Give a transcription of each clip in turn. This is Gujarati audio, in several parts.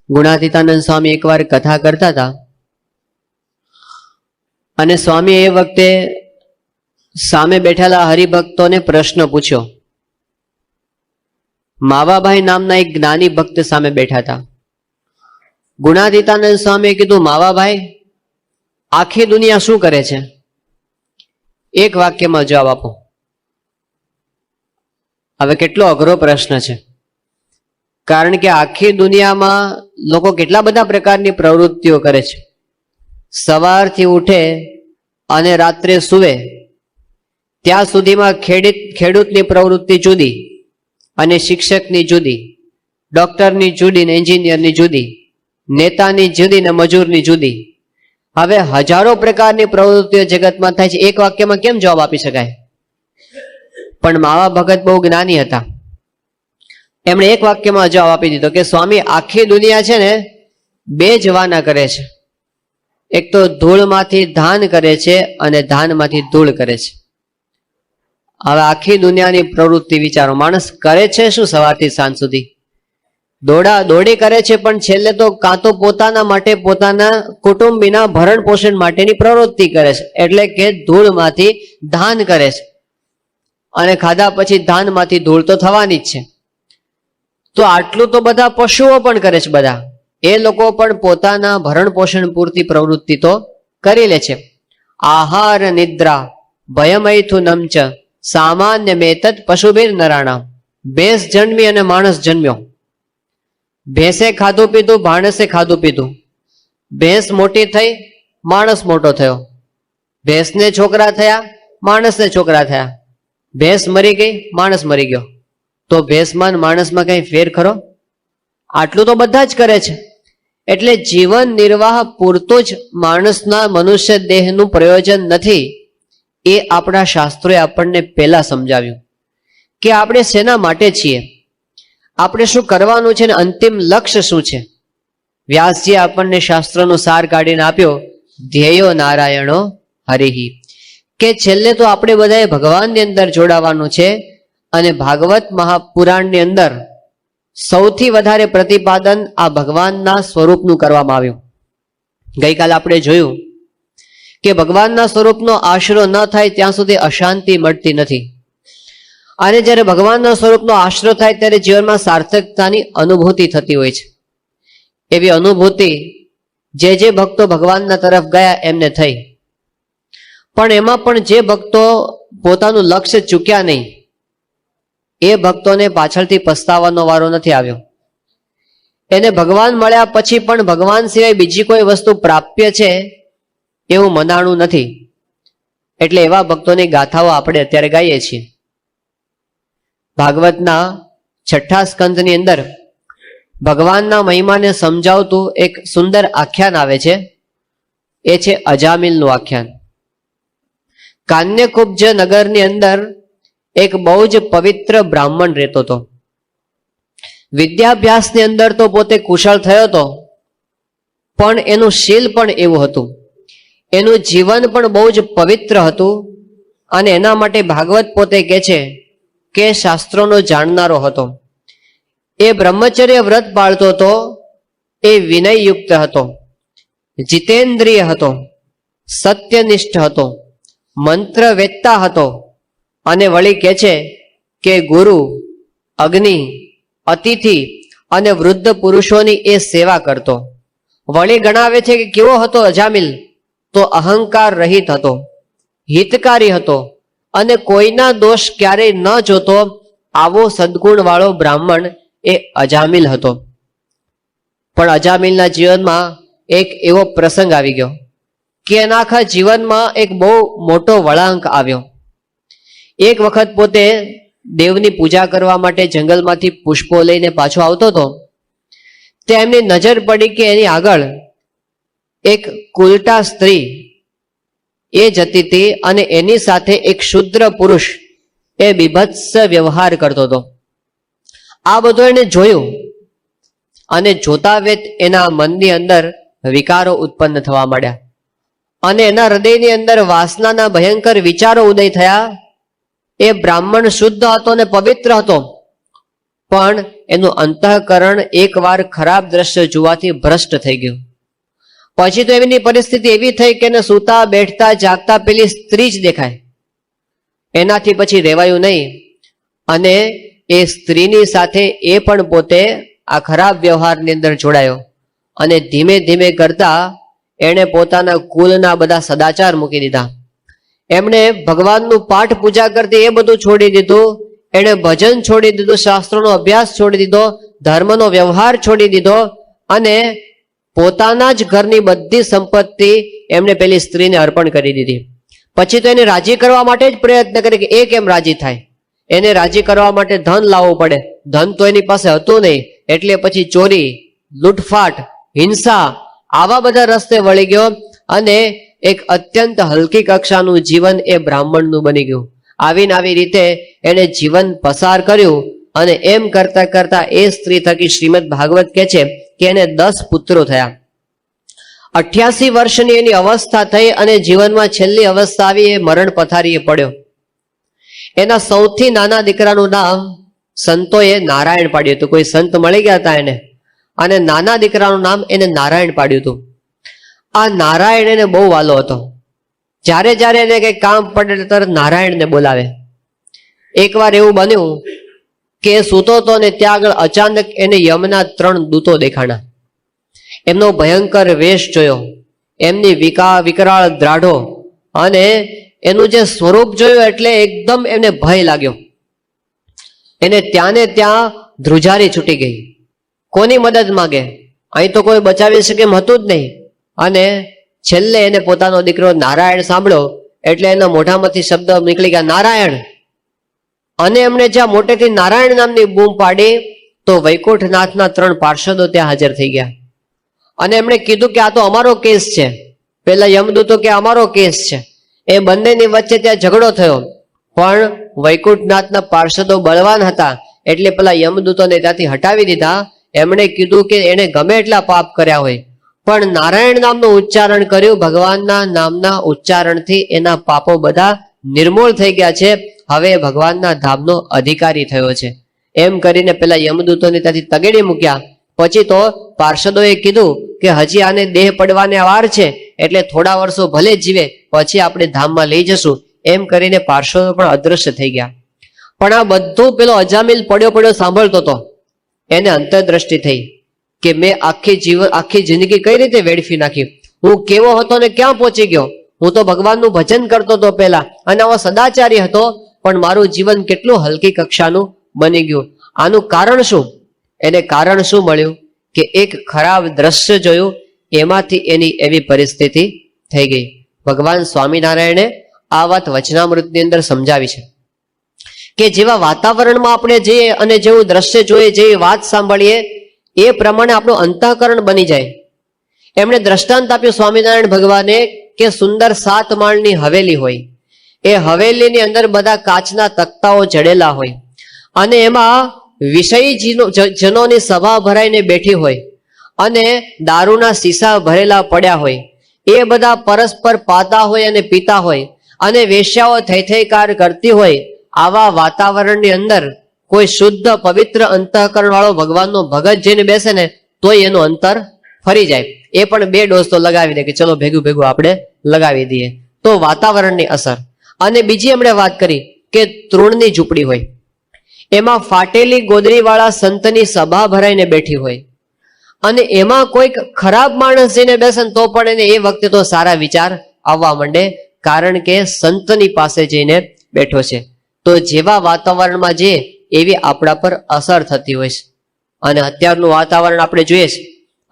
ગુણાતીતાનંદ સ્વામી એકવાર કથા કરતા હતા અને સ્વામી એ વખતે સામે બેઠેલા હરિભક્તોને પ્રશ્ન પૂછ્યો. માવાભાઈ નામના એક જ્ઞાની ભક્ત સામે બેઠા હતા. ગુણાતીતાનંદ સ્વામીએ કીધું, માવાભાઈ, આખી દુનિયા શું કરે છે? એક વાક્યમાં જવાબ આપો. હવે કેટલો અઘરો પ્રશ્ન છે, કારણ કે આખી દુનિયામાં લોકો કેટલા બધા પ્રકારની પ્રવૃત્તિઓ કરે છે. સવારથી ઉઠે અને રાત્રે સૂવે ત્યાં સુધીમાં ખેડૂતની પ્રવૃત્તિ જુદી અને શિક્ષકની જુદી, ડોક્ટરની જુદી ને એન્જિનિયરની જુદી, નેતાની જુદી ને મજૂરની જુદી. હવે હજારો પ્રકારની પ્રવૃત્તિઓ જગતમાં થાય છે. એક વાક્યમાં કેમ જવાબ આપી શકાય? પણ માવા ભગત બહુ જ્ઞાની હતા. એમણે એક વાક્યમાં જવાબ આપી દીધો કે સ્વામી, આખી દુનિયા છે ને બે જ વાના કરે છે. એક તો ધૂળમાંથી ધાન કરે છે અને ધાનમાંથી ધૂળ કરે છે. હવે આખી દુનિયાની પ્રવૃત્તિ વિચારો, માણસ કરે છે શું સવારથી સાંજ સુધી? દોડા દોડી કરે છે, પણ છેલ્લે તો કાં તો પોતાના માટે, પોતાના કુટુંબીના ભરણ પોષણ માટેની પ્રવૃત્તિ કરે છે, એટલે કે ધૂળમાંથી ધાન કરે છે. અને ખાધા પછી ધાનમાંથી ધૂળ તો થવાની જ છે. તો આટલું તો બધા પશુઓ પણ કરે છે. બધા એ લોકો પણ પોતાના ભરણ પોષણ પૂરતી પ્રવૃત્તિ તો કરી લે છે. આહાર નિદ્રા ભયમૈથુ નમચ સામાન્ય મેતત પશુભીર નરાણા. ભેંસ જન્મી અને માણસ જન્મ્યો. ભેંસે ખાધું પીધું, માણસે ખાધું પીધું. ભેંસ મોટી થઈ, માણસ મોટો થયો. ભેંસને છોકરા થયા, માણસને છોકરા થયા. ભેંસ મરી ગઈ, માણસ મરી ગયો. તો ભેંસમાં માણસમાં કઈ ફેર ખરો? આટલું તો બધા જ કરે છે. એટલે જીવન નિર્વાહ પૂરતું જ માણસના મનુષ્ય દેહનું પ્રયોજન નથી. એ આપણા શાસ્ત્રોએ આપણને પહેલા સમજાવ્યું કે આપણે શેના માટે છીએ, આપણે શું કરવાનું છે ને અંતિમ લક્ષ્ય શું છે. વ્યાસજી આપણને શાસ્ત્રનો સાર કાઢીને આપ્યો, ધ્યેયો નારાયણો હરિહી, કે છેલ્લે તો આપણે બધાએ ભગવાનની અંદર જોડાવાનું છે. અને ભાગવત મહાપુરાણની અંદર સૌથી વધારે પ્રતિપાદન આ ભગવાનના સ્વરૂપનું કરવામાં આવ્યું. ગઈકાલે આપણે જોયું કે ભગવાનના સ્વરૂપનો આશરો ન થાય ત્યાં સુધી અશાંતિ મળતી નથી. અને જ્યારે ભગવાનના સ્વરૂપનો આશરો થાય ત્યારે જીવનમાં સાર્થકતાની અનુભૂતિ થતી હોય છે. એવી અનુભૂતિ જે ભક્તો ભગવાનના તરફ ગયા એમને થઈ. પણ એમાં પણ જે ભક્તો પોતાનું લક્ષ્ય ચૂક્યા નહીં, એ ભક્તોને પાછળથી પસ્તાવાનો વારો નથી આવ્યો. એને ભગવાન મળ્યા પછી પણ ભગવાન સિવાય બીજી કોઈ વસ્તુ પ્રાપ્ય છે એવું મનાણું નથી. એટલે એવા ભક્તોની ગાથાઓ આપણે અત્યારે ગાઈએ છીએ. ભાગવતના 6ઠ્ઠા સ્કંદની અંદર ભગવાનના મહિમાને સમજાવતું એક સુંદર આખ્યાન આવે છે. એ છે અજામિલનું આખ્યાન. કાન્યકુબ્જ નગરની અંદર એક બહુ જ પવિત્ર બ્રાહ્મણ રહેતો હતો. વિદ્યાભ્યાસની અંદર તો પોતે કુશળ થયો હતો, પણ એનું શીલ પણ એવું હતું, એનું જીવન પણ બહુ જ પવિત્ર હતું. અને એના માટે ભાગવત પોતે કહે છે કે શાસ્ત્રોનો જાણનારો હતો. એ બ્રહ્મચર્ય વ્રત પાળતો હતો, એ વિનયયુક્ત હતો, જીતેન્દ્રિય હતો, સત્યનિષ્ઠ હતો, મંત્ર વેદતા હતો. અને વળી કહે છે કે ગુરુ, અગ્નિ, અતિથિ અને વૃદ્ધ પુરુષોની એ સેવા કરતો. વળી ગણાવે છે કે કેવો હતો અજામિલ? તો અહંકાર રહિત હતો, હિતકારી હતો અને કોઈના દોષ ક્યારેય ન જોતો. આવો સદગુણ વાળો બ્રાહ્મણ એ અજામિલ હતો. પણ અજામિલના જીવનમાં એક એવો પ્રસંગ આવી ગયો કે એના આખા જીવનમાં એક બહુ મોટો વળાંક આવ્યો. એક વખત પોતે દેવની પૂજા કરવા માટે જંગલમાંથી પુષ્પો લઈને પાછો આવતો હતો. ત્યાં એમની નજર પડી કે એની આગળ એક કુલટા સ્ત્રી એ જતી હતી અને એની સાથે એક શુદ્ર પુરુષ એ બીભત્સ વ્યવહાર કરતો હતો. આ બધું એને જોયું અને જોતા વેત એના મનની અંદર વિકારો ઉત્પન્ન થવા માંડ્યા અને એના હૃદયની અંદર વાસનાના ભયંકર વિચારો ઉદય થયા. એ બ્રાહ્મણ શુદ્ધ હતો ને પવિત્ર હતો, પણ એનું અંતઃકરણ એકવાર ખરાબ દ્રશ્ય જોવાથી ભ્રષ્ટ થઈ ગયું. પછી તો એની પરિસ્થિતિ એવી થઈ કે એને સૂતા બેઠતા જાગતા પેલી સ્ત્રી જ દેખાય. એનાથી પછી રહેવાયું નહીં અને એ સ્ત્રીની સાથે એ પણ પોતે આ ખરાબ વ્યવહારની અંદર જોડાયો અને ધીમે ધીમે કરતા એણે પોતાના કુલના બધા સદાચાર મૂકી દીધા. એમણે ભગવાનનું પાઠ પૂજા કરતી એ બધું છોડી દીધું. એણે ભજન છોડી દીધું, શાસ્ત્રોનો અભ્યાસ છોડી દીધો, ધર્મનો વ્યવહાર છોડી દીધો અને પોતાના જ ઘરની બધી સંપત્તિ એમણે પેલી સ્ત્રીને અર્પણ કરી દીધી. પછી તો એને રાજી કરવા માટે જ પ્રયત્ન કરે કે એ કેમ રાજી થાય. એને રાજી કરવા માટે ધન લાવવું પડે. ધન તો એની પાસે હતું નહીં, એટલે પછી ચોરી, લૂંટફાટ, હિંસા આવા બધા રસ્તે વળી ગયો અને એક અત્યંત હલકી કક્ષાનું જીવન એ બ્રાહ્મણનું બની ગયું. આવીને આવી રીતે એને જીવન પસાર કર્યું અને એમ કરતા કરતા એ સ્ત્રી થકી શ્રીમદ ભાગવત કહે છે કે એને 10 પુત્રો થયા. 88 વર્ષની એની અવસ્થા થઈ અને જીવનમાં છેલ્લી અવસ્થા આવી, એ મરણ પથારીએ પડ્યો. એના સૌથી નાના દીકરાનું નામ સંતોએ નારાયણ પાડ્યું હતું. કોઈ સંત મળી ગયા હતા એને અને નાના દીકરાનું નામ એને નારાયણ પાડ્યું હતું. આ નારાયણ એને બહુ વાલો હતો. જ્યારે જ્યારે એને કંઈ કામ પડે તરત નારાયણને બોલાવે. એકવાર એવું બન્યું કે સૂતો હતો ને ત્યાં આગળ અચાનક એને યમના 3 દૂતો દેખાણા. એમનો ભયંકર વેશ જોયો, એમની વિકરાળ દ્રાઢો અને એનું જે સ્વરૂપ જોયું એટલે એકદમ એમને ભય લાગ્યો. એને ત્યાં ને ત્યાં ધ્રુજારી છૂટી ગઈ. કોની મદદ માગે? અહીં તો કોઈ બચાવી શકે એમ હતું જ નહીં. અને છેલ્લે એને પોતાનો દીકરો નારાયણ સાંભળ્યો એટલે એના મોઢામાંથી શબ્દ નીકળી ગયા, નારાયણ. અને એમણે જ્યાં મોટેથી નારાયણ નામની બૂમ પાડી તો વૈકુંઠનાથના 3 પાર્ષદો ત્યાં હાજર થઈ ગયા અને એમણે કીધું કે આ તો અમારો કેસ છે. પેલા યમદૂતો કે અમારો કેસ છે. એ બંનેની વચ્ચે ત્યાં ઝઘડો થયો, પણ વૈકુંઠનાથના પાર્ષદો બળવાન હતા એટલે પેલા યમદૂતોને ત્યાંથી હટાવી દીધા. એમણે કીધું કે એને ગમે એટલા પાપ કર્યા હોય પણ નારાયણ નામનું ઉચ્ચારણ કર્યું, ભગવાનના નામના ઉચ્ચારણથી એના પાપો બધા નિર્મૂળ થઈ ગયા છે. હવે ભગવાનના ધામનો અધિકારી થયો છે. એમ કરીને પેલા યમદૂતોને ત્યાંથી તગેડી મૂક્યા. પછી તો પાર્ષદોએ કીધું કે હજી આને દેહ પડવાને વાર છે એટલે થોડા વર્ષો ભલે જીવે, પછી આપણે ધામમાં લઈ જશું. એમ કરીને પાર્ષદો પણ અદૃશ્ય થઈ ગયા. પણ આ બધું પેલો અજામિલ પડ્યો સાંભળતો હતો. એને અંતરદ્રષ્ટિ થઈ કે મેં આખી જિંદગી કઈ રીતે વેડફી નાખી. હું કેવો હતો ને ક્યાં પહોંચી ગયો. હું તો ભગવાનનું ભજન કરતો હતો પહેલા અને આવો સદાચારી હતો, પણ મારું જીવન કેટલું હલકી કક્ષાનું બની ગયું. આનું કારણ શું? એને કારણ શું મળ્યું કે એક ખરાબ દ્રશ્ય જોયું, એમાંથી એની એવી પરિસ્થિતિ થઈ ગઈ. ભગવાન સ્વામિનારાયણે આ વાત વચનામૃતની અંદર સમજાવી છે કે જેવા વાતાવરણમાં આપણે જઈએ અને જેવું દ્રશ્ય જોઈએ, જેવી વાત સાંભળીએ એ પ્રમાણે આપણું અંતઃકરણ બની જાય. એમણે દ્રષ્ટાંત આપ્યું સ્વામિનારાયણ ભગવાને કે સુંદર 7 માળની હવેલી હોય. એ હવેલીની અંદર બધા કાચના તખ્તાઓ જડેલા હોય અને એમાં વિષયી જનોની સભા ભરાઈને બેઠી હોય અને દારૂના શીશા ભરેલા પડ્યા હોય. એ બધા પરસ્પર પાતા હોય અને પીતા હોય અને વેશ્યાઓ થઈકાર કરતી હોય. આવા વાતાવરણની અંદર કોઈ શુદ્ધ પવિત્ર અંતઃકરણ વાળો ભગવાનનો ભગત જઈને બેસે ને તોય એનું અંતર ફરી જાય. એ પણ 2 ડોઝ તો લગાવી દે કે ચલો ભેગું આપણે લગાવી દઈએ. તો વાતાવરણની અસર. અને બીજી એમણે વાત કરી કે તૃણની ઝૂંપડી હોય, એમાં ફાટેલી ગોદરીવાળા સંતની સભા ભરાઈને બેઠી હોય અને એમાં કોઈક ખરાબ માણસ જઈને બેસે તો પણ એને એ વખતે તો સારા વિચાર આવવા માંડે, કારણ કે સંતની પાસે જઈને બેઠો છે. તો જેવા વાતાવરણમાં જે એવી આપણા પર અસર થતી હોય છે. અને અત્યારનું વાતાવરણ આપણે જોઈએ છે.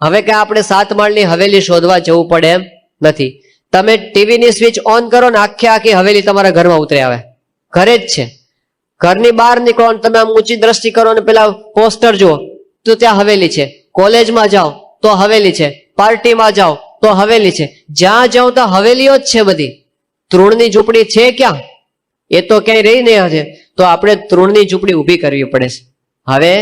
હવે કે આપણે 7 માળની હવેલી શોધવા જવું પડે એમ નથી. તમે ટીવીની સ્વિચ ઓન કરો ને આખી હવેલી તમારા ઘરમાં ઉતરી આવે. ઘરે જ છે. ઘરની બહાર નીકળો ને તમે આમ ઊંચી દ્રષ્ટિ કરો ને પેલા પોસ્ટર જુઓ તો ત્યાં હવેલી છે. કોલેજમાં જાઓ તો હવેલી છે. પાર્ટીમાં જાઓ તો હવેલી છે. જ્યાં જાઓ તો હવેલીઓ જ છે બધી. તૃણની ઝૂંપડી છે ક્યાં? એ તો ક્યાંય રહી નહીં હશે. તો આપણે તૃણની ઝૂંપડી ઊભી કરવી પડે છે. હવે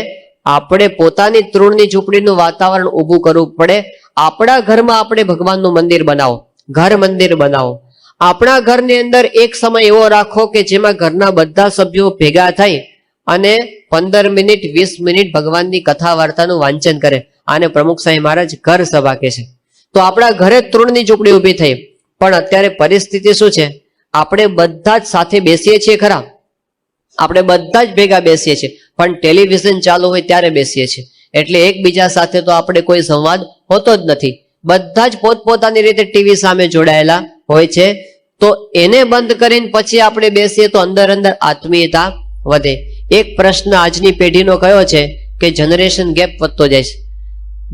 આપણે પોતાની તૃણની ઝૂંપડીનું વાતાવરણ ઊભું કરવું પડે. આપણા ઘરમાં આપણે ભગવાનનું મંદિર બનાવો, ઘર મંદિર બનાવો. આપણા ઘરની અંદર એક સમય એવો રાખો કે જેમાં ઘરના બધા સભ્યો ભેગા થઈ અને 15 મિનિટ 20 મિનિટ ભગવાનની કથા વાર્તાનું વાંચન કરે. આને પ્રમુખ સાંઈ મહારાજ ઘર સભા કહે છે. તો આપણા ઘરે તૃણની ઝૂંપડી ઊભી થઈ, પણ અત્યારે પરિસ્થિતિ શું છે? આપણે બધા જ સાથે બેસીએ છીએ ખરા, આપણે બધા જ ભેગા બેસીએ છીએ, પણ ટેલિવિઝન ચાલુ હોય ત્યારે બેસીએ છીએ. એટલે એકબીજા સાથે તો આપણે કોઈ સંવાદ હોતો જ નથી. બધા જ પોતપોતાની રીતે ટીવી સામે જોડાયેલા હોય છે. તો એને બંધ કરીને પછી આપણે બેસીએ તો અંદર અંદર આત્મીયતા વધે. એક પ્રશ્ન આજની પેઢીનો કયો છે કે જનરેશન ગેપ વધતો જાય છે.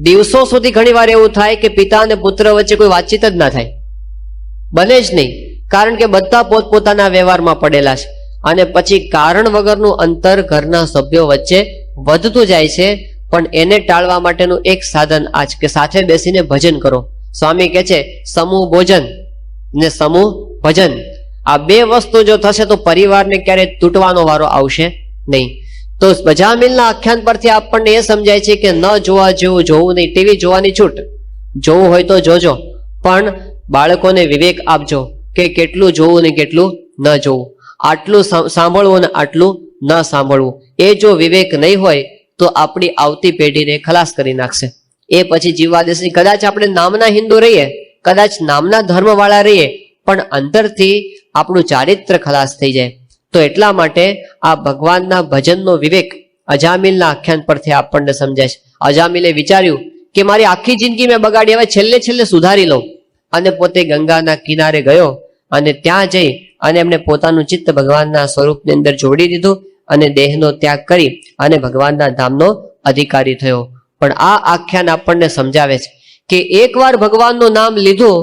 દિવસો સુધી ઘણી વાર એવું થાય કે પિતા અને પુત્ર વચ્ચે કોઈ વાતચીત જ ના થાય, બને જ નહીં. કારણ કે બધા પોતપોતાના વ્યવહારમાં પડેલા છે, અને પછી કારણ વગરનું અંતર ઘરના સભ્યો વચ્ચે વધતું જાય છે. પણ એને ટાળવા માટેનું એક સાધન આ છે કે સાથે બેસીને ભજન કરો. સ્વામી કહે છે સમૂહ ભોજન ને સમૂહ ભજન, આ બે વસ્તુ જો થશે તો પરિવારને ક્યારેય તૂટવાનો વારો આવશે નહીં. તો બજામિલના આખ્યાન પરથી આપણને એ સમજાય છે કે ન જોવા જેવું જોવું નહીં. ટીવી જોવાની છૂટ, જોવું હોય તો જોજો, પણ બાળકોને વિવેક આપજો કે કેટલું જોવું ને કેટલું ન જોવું, આટલું સાંભળવું ને આટલું ન સાંભળવું. એ જો વિવેક નહીં હોય તો આપણી આવતી પેઢીને ખલાસ કરી નાખશે. એ પછી જીવવા દેશે. કદાચ આપણે નામના હિન્દુ રહીએ, કદાચ નામના ધર્મવાળા રહીએ, પણ અંદરથી આપણું ચારિત્ર ખલાસ થઈ જાય. તો એટલા માટે આ ભગવાનના ભજનનો વિવેક અજામિલના આખ્યાન પરથી આપણને સમજાય છે. અજામિલે વિચાર્યું કે મારી આખી જિંદગી મેં બગાડી, હવે છેલ્લે છેલ્લે સુધારી લઉં. અને પોતે ગંગાના કિનારે ગયો અને ત્યાં જઈ અને એમને પોતાનું ચિત્ત ભગવાનના સ્વરૂપની અંદર જોડી દીધું અને દેહનો ત્યાગ કરી અને ભગવાનના ધામનો અધિકારી થયો. પણ આ આખ્યાન આપણને સમજાવે છે કે એકવાર ભગવાનનું નામ લીધું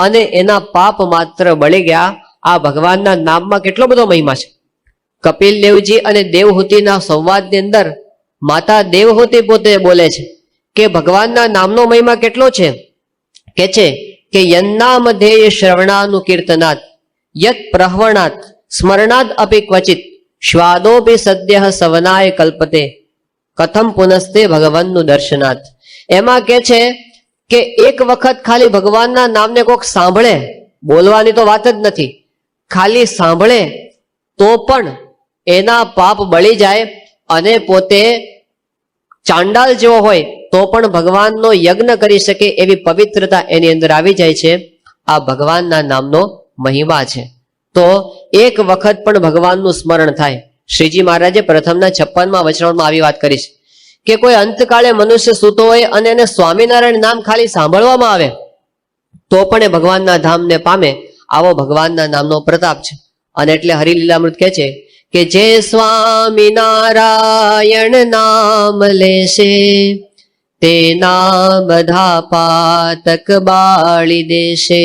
અને એના પાપ માત્ર બળી ગયા. આ ભગવાનના નામમાં કેટલો બધો મહિમા છે. કપિલ દેવજી અને દેવહૂતિના સંવાદની અંદર માતા દેવહૂતિ પોતે બોલે છે કે ભગવાનના નામનો મહિમા કેટલો છે. કે છે કે યન્નામ ધ્યેય શ્રવણાનું કીર્તનાત યત પ્રહવણાત સ્મરણાદ અપી ક્વચિત શ્વાદોપી સદ્ય સવનાય કલ્પતે કથમ પુનસ્તે ભગવાનનું દર્શનાથ. એમાં કે છે કે એક વખત ખાલી ભગવાનના નામને કોઈક સાંભળે, બોલવાની તો વાત જ નથી, ખાલી સાંભળે તો પણ એના પાપ બળી જાય અને પોતે ચાંડાલ જેવો હોય તો પણ ભગવાનનો યજ્ઞ કરી શકે એવી પવિત્રતા એની અંદર આવી જાય છે. આ ભગવાનના નામનો મહિમા છે. તો એક વખત પણ ભગવાનનું સ્મરણ થાય. શ્રીજી મહારાજે પ્રથમના 56મા વચનમાં આવી વાત કરી છે કે કોઈ અંતકાળે મનુષ્ય સૂતો હોય અને એને સ્વામિનારાયણ નામ ખાલી સાંભળવામાં આવે તો પણ એ ભગવાનના ધામને પામે. આવો ભગવાનના નામનો પ્રતાપ છે. અને એટલે હરિલીલામૃત કહે છે કે જે સ્વામિનારાયણ નામ લેશે તેના બધા પાતક બાળી દેશે.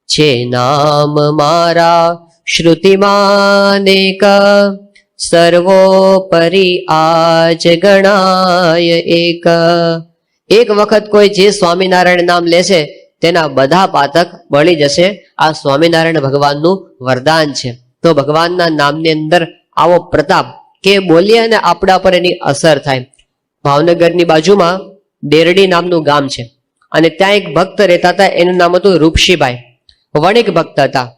છે નામ મારા શ્રુતિમાનેક સર્વોપરી આજ ગણાય એક. એક વખત કોઈ જે સ્વામિનારાયણ નામ લેશે તેના બધા પાતક બળી જશે. આ સ્વામિનારાયણ ભગવાનનું વરદાન છે. તો ભગવાનના નામની અંદર આવો પ્રતાપ કે બોલીએ અને આપણા પર એની અસર થાય. ભાવનગરની બાજુમાં ડેરડી નામનું ગામ છે અને ત્યાં એક ભક્ત રહેતા હતા. એનું નામ હતું રૂપસીભાઈ. વણિક ભક્ત હતા,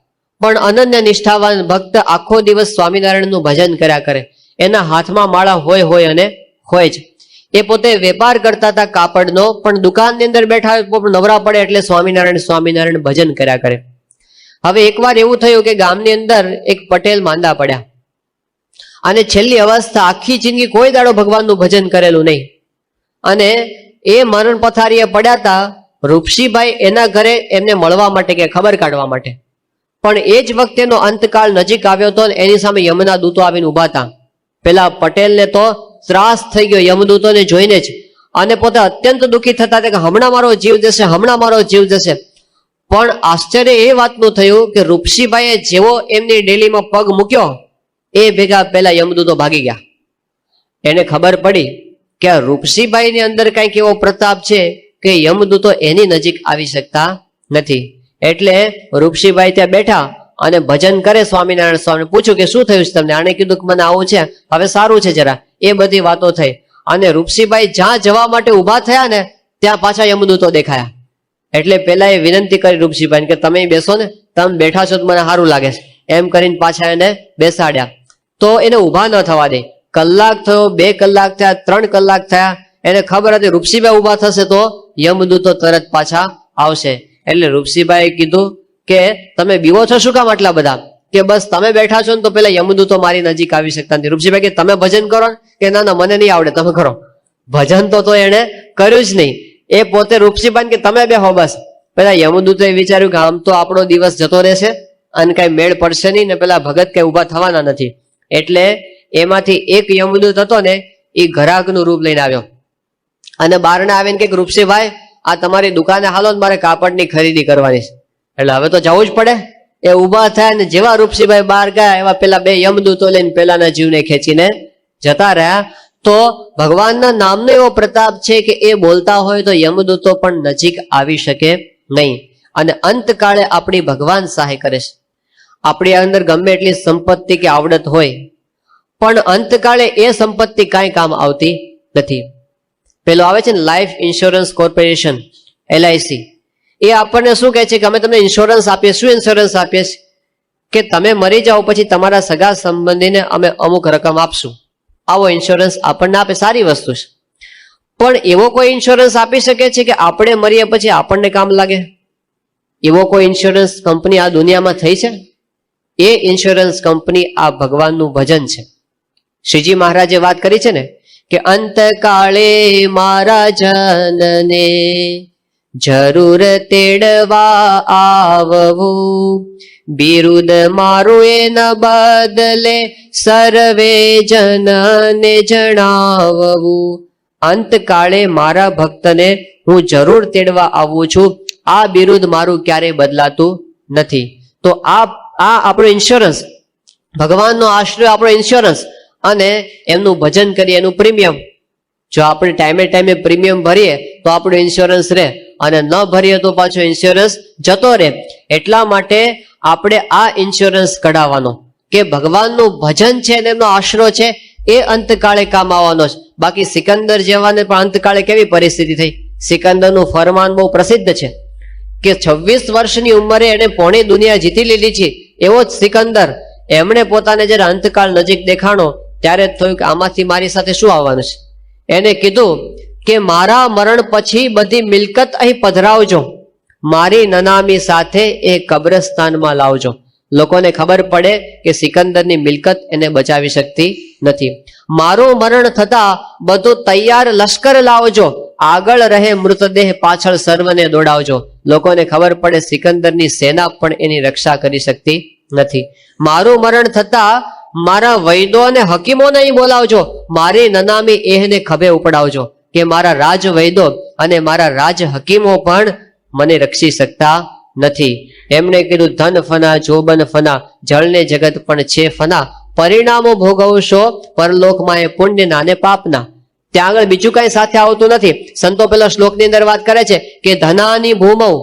પણ અનન્ય નિષ્ઠાવાન ભક્ત. આખો દિવસ સ્વામિનારાયણનું ભજન કર્યા કરે. એના હાથમાં માળા હોય અને હોય જ. એ પોતે વેપાર કરતા હતા કાપડનો, પણ દુકાનની અંદર બેઠા નવરા પડે એટલે સ્વામિનારાયણ સ્વામિનારાયણ ભજન કર્યા કરે. હવે એકવાર એવું થયું કે ગામની અંદર એક પટેલ માંદા પડ્યા અને છેલ્લી અવસ્થા, આખી જિંદગી કોઈ દાડો ભગવાનનું ભજન કરેલું નહીં અને એ મરણ પથારીએ પડ્યા હતા. રૂપસીભાઈ એના ઘરે એમને મળવા માટે કે ખબર કાઢવા માટે, પણ એ જ વખતેનો અંતકાળ નજીક આવ્યો હતો અને એની સામે યમના દૂતો આવીને ઉભા હતા. પેલા પટેલને તો ત્રાસ થઈ ગયો યમદૂતોને જોઈને જ, અને પોતે અત્યંત દુઃખી થતા હતા કે હમણાં મારો જીવ જશે, હમણાં મારો જીવ જશે. પણ આશ્ચર્ય એ વાતનું થયું કે રૂપસીભાઈએ જેવો એમની ડેલીમાં પગ મૂક્યો એ ભેગા પેલા યમદૂતો ભાગી ગયા. એને ખબર પડી કે આ રૂપસીભાઈની અંદર કંઈક એવો પ્રતાપ છે કે યમદૂતો એની નજીક આવી શકતા નથી. એટલે રૂપસીભાઈ ત્યાં બેઠા અને ભજન કરે સ્વામિનારાયણ સ્વામી. પૂછ્યું કે શું થયું છે તમને? આણે કીધું કે મને આવું છે, હવે સારું છે જરા. એ બધી વાતો થઈ અને રૂપસીભાઈ જ્યાં જવા માટે ઉભા થયા ને ત્યાં પાછા યમદૂતો દેખાયા. એટલે પેલા એ વિનંતી કરી રૂપસીભાઈ કે તમે બેસો ને, તમે બેઠા છો તો મને સારું લાગે છે, એમ કરીને પાછા એને બેસાડ્યા. તો એને ઉભા ન થવા દે. કલાક થયો, 2 કલાક થયા, 3 કલાક થયા, એને ખબર હતી રૂપસીભાઈ ઉભા થશે તો યમદૂતો તરત પાછા આવશે. એટલે રૂપસીભાઈએ કીધું કે તમે બીવો છો શું કામ આટલા બધા? કે બસ તમે બેઠા છો ને તો પેલા યમદૂતો મારી નજીક આવી શકતા નથી. રૂપસીભાઈ કે તમે ભજન કરો કે ના ના મને નહીં આવડે, તમે કરો. ભજન તો એને કર્યું જ નહીં. એ પોતે રૂપસીભાઈ કે તમે બેહો બસ. પેલા યમદૂતોએ વિચાર્યું કે આમ તો આપણો દિવસ જતો રહેશે અને કઈ મેળ પડશે નહીં ને પેલા ભગત કઈ ઉભા થવાના નથી. એટલે એમાંથી એક યમદૂત હતો ને એ ઘરાકનું રૂપ લઈને આવ્યો અને બારણે આવીને કે રૂપસીભાઈ આ તમારી દુકાને હાલો ને મારે કાપડની ખરીદી કરવાની છે. એટલે હવે તો જવું જ પડે. એ ઉભા થયા ને જેવા રૂપસીભાઈ બહાર ગયા એવા પેલા 2 યમદૂતો લઈને પેલાના જીવને ખેંચીને જતા રહ્યા. તો ભગવાનના નામનો એવો પ્રતાપ છે કે એ બોલતા હોય તો યમદૂતો પણ નજીક આવી શકે નહીં. અને અંતકાળે આપણી ભગવાન સહાય કરે છે. આપણી અંદર ગમે એટલી સંપત્તિ કે આવડત હોય પણ અંતકાળે એ સંપત્તિ કાંઈ કામ આવતી નથી. પેલો આવે છે ને લાઈફ ઇન્સ્યોરન્સ કોર્પોરેશન, LIC, એ આપણને શું કહે છે કે અમે તમને ઇન્સ્યોરન્સ આપીએ. શું ઇન્સ્યોરન્સ આપીએ કે તમે મરી જાઓ પછી તમારા સગા સંબંધીને અમે અમુક રકમ આપશું. આવો ઇન્સ્યોરન્સ આપણને આપે, સારી વસ્તુ છે. પણ એવો કોઈ ઇન્સ્યોરન્સ આપી શકે છે કે આપણે મરીએ પછી આપણને કામ લાગે? એવો કોઈ ઇન્સ્યોરન્સ કંપની આ દુનિયામાં થઈ છે? એ ઇન્સ્યોરન્સ કંપની આ ભગવાનનું ભજન છે. શ્રીજી મહારાજે વાત કરી છે ને કે અંતકાળે મારા જનને જરૂર તેડવા આવવું, બિરુદ મારું એના બદલે સર્વે જનને જણાવવું. અંતકાળે મારા ભક્તને હું જરૂર તેડવા આવું છું, આ બિરુદ મારું ક્યારેય બદલાતું નથી. તો આ આપણો ઇન્સ્યોરન્સ, ભગવાનનો આશ્રય આપણો ઇન્સ્યોરન્સ. અને એમનું ભજન કરીએ એનું પ્રીમિયમ. જો આપણે ટાઈમે ટાઈમે પ્રીમિયમ ભરીએ તો આપણું ઇન્સ્યોરન્સ રહે અને ન ભરીએ તો પાછો ઇન્સ્યોરન્સ જતો રહે. એટલા માટે આપણે આ ઇન્સ્યોરન્સ કઢાવવાનો કે ભગવાનનું ભજન છે અને એમનો આશરો છે એ અંતકાળે કામ આવવાનો છે. બાકી સિકંદર જેવાને પણ અંતકાળે કેવી પરિસ્થિતિ થઈ? સિકંદરનું ફરમાન બહુ પ્રસિદ્ધ છે કે 26 વર્ષની ઉંમરે એને પોણી દુનિયા જીતી લીધી છે. એવો જ સિકંદર, એમણે પોતાને જયારે અંતકાળ નજીક દેખાણો ત્યારે થયું કે આમાંથી મારી સાથે શું આવવાનું છે. એને કીધું કે મારા મરણ પછી બધી મિલકત અહીં પધરાવજો, મારી નનામી સાથે એ કબ્રસ્તાનમાં લાવજો. લોકોને ખબર પડે કે સિકંદરની મિલકત એને બચાવી શકતી નથી. મારું મરણ થતા બધું તૈયાર લશ્કર લાવજો, આગળ રહે મૃતદેહ પાછળ સર્વને દોડાવજો. લોકોને ખબર પડે સિકંદરની સેના પણ એની રક્ષા કરી શકતી નથી. મારું મરણ થતા મારા વૈદો અને હકીમોને અહીં બોલાવજો, મારી નનામી એને ખભે ઉપડાવજો કે મારા રાજ વૈદો અને મારા રાજ હકીમો પણ મને રક્ષી શકતા નથી. એમણે કીધું ધન ફના જોબન ફના, જળને જગત પણ છે ફના, પરિણામો ભોગવશો પરલોકમાં એ પુણ્યના અને પાપના. ત્યાં આગળ બીજું કઈ સાથે આવતું નથી. સંતો પેલા શ્લોકની અંદર વાત કરે છે કે ધનાની ભૂમૌ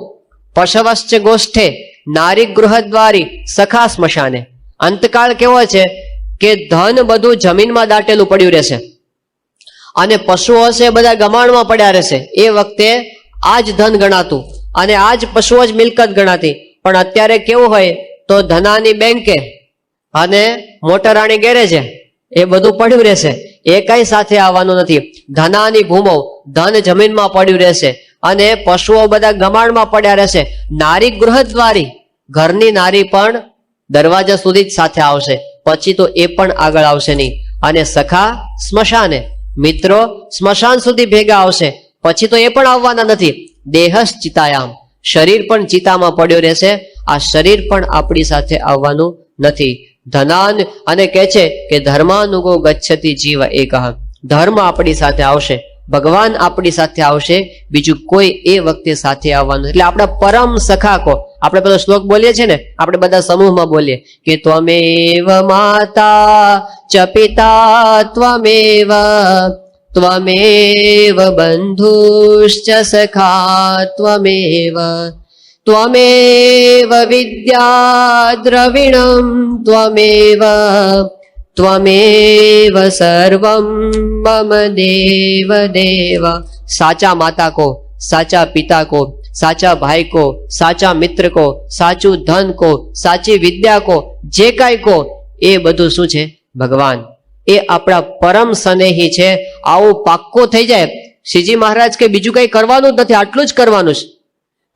પશવશ્ચ ગોષ્ઠે નારી ગૃહદ્વારી સખા સ્મશાને. અંતકાળ કેવો છે કે ધન બધું જમીનમાં દાટેલું પડ્યું રહેશે અને પશુઓ છે બધા ગમાણમાં પડ્યા રહેશે. એ વખતે આ જ ધન ગણાતું અને આ જ પશુઓ જ મિલકત ગણાતી. પણ અત્યારે કેવું હોય તો ધનાની બેંકે અને મોટરાણી ગેરેજે એ બધું પડ્યું રહેશે, એ કઈ સાથે આવવાનું નથી. ધનાની ભૂમો, ધન જમીનમાં પડ્યું રહેશે અને પશુઓ બધા ગમાણમાં પડ્યા રહેશે. નારી ગૃહદ્વારી, ઘરની નારી પણ દરવાજા સુધી જ સાથે આવશે, પછી તો એ પણ આગળ આવશે નહીં. અને સખા સ્મશાને, મિત્રો સ્મશાન સુધી ભેગા આવશે, પછી તો એ પણ આવવાના નથી. દેહસ ચિતાયામ, શરીર પણ ચિતામાં પડ્યો રહેશે, આ શરીર પણ આપણી સાથે આવવાનું નથી. ધનાન અને કહે છે કે ધર્માનુગો ગચ્છતિ જીવ એકઃ, ધર્મ આપણી સાથે આવશે, ભગવાન આપણી સાથે આવશે, બીજું કોઈ એ વખતે સાથે આવવાનું. એટલે આપણા પરમ સખા કો, આપણે પેલો શ્લોક બોલીએ છીએ ને, આપણે બધા સમૂહમાં બોલીએ કે ત્વમેવ માતા ચ પિતા ત્વમેવ ત્વમેવ બંધુશ્ચ સખા ત્વમેવ ત્વમેવ વિદ્યા દ્રવિણમ ત્વમેવ ત્વમેવ સર્વમ મમ દેવ દેવ. સાચા માતા કો, સાચા પિતા કો, સાચા ભાઈ કો, સાચા મિત્ર કો, સાચું ધન કો, સાચી વિદ્યા કો, જે કાંઈ કો એ બધું શું છે? ભગવાન. એ આપણા પરમ સ્નેહી છે. આવું પાક્કો થઈ જાય. શ્રીજી મહારાજ કે બીજું કઈ કરવાનું જ નથી, આટલું જ કરવાનું છે.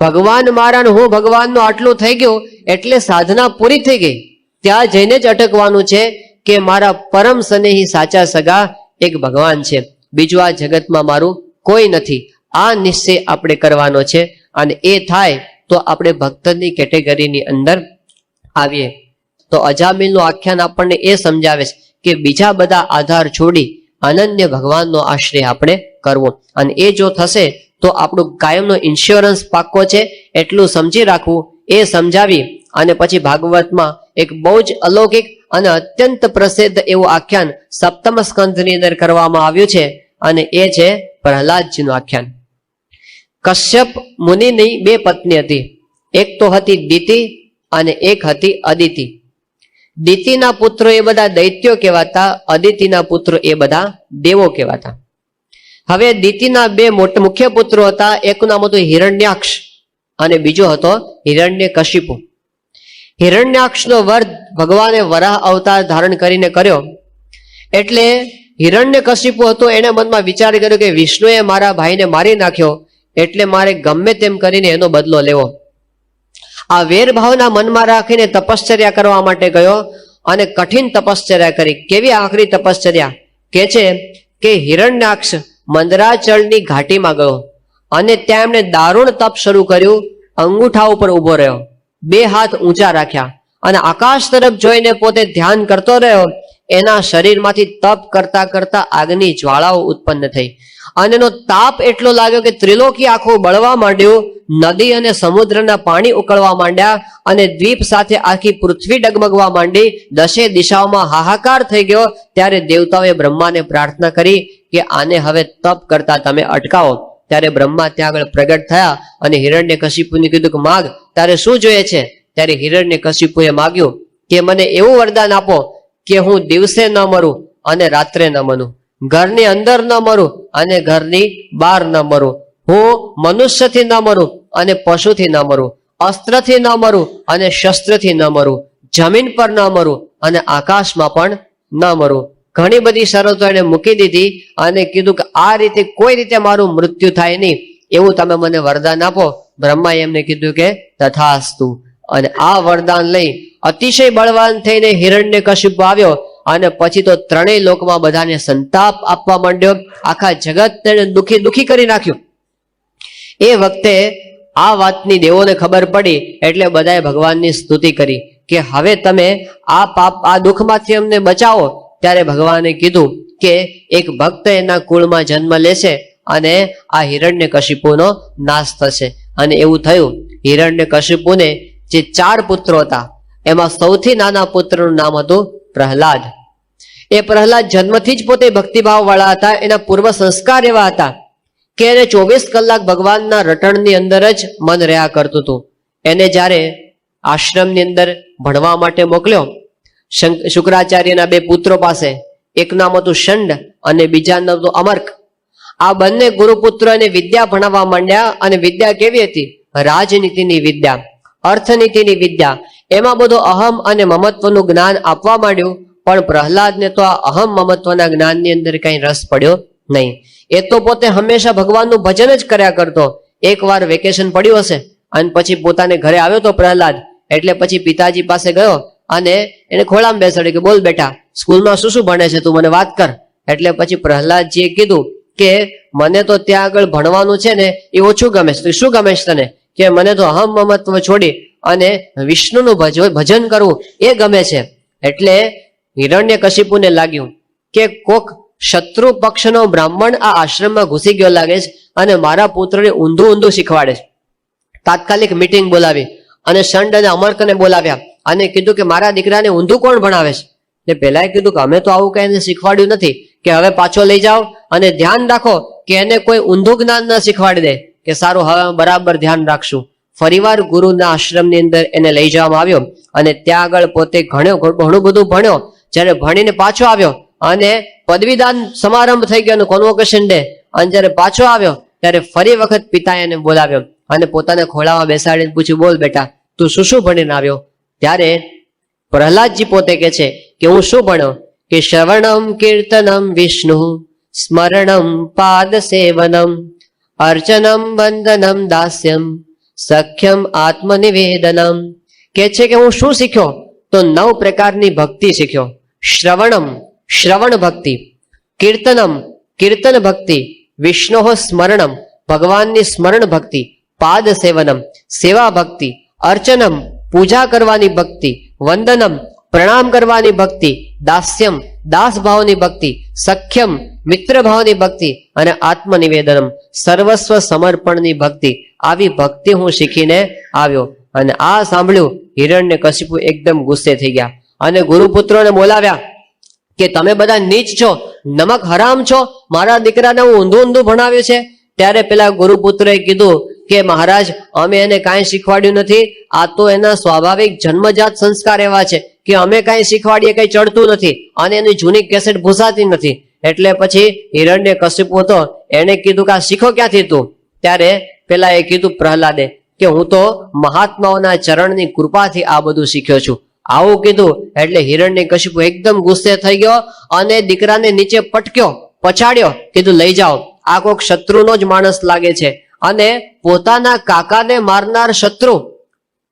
ભગવાન મારા હું ભગવાનનું આટલું થઈ ગયું એટલે સાધના પૂરી થઈ ગઈ. ત્યાં જઈને જ અટકવાનું છે કે મારા પરમ સ્નેહી સાચા સગા એક ભગવાન છે, બીજું આ જગતમાં મારું કોઈ નથી. આ નિશ્ચય આપણે કરવાનો છે અને એ થાય તો આપણે ભક્તની કેટેગરીની અંદર આવીએ. તો અજામિલનું આખ્યાન આપણને એ સમજાવે છે કે બીજા બધા આધાર છોડી અનન્ય ભગવાનનો આશ્રય આપણે કરવો, અને એ જો થશે તો આપણું કાયમનો ઇન્સ્યોરન્સ પાક્કો છે એટલું સમજી રાખવું. એ સમજાવી અને પછી ભાગવતમાં એક બહુ જ અલૌકિક અને અત્યંત પ્રસિદ્ધ એવું આખ્યાન સપ્તમ સ્કંધની અંદર કરવામાં આવ્યું છે, અને એ છે પ્રહલાદજીનું આખ્યાન. કશ્યપ મુનિની બે પત્ની હતી. એક તો હતી દિતિ અને એક હતી અદિતિ. દિતિના પુત્રો એ બધા દૈત્યો કહેવાતા, અદિતિના પુત્રો એ બધા દેવો કહેવાતા. હવે દિતિના બે મુખ્ય પુત્રો હતા. એકનું નામ હતું હિરણ્યાક્ષ અને બીજો હતો હિરણ્યકશિપુ. હિરણ્યાક્ષનો વધ ભગવાને વરાહ અવતાર ધારણ કરીને કર્યો. એટલે હિરણ્યકશિપુ હતો, એને મનમાં વિચાર કર્યો કે વિષ્ણુએ મારા ભાઈને મારી નાખ્યો એટલે મારે ગમે તેમ કરીને એનો બદલો લેવો. આ વેરભાવના મનમાં રાખીને તપશ્ચર્યા કરવા માટે ગયો અને કઠિન તપશ્ચર્યા કરી. કેવી આખરી તપશ્ચર્યા કે છે કે હિરણ્યાક્ષ મંદરાચળની ઘાટીમાં ગયો અને ત્યાં એમણે દારૂણ તપ શરૂ કર્યું. અંગૂઠા ઉપર ઊભો રહ્યો, બે હાથ ઊંચા રાખ્યા અને આકાશ તરફ જોઈને પોતે ધ્યાન કરતો રહ્યો. એના શરીરમાંથી તપ કરતા કરતા આગની જ્વાળાઓ ઉત્પન્ન થઈ અને એનો તાપ એટલો લાગ્યો કે ત્રિલોકી આખું બળવા માંડ્યું. નદી અને સમુદ્રના પાણી ઉકળવા માંડ્યા અને દ્વીપ સાથે આખી પૃથ્વી ડગમગવા માંડી. દશે દિશાઓમાં હાહાકાર થઈ ગયો. ત્યારે દેવતાઓએ બ્રહ્માને પ્રાર્થના કરી કે આને હવે તપ કરતા તમે અટકાવો. ત્યારે બ્રહ્મા ત્યાં આગળ પ્રગટ થયા અને હિરણ્યકશિપુને કીધું કે માગ, તારે શું જોઈએ છે? ત્યારે હિરણ્યકશિપુએ માગ્યું કે મને એવું વરદાન આપો કે હું દિવસે ન મરું અને રાત્રે ન મરું, ઘરની અંદર ન મરું અને ઘરની બહાર ન મરું, હું મનુષ્યથી ન મરું અને પશુથી ન મરું, અસ્ત્રથી ન મરું અને શસ્ત્રથી ન મરું, જમીન પર ન મરું અને આકાશમાં પણ ન મરું. ઘણી બધી શરતો એને મૂકી દીધી અને કીધું કે આ રીતે કોઈ રીતે મારું મૃત્યુ થાય નહીં એવું તમે મને વરદાન આપો. બ્રહ્માએ એમને કીધું કે તથાસ્તુ. અને આ વરદાન લઈ અતિશય બળવાન થઈને હિરણ્યકશિપુ આવ્યો અને પછી તો ત્રણેય લોકમાં બધાને સંતાપ આપવા માંડ્યો. આખા જગત તેને દુખી કરી નાખ્યું. એ વખતે આ વાતની દેવોને ખબર પડી એટલે બધાએ ભગવાનની સ્તુતિ કરી કે હવે તમે આ પાપ આ દુઃખમાંથી અમને બચાવો. ત્યારે ભગવાને કીધું કે એક ભક્ત એના કુળમાં જન્મ લેશે અને આ હિરણ્યકશિપુનો નાશ થશે. અને એવું થયું. હિરણ્યકશિપુને જે 4 પુત્રો હતા એમાં સૌથી નાના પુત્રનું નામ હતું પ્રહલાદ. એ પ્રહલાદ જન્મથી જ પોતે ભક્તિભાવ વાળા હતા. એના પૂર્વ સંસ્કાર એવા હતા કે એને 24 કલાક ભગવાનના રટણની અંદર જ મન રહ્યા કરતું હતું. એને જ્યારે આશ્રમની અંદર ભણવા માટે મોકલ્યો શુક્રાચાર્યના 2 પુત્રો પાસે, એક નામ હતું શંડ અને બીજા નામ હતું અમર્ક. આ બંને ગુરુપુત્રો એને વિદ્યા ભણાવવા માંડ્યા. અને વિદ્યા કેવી હતી? રાજનીતિની વિદ્યા, અર્થનીતિની વિદ્યા. એમાં બધું અહમ અને મમત્વનું જ્ઞાન આપવા માંડ્યું. પણ પ્રહલાદને તો આ અહમ મમત્વના જ્ઞાનની અંદર કઈ રસ પડ્યો નહીં. એ તો પોતે હંમેશા ભગવાનનું ભજન જ કર્યા કરતો. એકવાર વેકેશન પડ્યું હશે અને પછી પોતાને ઘરે આવ્યો તો પ્રહલાદ, એટલે પછી પિતાજી પાસે ગયો અને એને ખોળામાં બેસાડ્યો કે બોલ બેટા, સ્કૂલમાં શું શું ભણે છે તું, મને વાત કર. એટલે પછી પ્રહલાદજીએ કીધું કે મને તો ત્યાં આગળ ભણવાનું છે ને એ ઓછું ગમે છે. શું ગમે છે તને? કે મને તો અહમ મમત્વ છોડી અને વિષ્ણુનું ભજન કરવું એ ગમે છે. એટલે હિરણ્યકશિપુને લાગ્યું કે કોક શત્રુ પક્ષનો બ્રાહ્મણ આ આશ્રમમાં ઘૂસી ગયો લાગે છે અને મારા પુત્રને ઊંધું શીખવાડે છે. તાત્કાલિક મીટિંગ બોલાવી અને શંડ અને અમર્કને બોલાવ્યા અને કીધું કે મારા દીકરાને ઊંધું કોણ ભણાવે છે? એટલે પહેલાએ કીધું કે અમે તો આવું કઈ એને શીખવાડ્યું નથી, કે હવે પાછો લઈ જાઓ અને ધ્યાન રાખો કે એને કોઈ ઊંધું જ્ઞાન ન શીખવાડી દે. કે સારું, હવે બરાબર ધ્યાન રાખશું. ફરીવાર ગુરુના આશ્રમની અંદર એને લઈ જવામાં આવ્યો અને ત્યાં આગળ પોતે ઘણું બધું ભણ્યો. જ્યારે ભણીને પાછો આવ્યો અને પદવીદાન સમારંભ થઈ ગયો, કોન્વોકેશન ડે, અને જ્યારે પાછો આવ્યો ત્યારે ફરી વખત પિતાએ એને બોલાવ્યો અને પોતાના ખોળામાં બેસાડીને પૂછ્યું, બોલ બેટા, તું શું ભણીને આવ્યો? ત્યારે પ્રહલાદજી પોતે કહે છે કે હું શું ભણ્યો કે શ્રવણમ કીર્તનમ વિષ્ણુ સ્મરણમ પાદ સેવનમ અર્ચનમ વંદનમ દાસ્યમ સખ્યમ આત્મનિવેદનમ. કે છે કે હું શું શીખ્યો? તો 9 પ્રકારની ભક્તિ શીખ્યો. શ્રવણમ શ્રવણ ભક્તિ, કીર્તનમ કીર્તન ભક્તિ, વિષ્ણુ સ્મરણમ ભગવાનની સ્મરણ ભક્તિ, પાદ સેવનમ સેવા ભક્તિ, અર્ચનમ પૂજા કરવાની ભક્તિ, વંદનમ પ્રણામ કરવાની ભક્તિ, દાસ્યમ દાસ ભાવની ભક્તિ, સખ્યમ મિત્ર ભાવની ભક્તિ અને આત્મનિવેદનમ સર્વસ્વ સમર્પણની ભક્તિ. આવી ભક્તિ હું શીખીને આવ્યો. અને આ સાંભળ્યું હિરણ્યકશિપુ એકદમ ગુસ્સે થઈ ગયા અને ગુરુપુત્રોને બોલાવ્યા કે તમે બધા નીચ છો, નમક હરામ છો, મારા દીકરાને હું ઊંધું ઊંધું ભણાવ્યું છે. ત્યારે પેલા ગુરુપુત્રએ કીધું કે મહારાજ, અમે એને કાંઈ શીખવાડ્યું નથી, આ તો એના સ્વાભાવિક જન્મજાત સંસ્કાર એવા છે કે અમે કાંઈ શીખવાડીએ કંઈ ચડતું નથી અને એની જૂની કેસેટ ભૂસાતી નથી. એટલે પછી હિરણ્યકશિપુ હતો, એને કીધું કે આ શીખો ક્યાંથી તું? ત્યારે પેલા એ કીધું પ્રહલાદે કે હું તો મહાત્માઓના ચરણની કૃપાથી આ બધું શીખ્યો છું. આવું કીધું એટલે હિરણ્યકશિપુ એકદમ ગુસ્સે થઈ ગયો અને દીકરાને નીચે પટક્યો, પછાડ્યો, કીધું લઈ જાઓ, આ કોઈક શત્રુનો જ માણસ લાગે છે અને પોતાના કાકાને મારનાર શત્રુ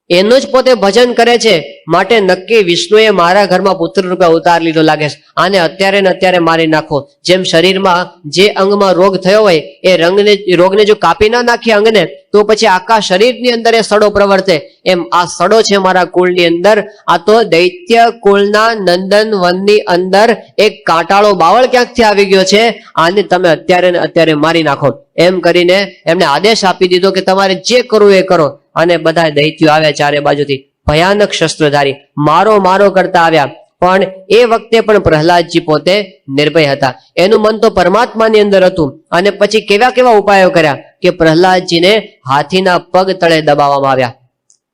એનું જ પોતે ભજન કરે છે, માટે નક્કી વિષ્ણુએ મારા ઘરમાં પુત્ર રૂપે અવતાર લીધો લાગે છે. આને અત્યારે ને અત્યારે મારી નાખો. જેમ શરીરમાં જે અંગમાં રોગ થયો હોય એ રોગને જો કાપી ના નાખીએ અંગને, તો પછી આખા શરીરની અંદર એ સડો પ્રવર્તે. એમ આ સડો છે મારા કુળની અંદર. આ તો દૈત્ય કુળના નંદન વનની અંદર એક કાંટાળો બાવળ ક્યાંકથી આવી ગયો છે, આને તમે અત્યારે ને અત્યારે મારી નાખો. એમ કરીને એમને આદેશ આપી દીધો કે તમારે જે કરવું એ કરો. અને બધા દૈત્યો આવ્યા ચારે બાજુથી, ભયાનક શસ્ત્રધારી, મારો મારો કરતા આવ્યા. પણ એ વખતે પણ પ્રહલાદજી પોતે નિર્ભય હતા. એનું મન તો પરમાત્માની અંદર હતું. અને પછી કેવા કેવા ઉપાયો કર્યા કે પ્રહલાદજીને હાથીના પગ તળે દબાવવામાં આવ્યા.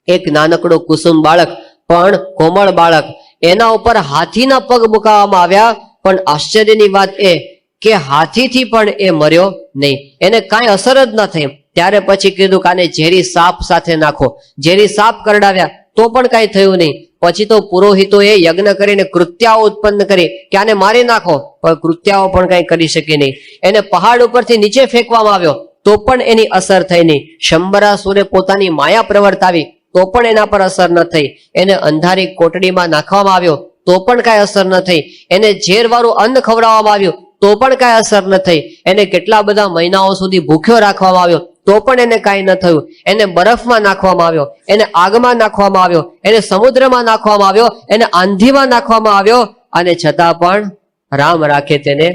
એક નાનકડો કુસુમ બાળક, પણ કોમળ બાળક, એના ઉપર હાથીના પગ મુકાવવામાં આવ્યા. પણ આશ્ચર્યની વાત એ કે હાથીથી પણ એ મર્યો નહીં, એને કાંઈ અસર જ ન થઈ. ત્યારે પછી કીધું કે આને ઝેરી સાપ સાથે નાખો. ઝેરી સાપ કરડાવ્યા તો પણ કાંઈ થયું નહીં. પછી તો પુરોહિતોએ યજ્ઞ કરીને કૃત્યાઓ ઉત્પન્ન કરી કે આને મારી નાખો, પણ કૃત્યાઓ પણ કાંઈ કરી શકી નહીં. એને પહાડ ઉપરથી નીચે ફેંકવામાં આવ્યો તો પણ એની અસર થઈ નહીં. શંબરાસુરે પોતાની માયા પ્રવર્તાવી તો પણ એના પર અસર ન થઈ. એને અંધારી કોટડીમાં નાખવામાં આવ્યો તો પણ કાંઈ અસર ન થઈ. એને ઝેરવાળું અન્ન ખવડાવવામાં આવ્યું તો પણ કાંઈ અસર ન થઈ. એને કેટલા બધા મહિનાઓ સુધી ભૂખ્યો રાખવામાં આવ્યો તો પણ એને કાંઈ ન થયું. એને બરફમાં નાખવામાં આવ્યો, એને આગમાં નાખવામાં આવ્યો, એને સમુદ્રમાં નાખવામાં આવ્યો, એને આંધીમાં નાખવામાં આવ્યો, અને છતાં પણ રામ રાખે તેને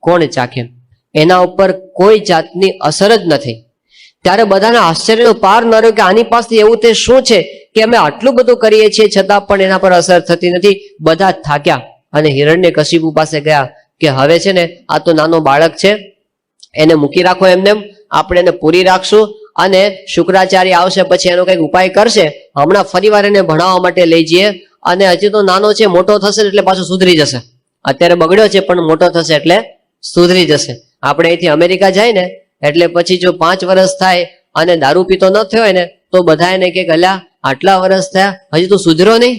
કોણ ચાખે? એના ઉપર કોઈ જાતની અસર જ નથી. ત્યારે બધાના આશ્ચર્યનો પાર ન રહ્યો કે આની પાસે એવું તે શું છે કે અમે આટલું બધું કરીએ છીએ છતાં પણ એના પર અસર થતી નથી. બધા થાક્યા અને હિરણ્યકશિપુ પાસે ગયા કે હવે છે ને આ તો નાનો બાળક છે, એને મૂકી રાખો એમને, આપણે એને પૂરી રાખશું અને શુક્રાચાર્ય આવશે પછી એનો કંઈક ઉપાય કરશે. હમણાં ફરીવાર એને ભણાવવા માટે લઈ જઈએ અને હજી તો નાનો છે, મોટો થશે એટલે પાછો સુધરી જશે. અત્યારે બગડ્યો છે પણ મોટો થશે એટલે સુધરી જશે. આપણે અહીંથી અમેરિકા જાય ને એટલે પછી જો 5 વર્ષ થાય અને દારૂ પીતો ન થયો હોય ને તો બધા એને કે અલ્યા આટલા વર્ષ થયા હજી તું સુધર્યો નહીં,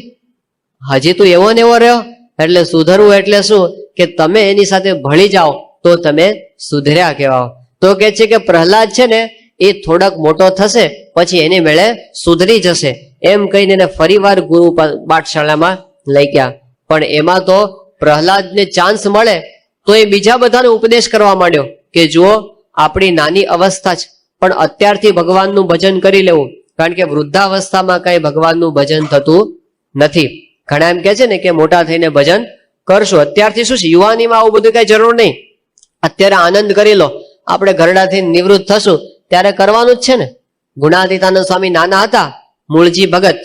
હજી તું એવો ને એવો રહ્યો. એટલે સુધરવું એટલે શું કે તમે એની સાથે ભળી જાઓ તો તમે સુધર્યા કહેવાઓ. તો કે છે કે પ્રહલાદ છે ને એ થોડાક મોટો થશે પછી એની મેળે સુધરી જશે. એમ કહીને એને ફરીવાર ગુરુ પાઠશાળામાં લઈ ગયા. પણ એમાં તો પ્રહલાદને ચાન્સ મળે તો એ બીજા બધાને ઉપદેશ કરવા માંડ્યો કે જુઓ આપણી નાની અવસ્થા છે પણ અત્યારથી ભગવાનનું ભજન કરી લેવું, કારણ કે વૃદ્ધાવસ્થામાં કઈ ભગવાનનું ભજન થતું નથી. ઘણા એમ કે છે ને કે મોટા થઈને ભજન કરશું, અત્યારથી શું છે યુવાનીમાં આવું બધું કઈ જરૂર નહીં. અત્યારે આનંદ કરી લો, આપણે ઘરડાથી નિવૃત્ત થશું ત્યારે કરવાનું જ છે ને. ગુણાતીતાનંદ સ્વામી નાના હતા, મૂળજી ભગત,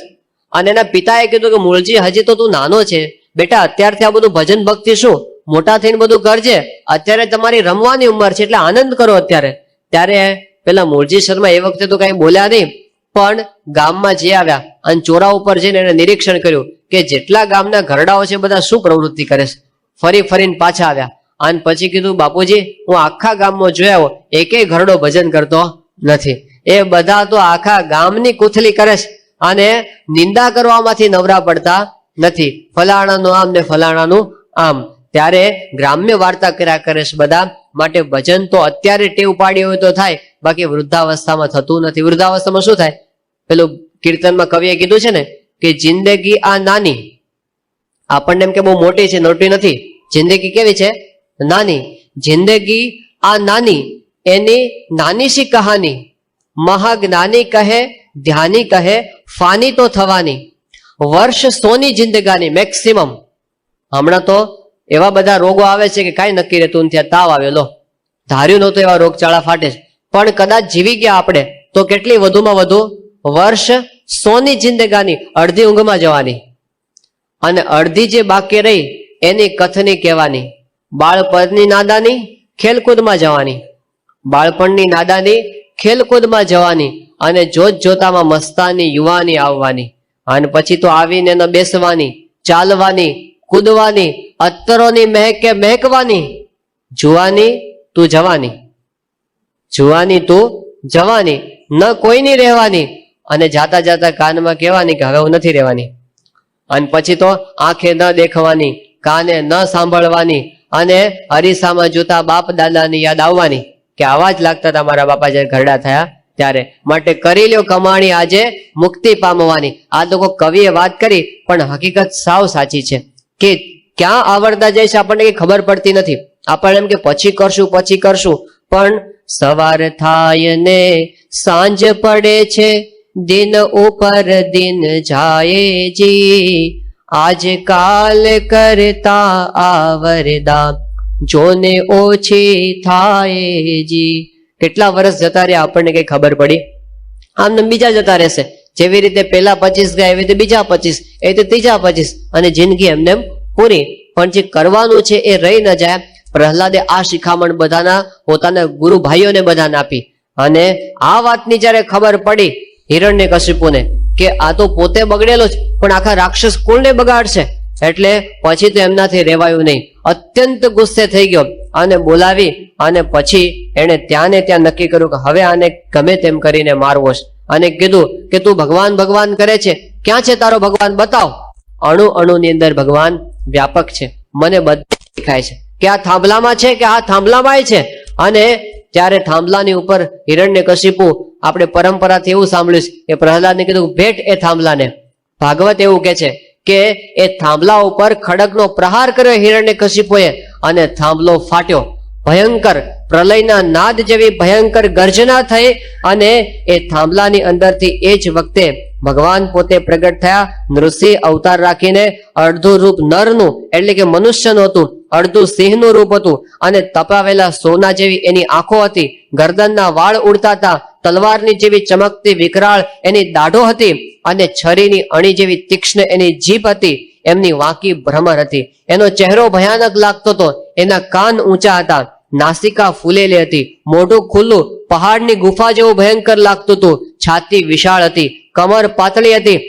અને એના પિતાએ કીધું કે મૂળજી હજી તો તું નાનો છે બેટા, અત્યારથી આ બધું ભજન ભક્તિ શું, મોટા થઈને બધું કરજે, અત્યારે તમારી રમવાની ઉંમર છે એટલે આનંદ કરો અત્યારે. ત્યારે પેલા મૂળજી શર્મા એ વખતે તો કઈ બોલ્યા નહીં, પણ ગામમાં જે આવ્યા અને ચોરા ઉપર જઈને એને નિરીક્ષણ કર્યું કે જેટલા ગામના ઘરડાઓ છે બધા શું પ્રવૃત્તિ કરે છે. ફરી ફરીને પાછા આવ્યા અને પછી કીધું બાપુજી હું આખા ગામમાં જોયા એકેય ઘરડો ભજન કરતો નથી, એ બધા તો આખા ગામની કુથલી કરે છે અને નિંદા કરવામાંથી નવરા પડતા નથી, ફલાણાનું આમ ને ફલાણાનું આમ. ત્યારે ગ્રામ્ય વાર્તા કર્યા કરે છે બધા. માટે ભજન તો અત્યારે ટેવ પાડી હોય તો થાય, બાકી વૃદ્ધાવસ્થામાં થતું નથી. વૃદ્ધાવસ્થામાં શું થાય? પેલું કીર્તનમાં કવિએ કીધું છે ને કે જિંદગી આ નાની, આપણને એમ કે બહુ મોટી છે, મોટી નથી. જિંદગી કેવી છે? નાની. જિંદગી આ નાની, એની નાની સી કહાની, મહાજ્ઞાની કહે ધ્યાની કહે ફાની તો થવાની, વર્ષ સોની જિંદગાની મેક્સિમમ. હમણાં તો એવા બધા રોગો આવે છે કે કાંઈ નક્કી રહેતું નથી. તાવ આવ્યો, લો ધાર્યું નહોતું એવા રોગચાળા ફાટે છે. પણ કદાચ જીવી ગયા આપણે તો કેટલી વધુમાં વધુ વર્ષ સોની જિંદગાની, અડધી ઊંઘમાં જવાની, અને અડધી જે બાકી રહી એની કથની કહેવાની. બાળપણની નાદાની ખેલકૂદમાં જવાની, બાળપણની નાદાની ખેલકૂદમાં જવાની, અને જોત જોતામાં મસ્તાની યુવાની આવવાની. અને પછી તો આવીને ન બેસવાની, ચાલવાની, કૂદવાની, અત્તરોની મહેકે મહેકવાની. જુવાની તું જવાની, જુવાની તું જવાની, ન કોઈની રહેવાની, અને જાતા જાતા કાનમાં કહેવાની કે હવે હું નથી રહેવાની. અને પછી તો આંખે ન દેખવાની, કાને ન સાંભળવાની, અને અરીસામાં જોતા બાપ દાદાની યાદ આવવાની કે આવા જ લાગતા હતા મારા બાપા જયારે ઘરડા થયા ત્યારે. માટે કરી લ્યો કમાણી આજે મુક્તિ પામવાની. આ લોકો કવિએ વાત કરી, પણ હકીકત સાવ સાચી છે કે ક્યાં આવડતા જાય છે આપણને કઈ ખબર પડતી નથી. આપણને એમ કે પછી કરશું પછી કરશું, પણ સવાર થાય ને સાંજ પડે છે, દિન ઉપર દિન જાય જી, આજ કાલ કરતા આવરદા જોને ઓછી થાય જી. કેટલા વર્ષ જતા રહ્યા આપણને કઈ ખબર પડી? આમને બીજા જતા રહેશે. જેવી રીતે પેલા 25 ગયા એવી રીતે બીજા 25, એ રીતે ત્રીજા 25, અને જિંદગી એમને પૂરી. પણ જે કરવાનું છે એ રહી ન જાય. પ્રહલાદે આ શિખામણ બધાના પોતાના ગુરુ ભાઈઓને બધાને આપી. અને આ વાતની જયારે ખબર પડી હિરણ્યકશિપુને કે આ તો પોતે બગડેલો જ, પણ આખા રાક્ષસ કુળને બગાડશે, એટલે પછી તો એમનાથી રહેવાયું નહીં. અત્યંત ગુસ્સે થઈ ગયો અને બોલાવી, અને પછી એને ત્યાં ને ત્યાં નક્કી કર્યું કે હવે આને ગમે તેમ કરીને મારવો છે. અને કીધું કે તું ભગવાન ભગવાન કરે છે, ક્યાં છે તારો ભગવાન? બતાવ. અણુ અણુની અંદર ભગવાન વ્યાપક છે, મને બધું દેખાય છે કે આ થાંભલામાં છે કે આ થાંભલામાં છે. અને ત્યારે થાંભલાની ઉપર હિરણ્યકશિપુ, આપણે પરંપરાથી એવું સાંભળ્યું કે પ્રહલાદને કીધું ભેટ એ થાંભલાને. ભાગવત એવું કે છે કે એ થાંભલા ઉપર ખડગનો પ્રહાર કર્યો હિરણ્યકશિપુએ, અને થાંભલો ફાટ્યો. ભયંકર પ્રલયના નાદ જેવી ભયંકર ગર્જના થઈ, અને એ થાંભલાની અંદરથી એ જ વખતે ભગવાન પોતે પ્રગટ થયા. નૃસિંહ અવતાર રાખીને અડધું રૂપ નરનું એટલે કે મનુષ્યનું હતું, અડધું સિંહનું રૂપ હતું, અને તપાવેલા સોના જેવી એની આંખો હતી, ગરદનના વાળ ઉડતા હતા, તલવારની જેવી ચમકતી વિકરાળ એની દાઢો હતી, અને છરીની અણી જેવી તીક્ષ્ણ એની જીભ હતી. એમની વાંકી ભ્રમર હતી, એનો ચહેરો ભયાનક લાગતો હતો, એના કાન ઊંચા હતા, નાસિકા ફૂલેલી હતી, મોઢું ખુલ્લું પહાડની ગુફા જેવું ભયંકર લાગતું હતું, છાતી વિશાળ હતી, કમર પાતળી હતી,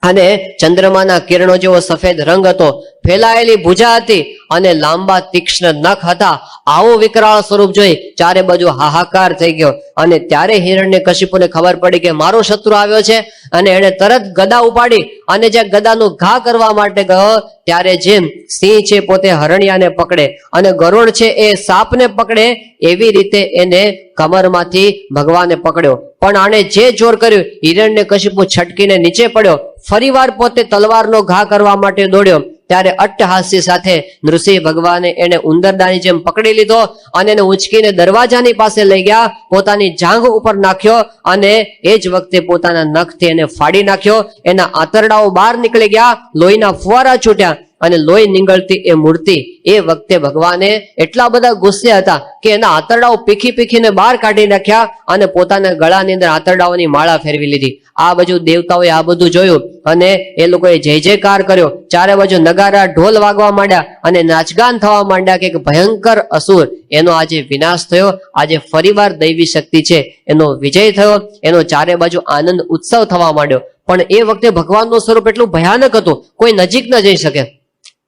અને ચંદ્રમાના કિરણો જેવો સફેદ રંગ હતો, ફેલાયેલી ભુજા હતી, અને લાંબા તીક્ષ્ણ નખ હતા. આવું વિકરાળ સ્વરૂપ જોઈ ચારે બાજુ હાહાકાર થઈ ગયો. અને ત્યારે હિરણ્યકશિપુને ખબર પડી કે મારો શત્રુ આવ્યો છે, અને એણે તરત ગદા ઉપાડી અને જે ગદાનું ઘા કરવા માટે ગયો, ત્યારે જેમ સિંહ છે પોતે હરણિયાને પકડે અને ગરુડ છે એ સાપને પકડે, એવી રીતે એને કમરમાંથી ભગવાને પકડ્યો. પણ આને જે જોર કર્યું, હિરણ્યકશિપુ છટકીને નીચે પડ્યો. ફરીવાર પોતે તલવારનો ઘા કરવા માટે દોડ્યો. ત્યારે અટ્ટહાસ્ય સાથે નૃસિંહ ભગવાને એને ઉંદરડાની જેમ પકડી લીધો, અને એને ઉંચકીને દરવાજાની પાસે લઈ ગયા, પોતાની જાંઘ ઉપર નાખ્યો, અને એ જ વખતે પોતાના નખથી એને ફાડી નાખ્યો. એના આંતરડાઓ બહાર નીકળી ગયા, લોહીના ફુવારા છૂટ્યા, અને લોહી નીંગળતી એ મૂર્તિ એ વખતે ભગવાને એટલા બધા ગુસ્સે હતા કે એના આંતરડાઓ પીખી પીખીને બહાર કાઢી નાખ્યા, અને પોતાના ગળાની અંદર આંતરડાઓની માળા ફેરવી લીધી. આ બાજુ દેવતાઓએ આ બધું જોયું, અને એ લોકોએ જય જયકાર કર્યો. ચારે બાજુ નગારા ઢોલ વાગવા માંડ્યા, અને નાચગાન થવા માંડ્યા કે ભયંકર અસુર એનો આજે વિનાશ થયો. આજે ફરીવાર દૈવી શક્તિ છે એનો વિજય થયો, એનો ચારે બાજુ આનંદ ઉત્સવ થવા માંડ્યો. પણ એ વખતે ભગવાનનું સ્વરૂપ એટલું ભયાનક હતું, કોઈ નજીક ન જઈ શકે.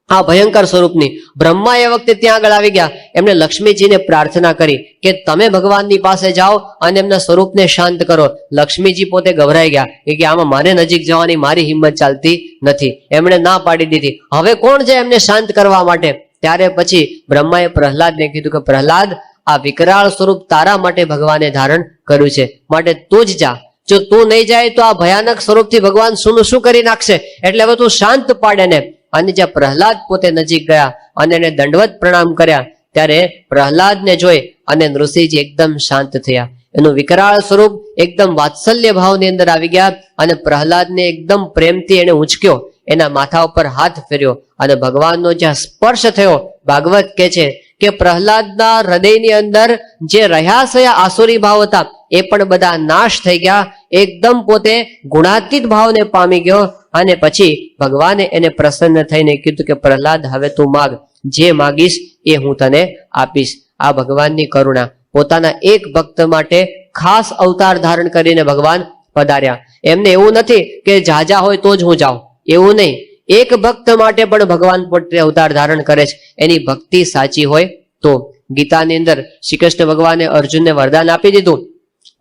આ ભયંકર સ્વરૂપની બ્રહ્મા એ વખતે ત્યાં આગળ આવી ગયા. એમણે લક્ષ્મીજીને પ્રાર્થના કરી કે તમે ભગવાનની પાસે જાઓ અને એમના સ્વરૂપને શાંત કરો. લક્ષ્મીજી પોતે ગભરાઈ ગયા કે આમાં મારે નજીક જવાની મારી હિંમત ચાલતી નથી. એમણે ના પાડી દીધી. હવે કોણ છે એમને શાંત કરવા માટે? ત્યારે પછી બ્રહ્માએ પ્રહલાદને કીધું કે પ્રહલાદ, આ વિકરાળ સ્વરૂપ તારા માટે ભગવાને ધારણ કર્યું છે, માટે તું જ જા. જો તું નહીં જાય તો આ ભયાનક સ્વરૂપથી ભગવાન શું કરી નાખશે, એટલે હવે તું શાંત પાડે ને. અને જ્યાં પ્રહલાદ પોતે નજીક ગયા અને એને દંડવત પ્રણામ કર્યા, ત્યારે પ્રહલાદને જોઈ અને નૃસિંહજી એકદમ શાંત થયા. એનું વિકરાળ સ્વરૂપ એકદમ વાત્સલ્ય ભાવની અંદર આવી ગયા અને પ્રહલાદને એકદમ પ્રેમથી એને ઉંચક્યો, એના માથા ઉપર હાથ ફેર્યો અને ભગવાનનો જ્યાં સ્પર્શ થયો, ભાગવત કહે છે કે પ્રહલાદના હૃદયની અંદર જે રહ્યા સયા આસુરી ભાવ હતા એ પણ બધા નાશ થઈ ગયા. એકદમ પોતે ગુણાતીત ભાવને પામી ગયો. અને પછી ભગવાને એને પ્રસન્ન થઈને કીધું કે પ્રહલાદ, હવે તું માગ, જે માગીશ એ હું તને આપીશ. આ ભગવાનની કરુણા. પોતાના એક ભક્ત માટે ખાસ અવતાર ધારણ કરીને ભગવાન પધાર્યા. એમને એવું નથી કે જાજા હોય તો જ હું જાઉં, એવું નહીં. એક ભક્ત માટે પણ ભગવાન પોતે અવતાર ધારણ કરે છે, એની ભક્તિ સાચી હોય તો. ગીતાની અંદર શ્રી કૃષ્ણ ભગવાને અર્જુનને વરદાન આપી દીધું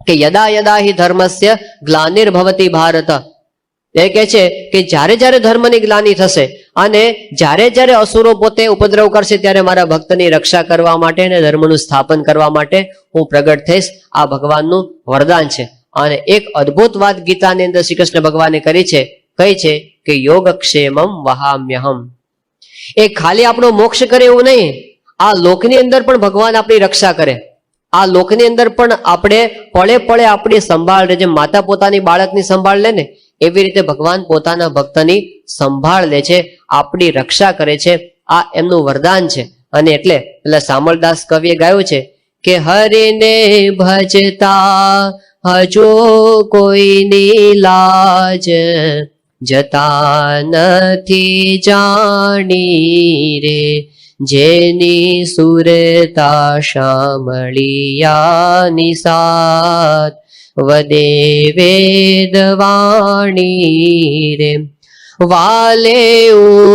કે યદા યદા હિ ધર્મસ્ય ગ્લાનિર્ભવતિ ભારત. એ કહે છે કે જ્યારે જ્યારે ધર્મની ગ્લાનિ થશે અને જ્યારે જ્યારે અસુરો પોતે ઉપદ્રવ કરશે, ત્યારે મારા ભક્તની રક્ષા કરવા માટે અને ધર્મનું સ્થાપન કરવા માટે હું પ્રગટ થઈશ. આ ભગવાનનું વરદાન છે. અને એક અદ્ભુત વાત ગીતાની અંદર શ્રી કૃષ્ણ ભગવાને કરી છે, કઈ છે કે યોગક્ષેમમ વહામ્યહમ. એ ખાલી આપણો મોક્ષ કરે એવું નહીં, આ લોકની અંદર પણ ભગવાન આપણી રક્ષા કરે. આ લોકની અંદર પણ આપણે પળે પળે આપણી સંભાળ લે. જેમ માતા પોતાની બાળકની સંભાળ લે ને, એવી રીતે ભગવાન પોતાના ભક્તની સંભાળ લે છે, આપણી રક્ષા કરે છે. આ એમનું વરદાન છે. અને એટલે સામળદાસ કવિએ ગાયું છે કે હરિને ભજતા હજો કોઈની લાજ, જતા નથી જાણી રે, જેની સુરતા શામળિયાની સાથ, વદે વેદવાણી રે. વાલે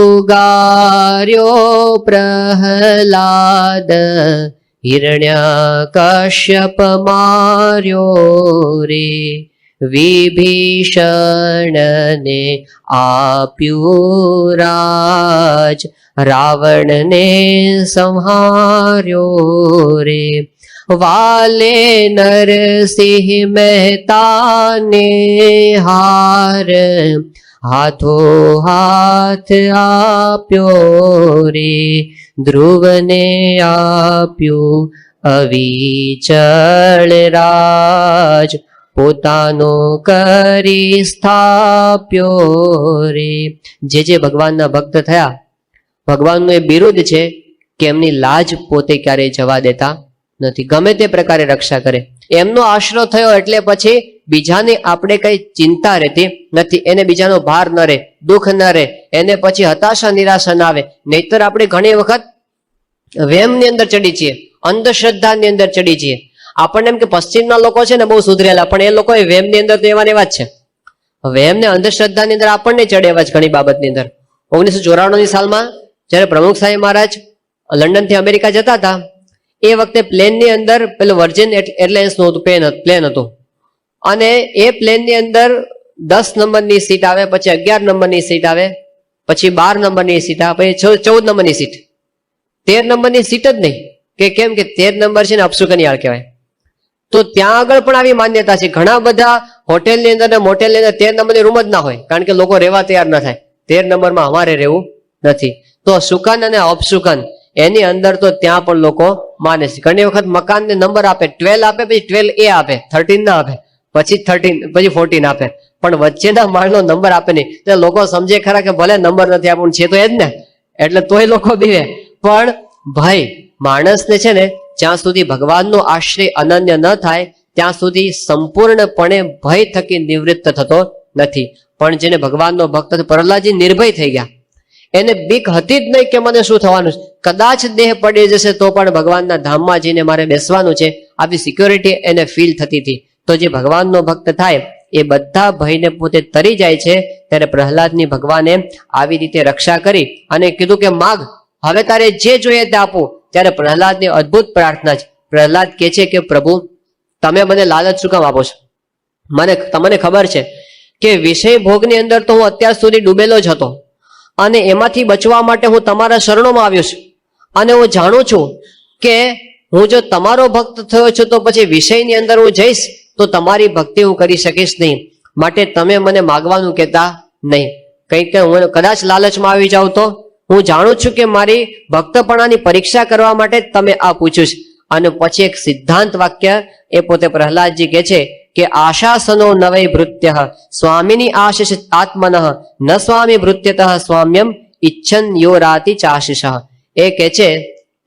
ઉગાર્યો પ્રહલાદ, હિરણ્યકશ્યપ માર્યો રે, વિભીષણને આપ્યું રાજ, રાવણને સંહાર્યો રે. વાલે નરસિંહ મહેતાને હાર, હાથો હાથ આપ્યો રે, ધ્રુવને આપ્યું અવિચળ રાજ, પોતાનો કરી સ્થાપ્યો રે. જે જે ભગવાનના ભક્ત થયા, ભગવાનનું એ બિરુદ છે કે એમની લાજ પોતે ક્યારેય જવા દેતા નથી, ગમે તે પ્રકારે રક્ષા કરે. એમનો આશરો થયો એટલે પછી બીજાની આપણે કઈ ચિંતા રહેતી નથી, એને બીજાનો ભાર ન રહે, દુઃખ ન રહે, એને પછી હતાશા નિરાશા ના આવે. નહીતર આપણે ઘણી વખત વેમની અંદર ચડી છીએ, અંધશ્રદ્ધાની અંદર ચડી છીએ. આપણને એમ કે પશ્ચિમના લોકો છે ને બહુ સુધરેલા, પણ એ લોકો વેમની અંદર તો એવા ને એવા જ છે. વેમ ને અંધશ્રદ્ધાની અંદર આપણને ચડે એવા જ ઘણી બાબતની અંદર. 1994 સાલમાં જયારે પ્રમુખ સાહેબ મહારાજ લંડન થી અમેરિકા જતા હતા, એ વખતે પ્લેનની અંદર પેલું વર્જિન એરલાઇન્સનું પ્લેન હતું, અને એ પ્લેનની અંદર 10 નંબરની સીટ આવે, પછી 11 નંબરની સીટ આવે, પછી 12 નંબરની સીટ આવે, પછી 14 નંબરની સીટ. 13 નંબરની સીટ જ નહીં. કે કેમ કે 13 નંબર છે ને અપશુકનિયાળ કહેવાય. તો ત્યાં આગળ પણ આવી માન્યતા છે. ઘણા બધા હોટેલની અંદર ને મોટેલની અંદર 13 નંબરની રૂમ જ ના હોય, કારણ કે લોકો રહેવા તૈયાર ના થાય. 13 નંબરમાં અમારે રહેવું નથી. તો શુકન અને અપશુકન એની અંદર તો ત્યાં પણ લોકો માને છે. ઘણી વખત મકાનને નંબર આપે, 12 આપે, પછી 12A આપે, 13 ના આપે, પછી 13, પછી 14 આપે, પણ વચ્ચેના માળનો નંબર આપે નહીં. એટલે લોકો સમજે ખરા કે ભલે નંબર નથી આપણું છે તો એ જ ને, એટલે તોય લોકો બીવે. પણ ભાઈ, માણસને છે ને જ્યાં સુધી ભગવાનનો આશ્રય અનન્ય ન થાય ત્યાં સુધી સંપૂર્ણપણે ભય થકી નિવૃત્ત થતો નથી. પણ જેને ભગવાનનો ભક્ત, પ્રહલાદજી નિર્ભય થઈ ગયા. એને બીક હતી જ નહીં કે મને શું થવાનું છે, કદાચ દેહ પડી જશે તો પણ ભગવાનના ધામમાં જઈને મારે બેસવાનું છે, આવી સિક્યોરિટી એને ફીલ થતી હતી. તો જે ભગવાનનો ભક્ત થાય એ બધા ભયને પોતે તરી જાય છે. ત્યારે પ્રહલાદની ભગવાને આવી રીતે રક્ષા કરી અને કીધું કે માગ, હવે તારે જે જોઈએ તે આપું. ત્યારે પ્રહલાદની અદ્ભુત પ્રાર્થના છે. પ્રહલાદ કહે છે કે પ્રભુ, તમે મને લાલચ શું કામ આપો છો? તમને ખબર છે કે વિષય ભોગની અંદર તો હું અત્યાર સુધી ડૂબેલો જ હતો, અને એમાંથી બચવા માટે હું તમારા શરણોમાં આવ્યો છું. અને હું જાણું છું કે હું જો તમારો ભક્ત થયો છું તો પછી વિષયની અંદર હું જઈશ તો તમારી ભક્તિ હું કરી શકીશ નહીં, માટે તમે મને માગવાનું કહેતા નહીં. કંઈક હું કદાચ લાલચમાં આવી જાઉં તો હું જાણું છું કે મારી ભક્તપણાની પરીક્ષા કરવા માટે તમે આ પૂછ્યું છે. અને પછી એક સિદ્ધાંત વાક્ય એ પોતે પ્રહલાદજી કહે છે કે આશાસનો નવૈ ભૃત્ય સ્વામીની આશિષ આત્મન ન સ્વામી ભૃત્યતઃ સ્વામ્યમ ઈચ્છન યો રાતિ ચાશિષ. એ કહે છે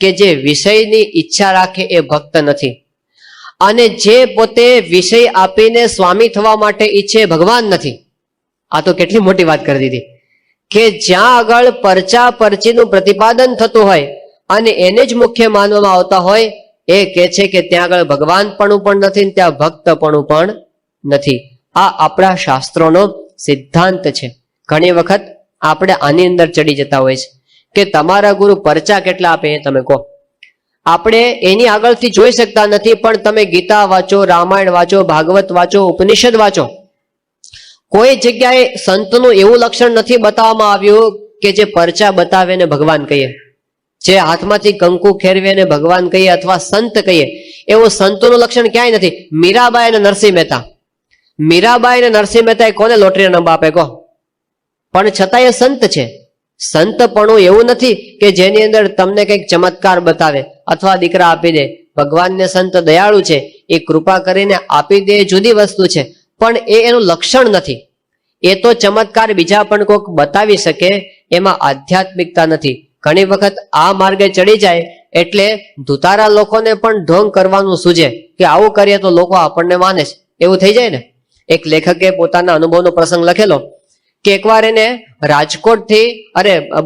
કે જે વિષયની ઈચ્છા રાખે એ ભક્ત નથી, અને જે પોતે વિષય આપીને સ્વામી થવા માટે ઈચ્છે ભગવાન નથી. આ તો કેટલી મોટી વાત કરી દીધી કે જ્યાં આગળ પરચા પરચીનું પ્રતિપાદન થતું હોય અને એને જ મુખ્ય માનવામાં આવતા હોય એ કહે છે કે ત્યાં આગળ ભગવાનપણું પણ નથી, ત્યાં ભક્તપણું પણ નથી. આ આપણા શાસ્ત્રોનો સિદ્ધાંત છે. ઘણી વખત આપણે આની અંદર ચડી જતા હોય છે કે તમારા ગુરુ પરચા કેટલા આપે એ તમે કહો. આપણે એની આગળથી જોઈ શકતા નથી, પણ તમે ગીતા વાંચો, રામાયણ વાંચો, ભાગવત વાંચો, ઉપનિષદ વાંચો, કોઈ જગ્યાએ સંતનું એવું લક્ષણ નથી બતાવવામાં આવ્યું કે જે પરચા બતાવે ને ભગવાન કહીએ, જે હાથમાંથી કંકુ ખેરવે ને ભગવાન કહીએ અથવા સંત કહીએ, એવું સંતોનું લક્ષણ ક્યાંય નથી. મીરાબાઈ અને નરસિંહ મહેતા, મીરાબાઈ અને નરસિંહ મહેતા કોને લોટરીના નંબર આપે કહો? પણ છતાં એ સંત છે. સંતપણું એવું નથી કે જેની અંદર તમને કંઈક ચમત્કાર બતાવે અથવા દીકરા આપી દે. ભગવાનને સંત દયાળુ છે, એ કૃપા કરીને આપી દે જુદી વસ્તુ છે, પણ એ એનું લક્ષણ નથી. એ તો ચમત્કાર બીજા પણ કોઈક બતાવી શકે, એમાં આધ્યાત્મિકતા નથી. ઘણી વખત આ માર્ગે ચડી જાય એટલે ધુતારા લોકોને પણ ઢોંગ કરવાનું સૂજે કે આવું કરીએ તો લોકો આપણને માને છે, એવું થઈ જાય ને. એક લેખકે પોતાના અનુભવનો પ્રસંગ લખેલો કે એકવાર એને રાજકોટથી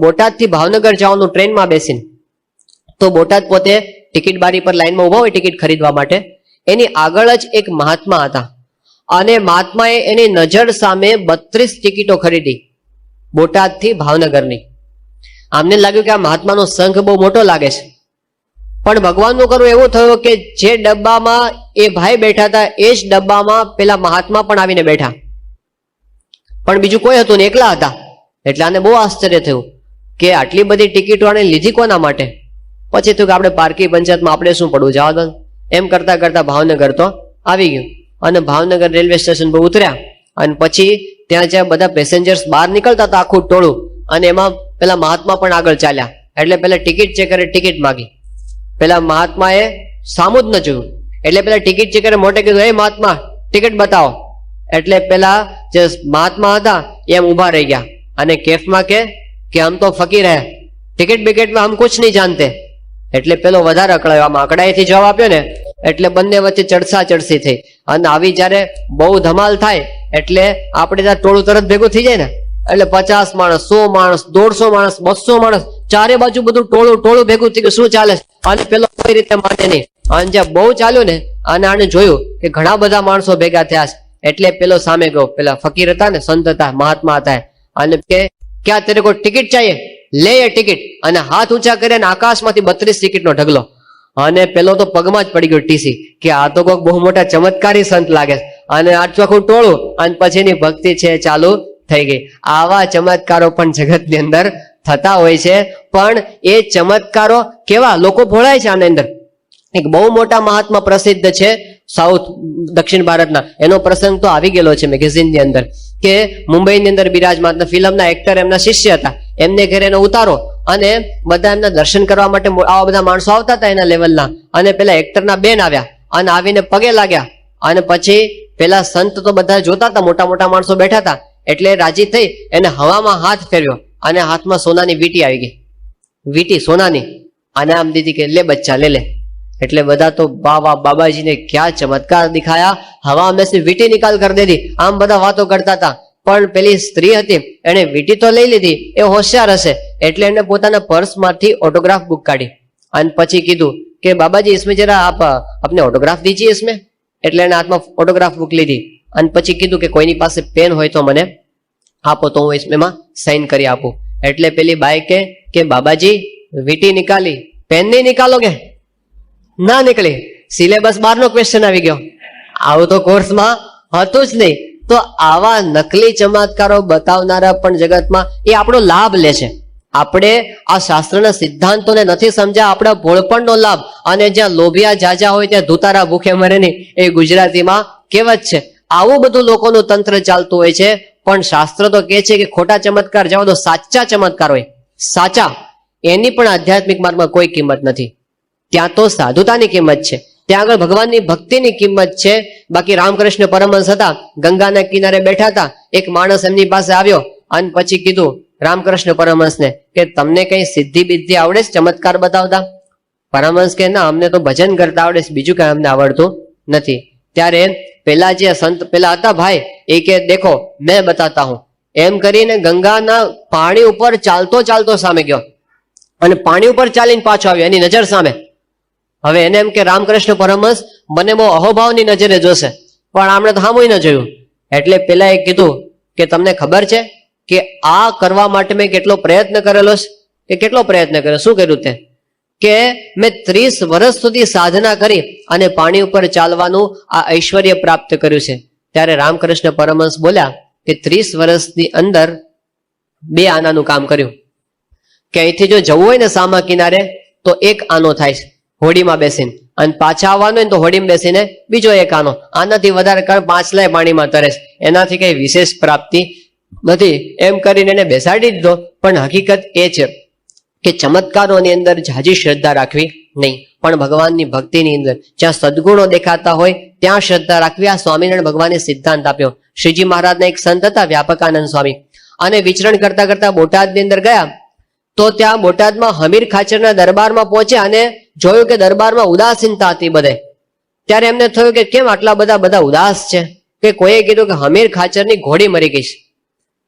બોટાદથી ભાવનગર જવાનું ટ્રેનમાં બેસીને, તો બોટાદ પોતે ટિકિટ બારી પર લાઈનમાં ઉભા હોય ટિકિટ ખરીદવા માટે, એની આગળ જ એક મહાત્મા હતા અને મહાત્માએ એની નજર સામે 32 ટિકિટો ખરીદી બોટાદથી ભાવનગરની. આમને લાગ્યું કે આ મહાત્માનો સંઘ બહુ મોટો લાગે છે, પણ ભગવાનનું કરવું એવું થયું કે જે ડબ્બામાં એ ભાઈ બેઠા હતા એ જ ડબ્બામાં પેલા મહાત્મા પણ આવીને બેઠા, પણ બીજું કોઈ હતું ને, એકલા હતા. એટલે આને બહુ આશ્ચર્ય થયું કે આટલી બધી ટિકિટો આને લીધી કોના માટે? પછી થયું કે આપણે પારકી પંચાયતમાં આપણે શું પડવું, જવા દો. એમ કરતા કરતા ભાવનગર તો આવી ગયું અને ભાવનગર રેલવે સ્ટેશન પર ઉતર્યા અને પછી ત્યાં જ્યાં બધા પેસેન્જર્સ બહાર નીકળતા હતા આખું ટોળું, અને એમાં પેલા મહાત્મા પણ આગળ ચાલ્યા. એટલે પેલા ટિકિટ ચેકરે ટિકિટ માગી. પેલા મહાત્માએ સામું જ ન જોયું એટલે પેલા ટિકિટ ચેકરે મોટે કીધું, હે મહાત્મા ટિકિટ બતાવો. એટલે પેલા જે મહાત્મા હતા એમ ઉભા રહી ગયા અને કેફમાં કે હમ તો ફકીર હે, ટિકિટ બિકેટમાં હમ કુછ નહીં જાનતે. એટલે પેલો વધારે અકળાયો, આમાં અકડાઈથી જવાબ આપ્યો ને એટલે બંને વચ્ચે ચડસા ચડસી થઈ. અને આવી જયારે બહુ ધમાલ થાય એટલે આપણે ત્યાં ટોળું તરત ભેગું થઈ જાય ને, એટલે 50 માણસ, 100 માણસ, 150 માણસ, 200 માણસ, ચારે બાજુ બધું ટોળું ભેગું થઈ ગયું. શું ચાલે? અને પેલો કઈ રીતે માને નહીં. અને જ્યાં બહુ ચાલ્યું ને અને આને જોયું કે ઘણા બધા માણસો ભેગા થયા છે, એટલે પેલો સામે ગયો, પેલા ફકીર હતા ને, સંત હતા, મહાત્મા હતા, અને કે ક્યાં તેરે કો ટિકિટ ચાહીએ, લે એ ટિકિટ. અને હાથ ઊંચા કરીને આકાશમાંથી 32 ટિકિટનો ઢગલો. અને પેલો તો પગમાં જ પડી ગયો ટીસી કે આ તો કોઈક બહુ મોટા ચમત્કારી સંત લાગે. અને આટલું આખું ટોળું અને પછી એની ભક્તિ છે ચાલુ થઈ ગઈ. આવા ચમત્કારો પણ જગતની અંદર થતા હોય છે, પણ એ ચમત્કારો કેવા લોકો ભોળાય છે આની અંદર. એક બહુ મોટા મહાત્મા પ્રસિદ્ધ છે સાઉથ દક્ષિણ ભારતના, એનો પ્રસંગ તો આવી ગયેલો છે મેગેઝિનની અંદર કે મુંબઈની અંદર બિરાજમાન ફિલ્મના એક્ટર એમના શિષ્ય હતા, એમને ઘરે એનો ઉતારો અને બધા એમના દર્શન કરવા માટે આવા બધા માણસો આવતા હતા એના લેવલના. અને પેલા એક્ટરના બેન આવ્યા અને આવીને પગે લાગ્યા. અને પછી પેલા સંત તો બધા જોતા હતા, મોટા મોટા માણસો બેઠા હતા, એટલે રાજી થઈ એને હવામાં હાથ ફેરવ્યો અને હાથમાં સોનાની વીંટી આવી ગઈ, વીંટી સોનાની. અને આમ દીધી કે લે બચ્ચા લે. એટલે બધા તો વાહ બાબાજીને ક્યાં ચમત્કાર દિખાયા, હવા મેં સે વીંટી નિકાલ કરી દીધી. આમ બધા વાતો કરતા હતા. પણ પેલી સ્ત્રી હતી એને વીંટી તો લઈ લીધી, એ હોશિયાર હશે એટલે એને પોતાના પર્સમાંથી ઓટોગ્રાફ બુક કાઢી અને પછી કીધું કે બાબાજી इसमें जरा आप अपने ऑटोग्राफ दीजिए इसमें. એટલે એને હાથમાં ઓટોગ્રાફ બુક લીધી અને પછી કીધું કે કોઈની પાસે પેન હોય તો મને આપો તો હું इसमें સાઇન કરી આપું. એટલે પેલી બાઈ કે બાબાજી વીંટી નિકાલી, પેન નહીં નિકાલોગે? ના નીકળી. સિલેબસ બહારનો ક્વેશ્ચન આવી ગયો. આવું તો કોર્સમાં હતું જ નહીં. તો આવા નકલી ચમત્કારો બતાવનારા પણ જગતમાં એ આપણો લાભ લે છે, આપણે આ શાસ્ત્રના સિદ્ધાંતોને નથી સમજ્યા, આપણા ભોળપણનો લાભ. અને જ્યાં લોભિયા જાજા હોય ત્યાં ધુતારા ભૂખે મરે નહીં, એ ગુજરાતીમાં કહેવત છે. આવું બધું લોકોનું તંત્ર ચાલતું હોય છે. પણ શાસ્ત્ર તો કહે છે કે ખોટા ચમત્કાર જવા દો, સાચા ચમત્કાર હોય સાચા, એની પણ આધ્યાત્મિક માર્ગમાં કોઈ કિંમત નથી. ત્યાં તો સાધુતાની કિંમત છે, ત્યાં આગળ ભગવાનની ભક્તિની કિંમત છે. બાકી રામકૃષ્ણ પરમહંસ હતા, ગંગાના કિનારે બેઠા હતા. એક માણસ એમની પાસે આવ્યો અને પછી કીધું રામકૃષ્ણ પરમહંસને કે તમને કઈ સિદ્ધિ બિદ્ધિ આવડે છે ચમત્કાર બતાવતા? પરમહંસ કે ના, અમને તો ભજન કરતા આવડે છે, બીજું કઈ અમને આવડતું નથી. ત્યારે પેલા જે સંત પેલા હતા ભાઈ, એ કે દેખો મેં બતાતા હું, એમ કરીને ગંગાના પાણી ઉપર ચાલતો ચાલતો સામે ગયો અને પાણી ઉપર ચાલીને પાછો આવ્યો એની નજર સામે. હવે એને એમ કે રામકૃષ્ણ પરમહંસ મને બહુ અહોભાવની નજરે જોશે, પણ આમણે તો સામું ન જોયું. એટલે પેલા એ કીધું કે તમને ખબર છે કે આ કરવા માટે મેં કેટલો પ્રયત્ન કરેલો છે? કે કેટલો પ્રયત્ન કર્યો? શું કર્યું તે? કે મેં 30 વર્ષ સુધી સાધના કરી અને પાણી ઉપર ચાલવાનું આ ઐશ્વર્ય પ્રાપ્ત કર્યું છે. ત્યારે રામકૃષ્ણ પરમહંસ બોલ્યા કે 30 વર્ષની અંદર 2 આનાનું કામ કર્યું. કે અહીંથી જો જવું હોય ને સામા કિનારે તો 1 આનો થાય છે હોડીમાં બેસીને, અને પાછા આવવાનું હોય તો હોડીમાં બેસીને બીજો 1 આનો. આનાથી વધારે 5 લાય પાણીમાં તરે છે, એનાથી કઈ વિશેષ પ્રાપ્તિ નથી. એમ કરીને એને બેસાડી દીધો. પણ હકીકત એ છે કે ચમત્કારોની અંદર ઝાઝી શ્રદ્ધા રાખવી નહીં, પણ ભગવાનની ભક્તિની અંદર જ્યાં સદગુણો દેખાતા હોય ત્યાં શ્રદ્ધા રાખવી. આ સ્વામિનારાયણ ભગવાને સિદ્ધાંત આપ્યો. શ્રીજી મહારાજના એક સંત હતા વ્યાપકાનંદ સ્વામી, અને વિચરણ કરતા કરતા બોટાદની અંદર ગયા. તો ત્યાં બોટાદમાં હમીર ખાચરના દરબારમાં પહોંચ્યા અને જોયું કે દરબારમાં ઉદાસીનતા હતી બધે. ત્યારે એમને થયું કે કેમ આટલા બધા ઉદાસ છે? કે કોઈએ કીધું કે હમીર ખાચરની ઘોડી મરી ગઈ છે,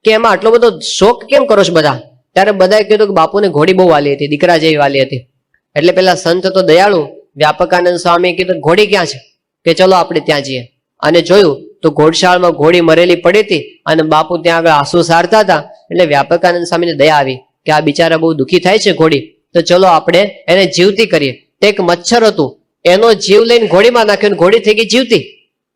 કે એમાં આટલો બધો શોક કેમ કરો છો બધા? ત્યારે બધાએ કીધું કે બાપુને ઘોડી બહુ વાલી હતી, દીકરા જેવી વાલી હતી. એટલે પેલા સંત તો દયાળુ વ્યાપકાનંદ સ્વામી કીધું ઘોડી ક્યાં છે? કે ચલો આપણે ત્યાં જઈએ. અને જોયું તો ઘોડશાળમાં ઘોડી મરેલી પડી હતી અને બાપુ ત્યાં આગળ આંસુ સારતા હતા. એટલે વ્યાપકાનંદ સ્વામીને દયા આવી કે આ બિચારા બહુ દુઃખી થાય છે ઘોડી, તો ચલો આપણે એને જીવતી કરીએ. તો એક મચ્છર હતું, એનો જીવ લઈને ઘોડીમાં નાખ્યો, ઘોડી થઈ ગઈ જીવતી,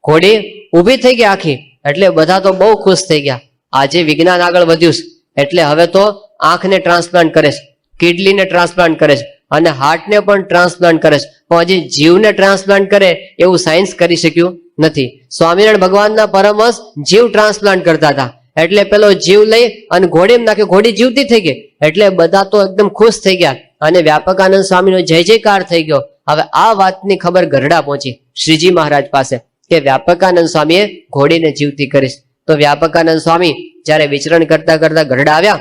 ઘોડી ઊભી થઈ ગઈ આખી. એટલે બધા તો બહુ ખુશ થઈ ગયા. આજે વિજ્ઞાન આગળ વધ્યું છે, એટલે હવે તો આંખને ટ્રાન્સપ્લાન્ટ કરે છે, કિડનીને ટ્રાન્સપ્લાન્ટ કરે છે અને હાર્ટને પણ ટ્રાન્સપ્લાન્ટ કરે છે. પણ હજી જીવને ટ્રાન્સપ્લાન્ટ કરે એવું સાયન્સ કરી શક્યું નથી. સ્વામિનારાયણ ભગવાનના પરમહંસ જીવ ટ્રાન્સપ્લાન્ટ કરતા હતા. એટલે પેલો જીવ લઈ અને ઘોડીમાં નાખ્યો, ઘોડી જીવતી થઈ ગઈ. એટલે બધા તો એકદમ ખુશ થઈ ગયા અને વ્યાપકાનંદ સ્વામીનો જય જયકાર થઈ ગયો. હવે આ વાતની ખબર ગરડા પહોંચી શ્રીજી મહારાજ પાસે કે વ્યાપકાનંદ સ્વામીએ ઘોડીને જીવતી કરીશ. તો વ્યાપકાનંદ સ્વામી જયારે વિચરણ કરતા કરતા ગરડા આવ્યા,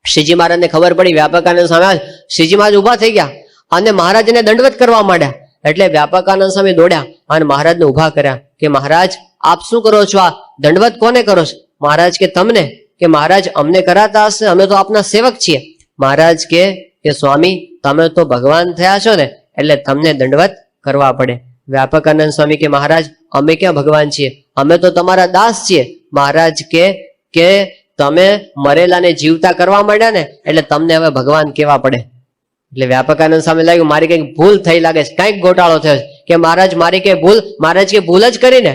શ્રીજી મહારાજને ખબર પડી વ્યાપકાનંદ સ્વામી, શ્રીજી મહારાજ ઉભા થઈ ગયા અને મહારાજને દંડવત કરવા માંડ્યા. એટલે વ્યાપકાનંદ સ્વામી દોડ્યા અને મહારાજને ઉભા કર્યા કે મહારાજ આપ શું કરો છો? આ દંડવત કોને કરો છો? મહારાજ કે તમને. કે મહારાજ અમને કરાતા હશે, અમે તો આપના સેવક છીએ. મહારાજ કે સ્વામી તમે તો ભગવાન થયા છો ને, એટલે તમને દંડવત કરવા પડે. વ્યાપકાનંદ સ્વામી કે મહારાજ અમે ક્યાં ભગવાન છીએ, અમે તો તમારા દાસ છીએ. મહારાજ કે તમે મરેલાને જીવતા કરવા માંડ્યા ને, એટલે તમને હવે ભગવાન કેવા પડે. એટલે વ્યાપકાનંદ સ્વામી લાગ્યું મારી કઈક ભૂલ થઈ લાગે છે, કઈક ગોટાળો થયો છે. કે મહારાજ મારી કઈ ભૂલ? મહારાજ કે ભૂલ જ કરીને,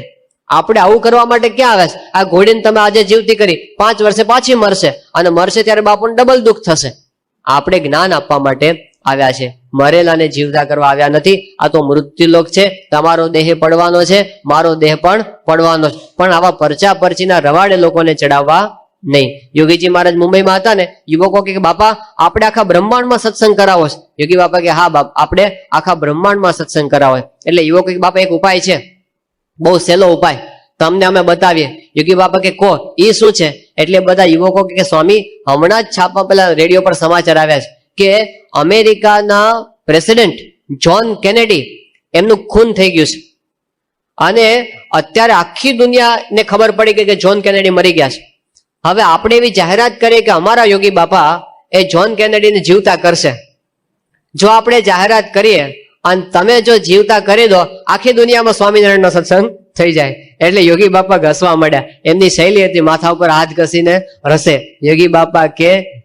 આપણે આવું કરવા માટે ક્યાં આવે છે? આ ઘોડીને તમે આજે જીવતી કરી, 5 વર્ષે પાછી મરશે, અને મરશે ત્યારે બાપુને ડબલ દુઃખ થશે. આપણે જ્ઞાન આપવા માટે આવ્યા છે, મરેલાને જીવતા કરવા આવ્યા નથી. આ તો મૃત્યુલોક છે, તમારો દેહ પડવાનો છે, મારો દેહ પણ પડવાનો છે. પણ આવા પરચા પરચીના રવાડે લોકોને ચડાવવા નહીં. યોગીજી મહારાજ મુંબઈમાં હતા ને, યુવકો કે બાપા આપણે આખા બ્રહ્માંડમાં સત્સંગ કરાવો છે. યોગી બાપા કે હા બાપ આપણે આખા બ્રહ્માંડમાં સત્સંગ કરાવો. એટલે યુવકો કે બાપા એક ઉપાય છે, બહુ સહેલો ઉપાય, તમને અમે બતાવીએ. યોગી બાપા કે કો એ શું છે? એટલે બધા યુવકો કે સ્વામી હમણાં જ છાપા પેલા રેડિયો પર સમાચાર આવ્યા છે કે અમેરિકાના પ્રેસિડેન્ટ જ્હોન કેનેડી એમનું ખૂન થઈ ગયું છે. અને અત્યારે આખી દુનિયાને ખબર પડી ગઈ કે જ્હોન કેનેડી મરી ગયા છે. હવે આપણે એવી જાહેરાત કરીએ કે અમારા યોગી બાપા એ જ્હોન કેનેડીને જીવતા કરશે. જો આપણે જાહેરાત કરીએ અને તમે જો જીવતા કરી દો, આખી દુનિયામાં સ્વામિનારાયણનો સત્સંગ થઈ જાય. એટલે યોગી બાપા ઘસવા માંડ્યા. એમની શૈલી હતી માથા ઉપર હાથ ઘસીને રસે. યોગી બાપા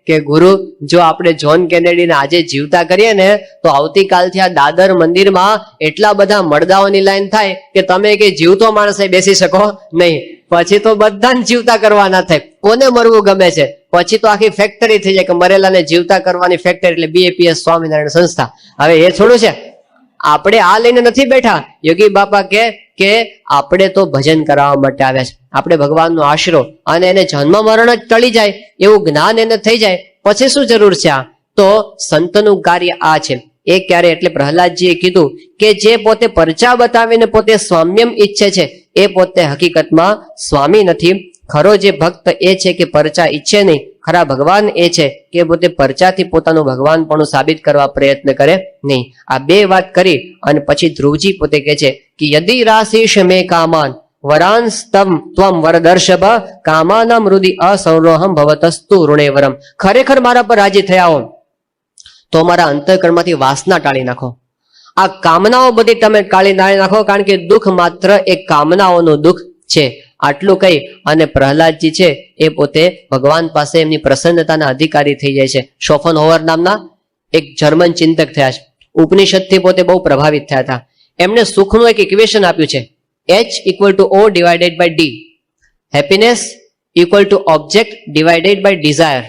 કે ગુરુ જો આપણે જ્હોન કેનેડીને આજે જીવતા કરીએ ને, તો આવતીકાલથી આ દાદર મંદિરમાં એટલા બધા મળદાઓની લાઈન થાય કે તમે કે જીવતો માણસ બેસી શકો નહીં. પછી તો બધાને જીવતા કરવાના થાય. કોને મરવું ગમે છે? પછી તો આખી ફેક્ટરી થઈ જાય કે મરેલાને જીવતા કરવાની ફેક્ટરી, એટલે BAPS સ્વામિનારાયણ સંસ્થા. હવે એ થોડું છે, આપણે આ લઈને નથી બેઠા. યોગી બાપા કે આપણે તો ભજન કરાવવા માટે આવ્યા છે, આપણે ભગવાનનો આશરો, અને એને જન્મ મરણ જ ટળી જાય એવું જ્ઞાન એને થઈ જાય પછી શું જરૂર છે? આ તો સંતનું કાર્ય આ છે. એ ક્યારે? એટલે પ્રહલાદજીએ કીધું કે જે પોતે પરચા બતાવીને પોતે સ્વામ્યમ ઈચ્છે છે એ પોતે હકીકતમાં સ્વામી નથી. ખરો જે ભક્ત એ છે કે પરચા ઈચ્છે નહીં. ખરા ભગવાન એ છે કે પોતે પરચાથી પોતાનું ભગવાનપણું સાબિત કરવા પ્રયત્ન કરે નહીં. આ બે વાત કરી અને પછી ધ્રુવજી પોતે કહે છે કે યદિ રાશિષ મે કામાન વરાંસ ત્વમ વરદર્શભ કામાના મૃદિ અસૌરોહમ ભવતસ્તુ ઋણેવરમ. ખરેખર મારા પર રાજી થયા હો તો મારા અંતઃકરણમાંથી વાસના ટાળી નાખો. આ કામનાઓ બધી તમે ટાળી નાખો, કારણ કે દુઃખ માત્ર એક કામનાઓનું દુઃખ છે. આટલું કહી અને પ્રહલાદજી છે એ પોતે ભગવાન પાસે એમની પ્રસન્નતાના અધિકારી થઈ જાય છે. શોફનહોવર નામના એક જર્મન ચિંતક થયા છે, ઉપનિષદથી પોતે બહુ પ્રભાવિત થયા હતા. એમને સુખનું એક ઇક્વેશન આપ્યું છે, H=O/D. Happiness =object divided by desire.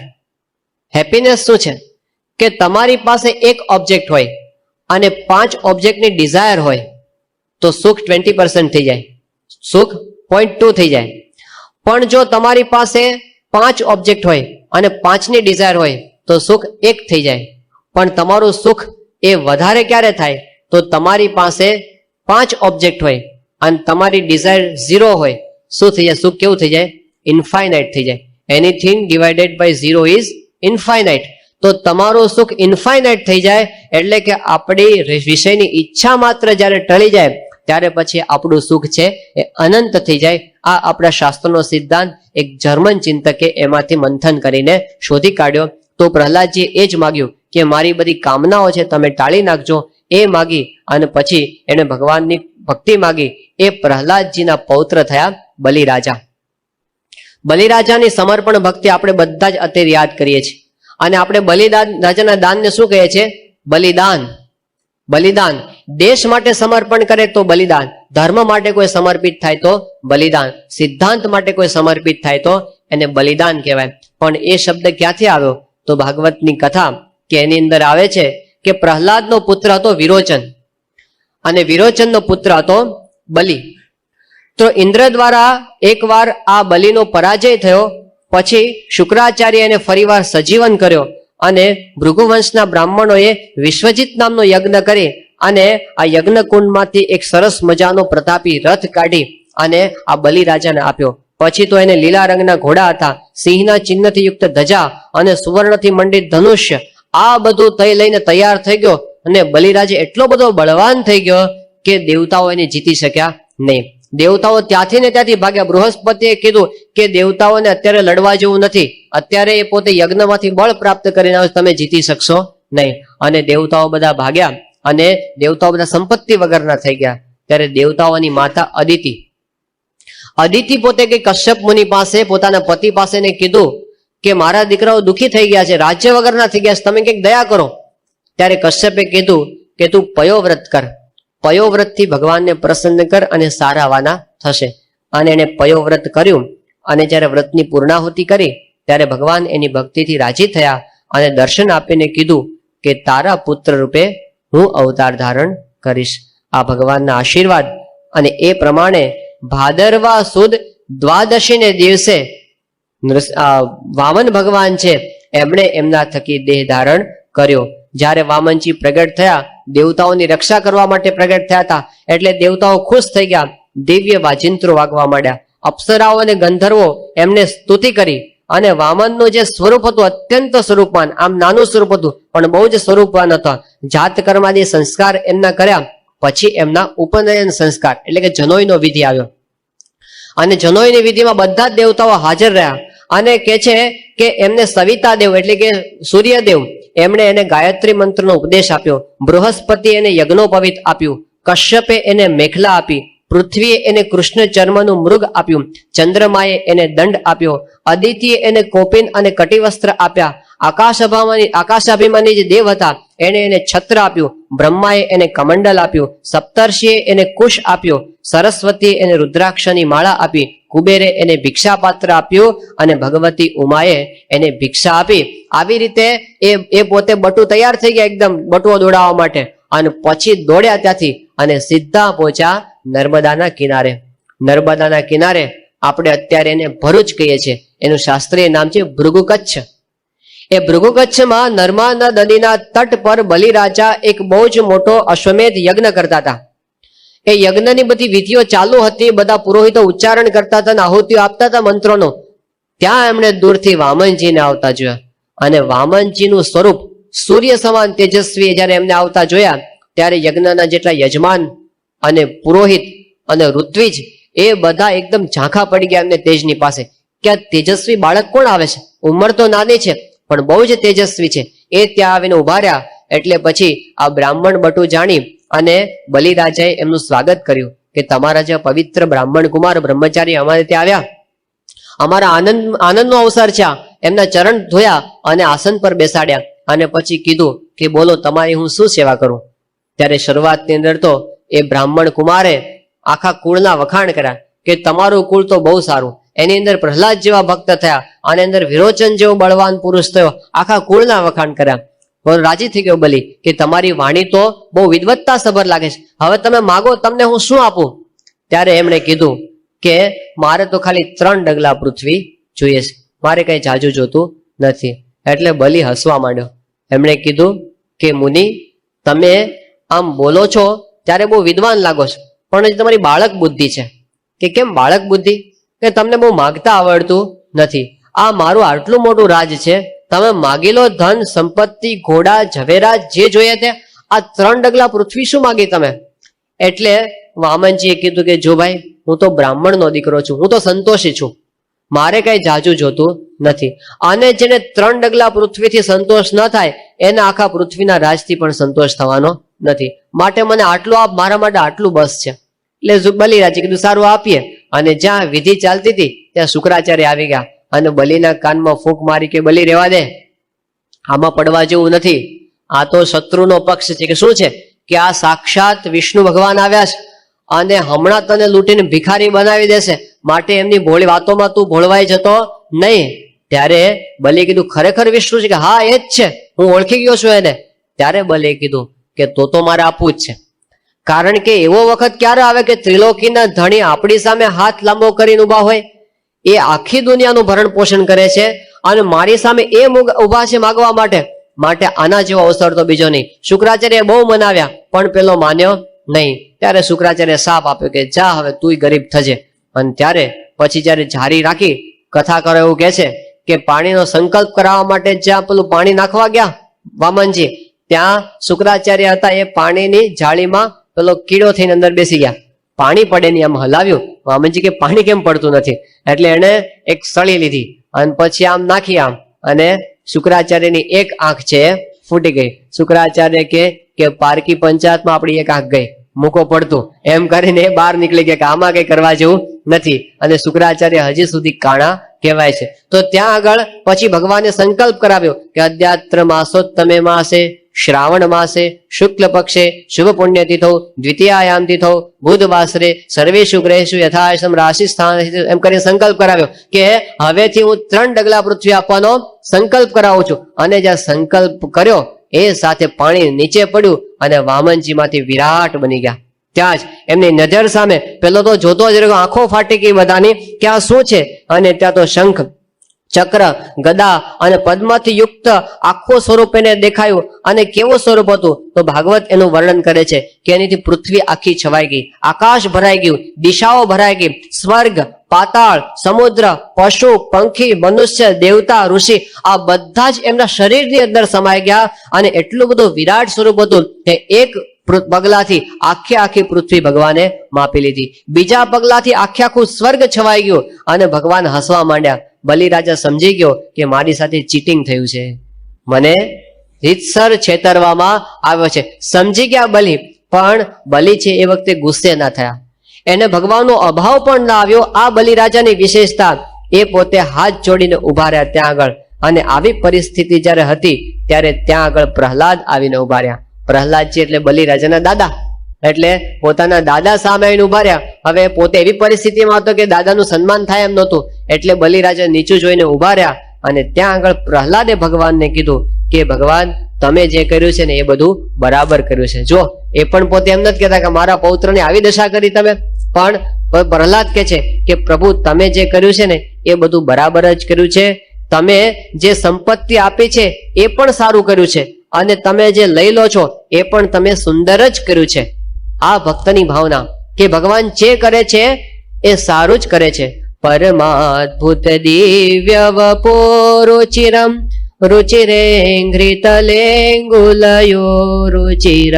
Happiness શું છે કે તમારી પાસે એક ઓબ્જેક્ટ હોય અને 5 ઓબ્જેક્ટની ડિઝાયર હોય તો સુખ 20% થઈ જાય, સુખ 0.2 થઈ જાય. પણ જો તમારી પાસે 5 ઓબ્જેક્ટ હોય અને 5ની ડિઝાયર હોય તો સુખ 1 થઈ જાય. પણ તમારું સુખ એ વધારે ક્યારે થાય? તો તમારી પાસે 5 ઓબ્જેક્ટ હોય અને તમારી ડિઝાયર 0 હોય. શું થઈ જાય? સુખ કેવું થઈ જાય? ઇન્ફાઇનાઇટ થઈ જાય. Anything divided by 0 is infinite. તો તમારું સુખ ઇન્ફાઇનાઇટ થઈ જાય એટલે કે આપણી વિષયની ઈચ્છા માત્ર જ્યારે ટળી જાય ત્યારે પછી આપણું સુખ છે એ અનંત થઈ જાય. આ આપણા શાસ્ત્રનો સિદ્ધાંત એક જર્મન ચિંતકે એમાંથી મંથન કરીને શોધી કાઢ્યો. તો પ્રહલાદજીએ એ જ માગ્યું કે મારી બધી કામનાઓ છે તમે ટાળી નાખજો. એ માગી અને પછી એને ભગવાનની ભક્તિ માગી. એ પ્રહલાદજીના પૌત્ર થયા બલિરાજા. બલિરાજાની સમર્પણ ભક્તિ આપણે બધા જ અત્યારે યાદ કરીએ છીએ. અને આપણે રાજાના દાનને શું કહીએ છીએ? બલિદાન. બલિદાન દેશ માટે સમર્પણ કરે તો બલિદાન, ધર્મ માટે કોઈ સમર્પિત થાય તો બલિદાન, સિદ્ધાંત માટે કોઈ સમર્પિત થાય તો એને બલિદાન કહેવાય. પણ એ શબ્દ ક્યાંથી આવ્યો? તો ભાગવતની કથા કે એની અંદર આવે છે કે પ્રહલાદનો પુત્ર હતો વિરોચન અને વિરોચનનો પુત્ર હતો બલિ. તો ઇન્દ્ર દ્વારા એકવાર આ બલિનો પરાજય થયો. પછી શુક્રાચાર્ય એને ફરીવાર સજીવન કર્યો અને ભૃગુવંશના બ્રાહ્મણોએ વિશ્વજીત નામનો યજ્ઞ કરી અને આ યજ્ઞ કુંડમાંથી એક સરસ મજાનો પ્રતાપી રથ કાઢી અને આ બલિરાજાને આપ્યો. પછી તો એને લીલા રંગના ઘોડા હતા, સિંહના ચિહ્નથી યુક્ત ધજા અને સુવર્ણથી મંડિત ધનુષ્ય, આ બધું લઈને તૈયાર થઈ ગયો. અને બલિરાજ એટલો બધો બળવાન થઈ ગયો કે દેવતાઓ એને જીતી શક્યા નહીં. દેવતાઓ ત્યાંથી ને ત્યાંથી ભાગ્યા. બૃહસ્પતિએ કીધું કે દેવતાઓને અત્યારે લડવા જેવું નથી, અત્યારે એ પોતે યજ્ઞમાંથી બળ પ્રાપ્ત કરીને આવે, તમે જીતી શકશો નહીં. અને દેવતાઓ બધા ભાગ્યા અને દેવતાઓ બધા સંપત્તિ વગરના થઈ ગયા. ત્યારે દેવતાઓની માતા અદિતિ પોતે કે કશ્યપ મુનિ પાસે પોતાના પતિ પાસે ને કીધું કે મારા દીકરાઓ દુઃખી થઈ ગયા છે, રાજ્ય વગરના થઈ ગયા છે, તમે કંઈક દયા કરો. ત્યારે કશ્યપે કીધું કે તું પયોવ્રત કર, પયોવ્રતથી ભગવાનને પ્રસન્ન કર અને સારાવાના થશે. અને એને પયોવ્રત કર્યું અને જ્યારે વ્રતની પૂર્ણાહુતિ કરી ત્યારે ભગવાન એની ભક્તિથી રાજી થયા અને દર્શન આપીને કીધું કે તારા પુત્ર રૂપે હું અવતાર ધારણ કરીશ. આ ભગવાનના આશીર્વાદ. અને એ પ્રમાણે ભાદરવા સુદ દ્વાદશીને દિવસે વામન ભગવાન છે એમણે એમના થકી દેહ ધારણ કર્યો. જ્યારે વામનજી પ્રગટ થયા, દેવતાઓની રક્ષા કરવા માટે પ્રગટ થયા હતા, એટલે દેવતાઓ ખુશ થઈ ગયા, દિવ્ય વાજિંત્રો વાગવા માંડ્યા. અપ્સરાઓ અને ગંધર્વો એમને સ્તુતિ કરી અને વામનનું જે સ્વરૂપ હતું અત્યંત સ્વરૂપવાન, આમ નાનું સ્વરૂપ હતું પણ બહુ જ સ્વરૂપવાન હતા. જાત કર્માદી સંસ્કાર એમના કર્યા. પછી એમના ઉપનયન સંસ્કાર એટલે કે જનોઈનો વિધિ આવ્યો અને જનોઈની વિધિમાં બધા જ દેવતાઓ હાજર રહ્યા. અને કે છે કે એમને સવિતા દેવ એટલે કે સૂર્યદેવ એમણે એને ગાયત્રી મંત્રનો ઉપદેશ આપ્યો. બૃહસ્પતિ એને યજ્ઞોપવિત આપ્યું, કશ્યપે એને મેખલા આપી, પૃથ્વીએ એને કૃષ્ણ ચર્મનું મૃગ આપ્યું, ચંદ્રમાએ એને દંડ આપ્યો, અદિતિએ એને કોપિન અને કટિવસ્ત્ર આપ્યા. આકાશાભિમાની જે દેવ હતા એને છત્ર આપ્યું, બ્રહ્માએ એને કમંડલ આપ્યું, સપ્તર્ષિએ એને કુશ આપ્યો, સરસ્વતીએ એને રુદ્રાક્ષની માળા આપી, કુબેરે એને ભિક્ષાપાત્ર આપ્યું અને ભગવતી ઉમાએ એને ભિક્ષા આપી. આવી રીતે એ પોતે બટુ તૈયાર થઈ ગયા એકદમ બટુઓ દોડાવવા માટે, અને પછી દોડ્યા ત્યાંથી અને સીધા પહોંચ્યા નર્મદાના કિનારે. નર્મદાના કિનારે આપણે અત્યારે એને ભરૂચ કહીએ છીએ, એનું શાસ્ત્રીય નામ છે ભૃગુ કચ્છ. એ ભૃગુ કચ્છમાં નર્મદા નદીના તટ પર બલિરાજા એક બહુ જ મોટો અશ્વમેધ યજ્ઞ કરતા હતા. એ યજ્ઞની બધી વિધિઓ ચાલુ હતી, બધા પુરોહિતો ઉચ્ચારણ કરતા હતા અને આહુતિઓ આપતા હતા મંત્રોનો. ત્યાં એમણે દૂરથી વામનજીને આવતા જોયા, અને વામનજીનું સ્વરૂપ સૂર્ય સમાન તેજસ્વી જયારે એમને આવતા જોયા ત્યારે યજ્ઞના જેટલા યજમાન અને પુરોહિત અને ઋત્વિજ એ બધા એકદમ ઝાંખા પડી ગયા એમને તેજની પાસે, કે આ તેજસ્વી બાળક કોણ આવે છે, ઉંમર તો નાની છે પણ બહુ જ તેજસ્વી છે. એ ત્યાં આવીને ઉભા રહ્યા. એટલે પછી આ બ્રાહ્મણ બટુ જાણી અને બલિરાજાએ એમનું સ્વાગત કર્યું કે તમારા જે પવિત્ર બ્રાહ્મણ કુમાર બ્રહ્મચારી અમારે ત્યાં આવ્યા, અમારા આનંદનો અવસર છે. એમના ચરણ ધોયા અને આસન પર બેસાડ્યા અને પછી કીધું કે બોલો તમારી હું શું સેવા કરું. ત્યારે શરૂઆતની અંદર તો એ બ્રાહ્મણ કુમારે આખા કુળના વખાણ કર્યા કે તમારું કુળ તો બહુ સારું, એની અંદર પ્રહલાદ જેવા ભક્ત થયા અને અંદર વિરોચન જેવો બળવાન પુરુષ થયો, આખા કુળના વખાણ કર્યા. રાજી થઈ ગયો બલિ કે તમારી વાણી તો બહુ વિદવત્તા સભર લાગે છે, હવે તમે માગો તમને હું શું આપું. ત્યારે એમણે કીધું કે મારે તો ખાલી 3 ડગલા પૃથ્વી જોઈએ છે, મારે કઈ જાજુ જોતું નથી. એટલે બલિ હસવા માંડ્યો. એમણે કીધું કે મુનિ તમે આમ બોલો છો ત્યારે બહુ વિદ્વાન લાગો છો, પણ હજી તમારી બાળક બુદ્ધિ છે. કે કેમ બાળક બુદ્ધિ? કે તમને બહુ માગતા આવડતું નથી. આ મારું આટલું મોટું રાજ છે, તમે માગી લો ધન સંપત્તિ ઘોડા ઝવેરાત જે જોઈએ તે, આ 3 ડગલા પૃથ્વી શું માગી તમે? એટલે વામનજીએ કીધું કે જો ભાઈ હું તો બ્રાહ્મણનો દીકરો છું, હું તો સંતોષી છું, મારે કઈ જાજુ જોતું નથી. અને જેને 3 ડગલા પૃથ્વીથી સંતોષ ન થાય એને આખા પૃથ્વીના રાજથી પણ સંતોષ થવાનો નથી, માટે મને આટલું આપ, મારા માટે આટલું બસ છે. એટલે બલિરાજે કીધું સારું આપીએ. અને જ્યાં વિધિ ચાલતી હતી ત્યાં શુક્રાચાર્ય આવી ગયા અને બલિના કાનમાં ફૂંક મારી કે બલિ રહેવા દે, આમાં પડવા જેવું નથી, આ તો શત્રુનો પક્ષ છે. કે શું છે? કે આ સાક્ષાત વિષ્ણુ ભગવાન આવ્યા છે અને હમણાં તને લૂંટીને ભિખારી બનાવી દેશે, માટે એમની ભોળી વાતોમાં તું ભોળવાઈ જતો નહીં. ત્યારે બલિએ કીધું ખરેખર વિષ્ણુ છે? કે હા એ જ છે, હું ઓળખી ગયો છું એને. ત્યારે બલિએ કીધું કે તો મારે આપવું જ છે, કારણ કે એવો વખત ક્યારે આવે કે ત્રિલોકીના ધણી આપણી સામે હાથ લાંબો કરીને ઉભા હોય, એ આખી દુનિયાનું ભરણ પોષણ કરે છે અને મારી સામે એ ઉભા છે માગવા માટે આના જેવો અવસર તો બીજો નહીં. શુક્રાચાર્ય બહુ મનાવ્યા પણ પેલો માન્યો નહીં. ત્યારે શુક્રાચાર્ય શાપ આપ્યો કે જા હવે તું ગરીબ થજે. અને ત્યારે પછી જયારે જારી રાખી કથા કરો એવું કે છે કે પાણીનો સંકલ્પ કરાવવા માટે જ્યાં પેલું પાણી નાખવા ગયા વામનજી, ત્યાં શુક્રાચાર્ય હતા એ પાણીની જાળીમાં પેલો કીડો થઈને અંદર બેસી ગયા, પાણી પડે નહીં, આમ હલાવ્યું. વામનજી કે પાણી કેમ પડતું નથી? એટલે એને એક સળી લીધી અને પછી આમ નાખી આમ, અને શુક્રાચાર્યની એક આંખ છે ફૂટી ગઈ. શુક્રાચાર્ય કે પારકી પંચાયતમાં આપણી એક આંખ ગઈ, મૂકો પડતું, એમ કરીને બહાર નીકળી ગયા કે આમાં કઈ કરવા જેવું નથી. અને શુક્રાચાર્ય હજી સુધી કાણા કહેવાય છે. તો ત્યાં આગળ પછી ભગવાને સંકલ્પ કરાવ્યો કે અદ્યાત્ર માસોત્તમે માસે શ્રાવણ માસે શુક્લ પક્ષે શુભ પુણ્ય તિથો દ્વિતીયાયામ તિથો બુધવાસરે સર્વેષુ ગ્રહેષુ યથાશમ રાશિ સ્થાન, એમ કરીને સંકલ્પ કરાવ્યો કે હવેથી હું 3 ડગલા પૃથ્વી આપવાનો સંકલ્પ કરાવું છું. અને જ્યાં સંકલ્પ કર્યો એ સાથે પાણી નીચે પડ્યું અને વામનજી માંથી વિરાટ બની ગયા. ત્યાં જ એમની નજર સામે પેલો તો જોતો જ રહ્યો, આંખો ફાટી ગઈ બધાની કે આ શું છે. અને ત્યાં તો શંખ ચક્ર ગદા અને પદ્મથી યુક્ત આખું સ્વરૂપ એને દેખાયું. અને કેવું સ્વરૂપ હતું તો ભાગવત એનું વર્ણન કરે છે કે એનીથી પૃથ્વી આખી છવાઈ ગઈ, આકાશ ભરાઈ ગયું, દિશાઓ ભરાઈ ગઈ, સ્વર્ગ પાતાળ સમુદ્ર પશુ પંખી મનુષ્ય દેવતા ઋષિ આ બધા જ એમના શરીરની અંદર સમાઈ ગયા. અને એટલું બધું વિરાટ સ્વરૂપ હતું કે એક પગલાથી આખી પૃથ્વી ભગવાને માપી લીધી, બીજા પગલાથી આખું સ્વર્ગ છવાઈ ગયું. અને ભગવાન હસવા માંડ્યા. બલિરાજા સમજી ગયો કે મારી સાથે ચીટિંગ થયું છે, મને રીતસર છેતરવામાં આવ્યો છે. સમજી ગયા બલિ, પણ બલિ છે એ વખતે ગુસ્સે ના થયા, એને ભગવાનનો અભાવ પણ ના આવ્યો. આ બલિરાજાની વિશેષતા, એ પોતે હાથ જોડીને ઉભા રહ્યા ત્યાં આગળ અને આવી પરિસ્થિતિ જ્યારે હતી ત્યારે ત્યાં આગળ પ્રહલાદ આવીને ઉભા રહ્યા. પ્રહલાદજી એટલે બલિરાજાના દાદા, એટલે પોતાના દાદા સામે આવીને ઉભા રહ્યા. હવે પોતે એવી પરિસ્થિતિમાં હતો કે દાદાનું સન્માન થાય એમ નહોતું, એટલે બલિરાજા નીચું જોઈને ઉભા રહ્યા. અને ત્યાં આગળ પ્રહલાદે ભગવાનને કીધું કે ભગવાન, તમે જે કર્યું છે ને એ બધું બરાબર કર્યું છે. જો એ પણ પોતે એમ નથી કહેતા કે મારા પૌત્રને આવી દશા કરી તમે, પણ પ્રહલાદ કહે છે કે પ્રભુ, તમે જે કર્યું છે ને એ બધું બરાબર જ કર્યું છે. તમે જે સંપત્તિ આપી છે એ પણ સારું કર્યું છે, અને તમે જે લઈ લો છો એ પણ તમે સુંદર જ કર્યું છે. આ ભક્તની ભાવના કે ભગવાન જે કરે છે એ સારું જ કરે છે. પરમાદ્ભુત દિવ્ય વપો રુચિરમ રુચિરેંઘ્રિતલેંગુલયો રુચિર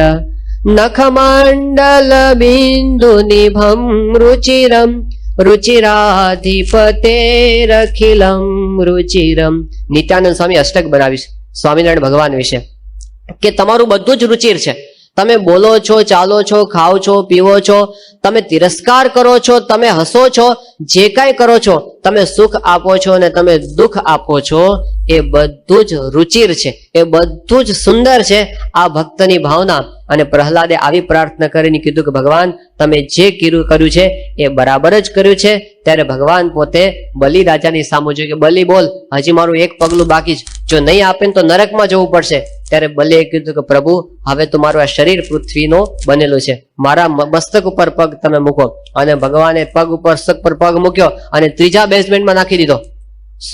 નખમંડલ બિંદુ નિભમ રુચિરમ રુચિરાધિપતેરખિલમ રુચિરમ. નિત્યાનંદ સ્વામી અષ્ટક બનાવીશ સ્વામિનારાયણ ભગવાન વિશે કે તમારું બધું જ રુચિર છે. તમે બોલો છો, ચાલો છો, ખાઓ છો, પીવો છો, તમે તિરસ્કાર કરો છો, તમે હસો છો, જે કાંઈ કરો છો, તમે સુખ આપો છો અને તમે દુઃખ આપો છો, એ બધું જ રુચિર છે, એ બધું જ સુંદર છે. આ ભક્તની ભાવના. અને પ્રહલાદે આવી પ્રાર્થના કરીને કીધું કે ભગવાન, તમે જે કર્યું છે એ બરાબર જ કર્યું છે. ત્યારે ભગવાન પોતે બલિરાજાની સામે જોયું કે બલિ, બોલ, હજી મારું એક પગલું બાકી છે, જો નહીં આપે તો નરકમાં જવું પડશે. ત્યારે બલિએ કીધું કે પ્રભુ, હવે તો મારું આ શરીર પૃથ્વીનો બનેલું છે, મારા મસ્તક ઉપર પગ તમે મૂકો. અને ભગવાને પગ ઉપર મસ્તક પર પગ મૂક્યો અને ત્રીજા બેઝમેન્ટમાં નાખી દીધો.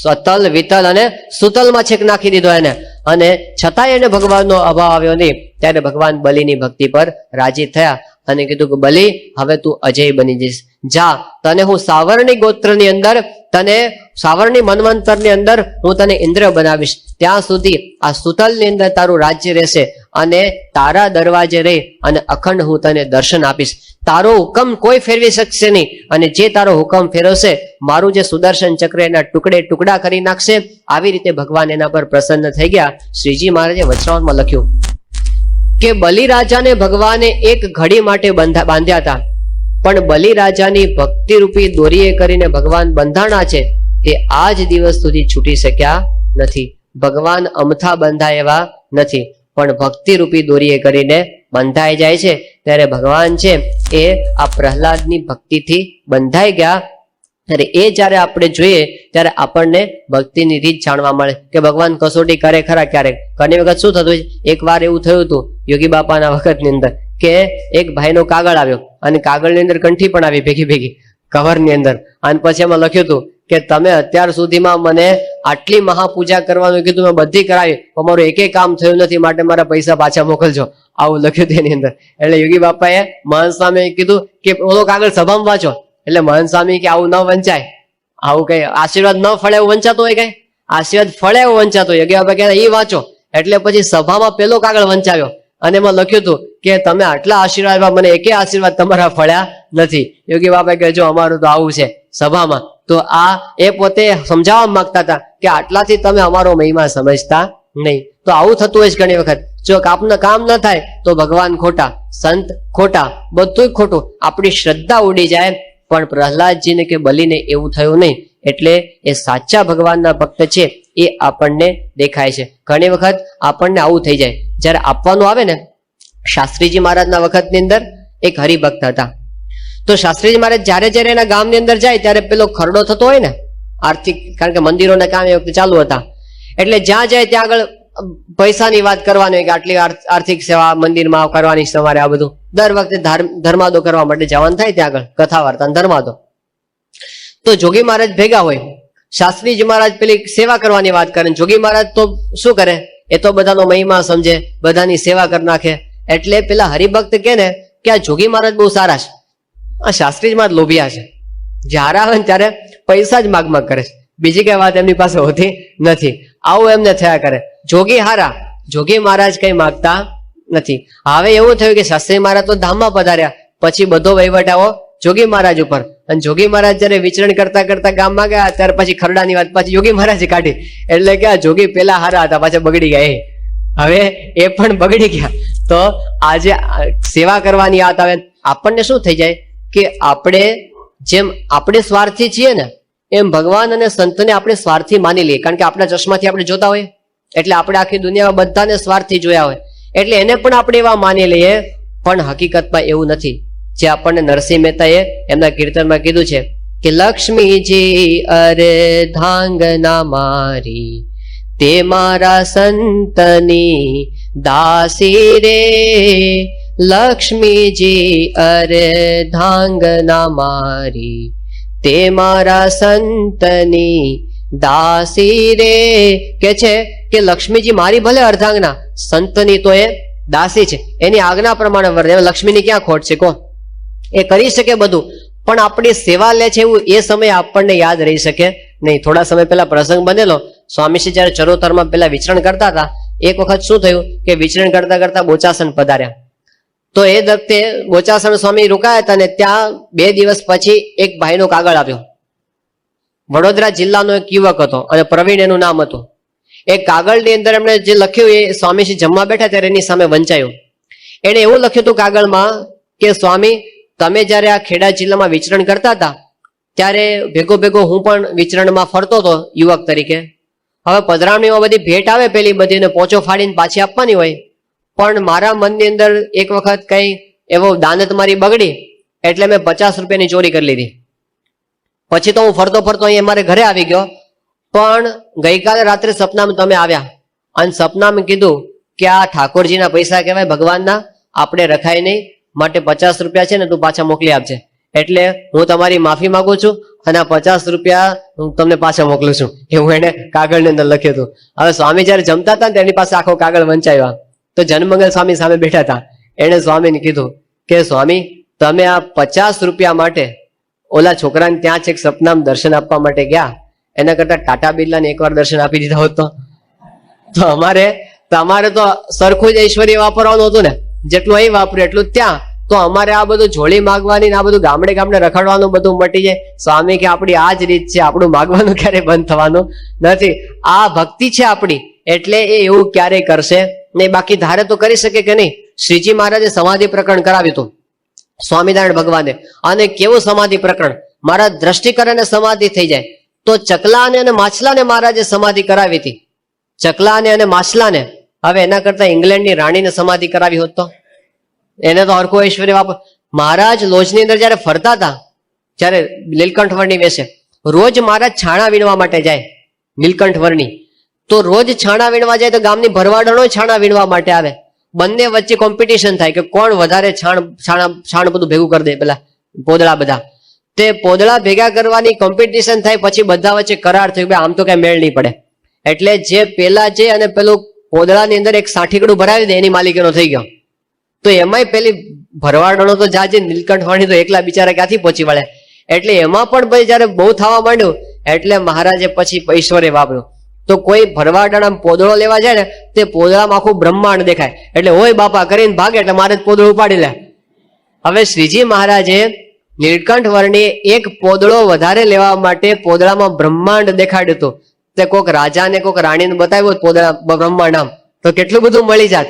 સતલ, વિતલ અને સુતલમાં છેક નાખી દીધો એને. અને છતાંય એને ભગવાનનો અભાવ આવ્યો નહીં. ત્યારે ભગવાન બલિની ભક્તિ પર રાજી થયા અને કીધું કે બલિ, હવે તું અજય બની જઈશ. જા, તને હું સાવરણી ગોત્રની અંદર, તને સાવરણી મન્વંતરની અંદર હું તને ઇન્દ્ર બનાવીશ. ત્યાં સુધી આ સુતલની અંદર તારું રાજ્ય રહેશે અને તારા દરવાજે રહી અને અખંડ હું તને દર્શન આપીશ. તારો હુકમ કોઈ ફેરવી શકશે નહીં, અને જે તારો હુકમ ફેરવશે, મારું જે સુદર્શન ચક્ર એના ટુકડે ટુકડા કરી નાખશે. આવી રીતે ભગવાન એના પર પ્રસન્ન થઈ ગયા. શ્રીજી મહારાજે વચનામૃતમાં લખ્યું કે બલિરાજાને ભગવાને એક ઘડી માટે બાંધ્યા હતા, પણ બલિરાજાની ભક્તિરૂપી દોરીએ કરીને ભગવાન બંધાણા છે તે આજ દિવસ સુધી છૂટી શક્યા નથી. ભગવાન અમથા બંધાય એવા નથી, પણ ભક્તિરૂપી દોરીએ કરીને બંધાઈ જાય છે. ત્યારે ભગવાન છે એ આ પ્રહલાદની ભક્તિથી બંધાઈ ગયા. ત્યારે એ જયારે આપણે જોઈએ ત્યારે આપણને ભક્તિની રીત જાણવા મળે કે ભગવાન કસોટી કરે ખરા ક્યારેક. ઘણી વખત શું થતું, એક વાર એવું થયું હતું યોગી બાપાના વખતની અંદર કે એક ભાઈનો કાગળ આવ્યો અને કાગળની અંદર કંઠી પણ આવી ભેગી ભેગી કવરની અંદર. અને પછી એમાં લખ્યું હતું કે તમે અત્યાર સુધીમાં મને આટલી મહાપૂજા કરવાનું કીધું, મેં બધી કરાવી, પણ મારું એકેય કામ થયું નથી, માટે મારા પૈસા પાછા મોકલજો. આવું લખ્યું હતું એની અંદર. એટલે યોગી બાપાએ મહંત સ્વામીએ કીધું કે ઓલો કાગળ સભામાં વાંચો. એટલે મહંત સ્વામી કે આવું ન વંચાય, આવું કઈ આશીર્વાદ ન ફળે એવું વંચાતું હોય, કઈ આશીર્વાદ ફળે એવું વંચાતું હોય. યોગી બાપા કહેતા એ વાંચો. એટલે પછી સભામાં પેલો કાગળ વંચાવ્યો અને એમાં લખ્યું હતું કે તમે આટલા આશીર્વાદ, મને એકે આશીર્વાદ તમારા ફળ્યા નથી. યોગી બાપા કહે જો અમારું તો આવું છે સભામાં. તો આ એ પોતે સમજાવવા માંગતા હતા કે આટલાથી તમે અમારો મહિમા સમજતા નહીં. તો આવું થતું હોય છે ઘણી વખત. જો આપનું કામ ન થાય તો ભગવાન ખોટા, સંત ખોટા, બધું ખોટું, આપણી શ્રદ્ધા ઉડી જાય. પણ પ્રહલાદજીને કે બલિને એવું થયું નહીં. એટલે એ સાચા ભગવાનના ભક્ત છે એ આપણને દેખાય છે. ઘણી વખત આપણને આવું થઈ જાય જયારે આપવાનું આવે ને. શાસ્ત્રીજી મહારાજના વખતની અંદર એક હરિભક્ત હતા. તો શાસ્ત્રીજી મહારાજ જયારે જયારે એના ગામની અંદર જાય ત્યારે પેલો ખરડો થતો હોય ને આર્થિક, કારણ કે મંદિરોના કામ એ વખતે ચાલુ હતા. એટલે જ્યાં જાય ત્યાં આગળ પૈસાની વાત કરવાની કે આટલી આર્થિક સેવા મંદિરમાં કરવાની છે તમારે. આ બધું દર વખતે ધર્માદો કરવા માટે જવાનું થાય ત્યાં આગળ, કથા વાર્તા ધર્માદો. તો જોગી મહારાજ ભેગા હોય, શાસ્ત્રીજી મહારાજ પેલી સેવા કરવાની વાત કરે. જોગી મહારાજ તો શું કરે, એ તો બધાનો મહિમા સમજે, બધાની સેવા કરી નાખે. એટલે પેલા હરિભક્ત કે ને કે આ જોગી મહારાજ બહુ સારા છે, આ શાસ્ત્રીજી મહારાજ લોભિયા છે. જયારે આવે ને ત્યારે પૈસા જ માગ કરે છે, બીજી કઈ વાત એમની પાસે હોતી નથી. આવું એમને થયા કરે. જોગી હારા, જોગી મહારાજ કઈ માગતા નથી. હવે એવું થયું કે શાસ્ત્રી મહારાજ તો ધામમાં પધાર્યા, પછી બધો વહીવટ આવો જોગી મહારાજ ઉપર. અને જોગી મહારાજ જયારે વિચરણ કરતા કરતા ગામમાં ગયા ત્યારે પછી ખરડાની વાત પાછી યોગી મહારાજે કાઢી. એટલે કે આ જોગી પેલા હારા હતા, પાછા બગડી ગયા. હવે એ પણ બગડી ગયા. તો આજે સેવા કરવાની વાત આવે, આપણને શું થઈ જાય કે આપણે જેમ આપણે સ્વાર્થી છીએ ને એમ ભગવાન અને સંતને આપણે સ્વાર્થી માની લઈએ, કારણ કે આપણા ચશ્માથી આપણે જોતા હોઈએ, એટલે આપણે આખી દુનિયામાં બધાને સ્વાર્થી જોયા હોય, એટલે એને પણ આપણે એવા માની લઈએ. પણ હકીકતમાં એવું નથી. જે આપણને નરસિંહ મહેતાએ એમના કીર્તનમાં કીધું છે કે લક્ષ્મીજી અર્ધાંગના મારી, તે મારા સંતની દાસી રે. લક્ષ્મીજી અર્ધાંગના મારી, તે મારા સંતની દાસી રે. કે છે કે લક્ષ્મીજી મારી ભલે અર્ધાંગના, સંતની તો એ દાસી છે, એની આજ્ઞા પ્રમાણે વર્તે. લક્ષ્મીની ક્યાં ખોટ છે? કો એ કરી શકે બધું, પણ આપણી સેવા લે છે એવું એ સમય આપણને યાદ રહી શકે નહીં. થોડા સમય પહેલા પ્રસંગ બનેલો, સ્વામીશ્રી જયારે ચરોતરમાં પેલા વિચરણ કરતા હતા, એક વખત શું થયું કે વિચરણ કરતા કરતા બોચાસણ પધાર્યા. તો એ વખતે બોચાસણ સ્વામી રોકાયા હતા, અને ત્યાં 2 દિવસ પછી એક ભાઈનો કાગળ આવ્યો. વડોદરા જિલ્લાનો એક યુવક હતો અને પ્રવીણ એનું નામ હતું. એ કાગળની અંદર એમણે જે લખ્યું એ સ્વામીશ્રી જમવા બેઠા ત્યારે એની સામે વંચાયું. એને એવું લખ્યું હતું કાગળમાં કે સ્વામી, તમે જયારે આ ખેડા જિલ્લામાં વિચરણ કરતા હતા ત્યારે ભેગો ભેગો હું પણ વિચરણમાં ફરતો હતો યુવક તરીકે. હવે પધરામણીમાં બધી ભેટ આવે પેલી બધી, ને પોચો ફાડીને પાછી આપવાની હોય, પણ મારા મનની અંદર એક વખત કઈ એવો દાનત મારી બગડી, એટલે મેં 50 રૂપિયાની ચોરી કરી લીધી. પછી તો હું ફરતો ફરતો અહીંયા મારે ઘરે આવી ગયો, પણ ગઈકાલે રાત્રે સપનામાં તમે આવ્યા અને સપનામાં કીધું કે આ ઠાકોરજીના પૈસા કહેવાય, ભગવાનના, આપણે રખાય નહીં, માટે 50 રૂપિયા છે ને તું પાછા મોકલી આપજે. એટલે હું તમારી માફી માંગુ છું અને આ 50 રૂપિયા હું તમને પાછા મોકલું છું. એવું એને કાગળની અંદર લખ્યું હતું. હવે સ્વામી જયારે જમતા હતા ને એની પાસે આખો કાગળ વંચાયો. તો જનમંગલ સ્વામી સામે બેઠા હતા. એને સ્વામીને કીધું કે સ્વામી, તમે આ 50 રૂપિયા માટે ઓલા છોકરાને ત્યાં છે સપનામાં દર્શન આપવા માટે ગયા, એના કરતા ટાટા બિરલાને એકવાર દર્શન આપી દીધા હોત તો અમારે તો સરખું જ ઐશ્વર્ય વાપરવાનું હતું ને, જેટલું અહીં વાપર્યું એટલું ત્યાં. તો અમારે આ બધું જોડી માગવાની, આ બધું ગામડે ગામડે રખડવાનું બધું મટી જાય. સ્વામી કે આપણી આ જ રીત છે, આપણું માગવાનું ક્યારેય બંધ થવાનું નથી. આ ભક્તિ છે આપણી, એટલે એ એવું ક્યારેય કરશે નહીં. બાકી ધારે તો કરી શકે કે નહીં. શ્રીજી મહારાજે સમાધિ પ્રકરણ કરાવ્યું હતું સ્વામિનારાયણ ભગવાને, અને કેવું સમાધિ પ્રકરણ! મારા દ્રષ્ટિ કરે સમાધિ થઈ જાય. તો ચકલાને અને માછલાને મહારાજે સમાધિ કરાવી હતી, ચકલાને અને માછલાને. હવે એના કરતા ઇંગ્લેન્ડની રાણીને સમાધિ કરાવી હોત તો એને તો હરખું ઐશ્વર્ય વાપર. મહારાજ લોજની અંદર જયારે ફરતા હતા, જયારે નીલકંઠ વર્ણી વેશે, રોજ મહારાજ છાણા વીણવા માટે જાય નીલકંઠ વર્ણી. તો રોજ છાણા વીણવા જાય તો ગામની ભરવાડણો છાણા વીણવા માટે આવે. બંને વચ્ચે કોમ્પિટિશન થાય કે કોણ વધારે છાણ બધું ભેગું કરી દે. પેલા પોદળા બધા, તે પોદળા ભેગા કરવાની કોમ્પિટિશન થાય. પછી બધા વચ્ચે કરાર થયો, આમ તો કઈ મેળ નહીં પડે, એટલે જે પેલા છે અને પેલું પોદળાની અંદર એક સાઠીકડું ભરાવી દે, એની માલિકીનો થઈ ગયો. તો એમાંય પેલી ભરવાડણો તો જાજે, નીલકંઠ વાણી તો એકલા બિચારા ક્યાંથી પહોંચી વળે. એટલે એમાં પણ ભાઈ જયારે બહુ થવા માંડ્યું, એટલે મહારાજે પછી ઐશ્વર્ય વાપર્યું. તો કોઈ ભરવાડણા પોદળો લેવા જાય ને, તે પોદળામાં આખું બ્રહ્માંડ દેખાય. એટલે ઓય બાપા કરીને ભાગે, એટલે મારે જ પોદળો ઉપાડી લે. હવે શ્રીજી મહારાજે નીલકંઠ વર્ણીએ એક પોદળો વધારે લેવા માટે પોદળામાં બ્રહ્માંડ દેખાડ્યું હતું. તે કોઈક રાજાને કોઈક રાણીને બતાવ્યું પોદળા બ્રહ્માંડ આમ, તો કેટલું બધું મળી જાત.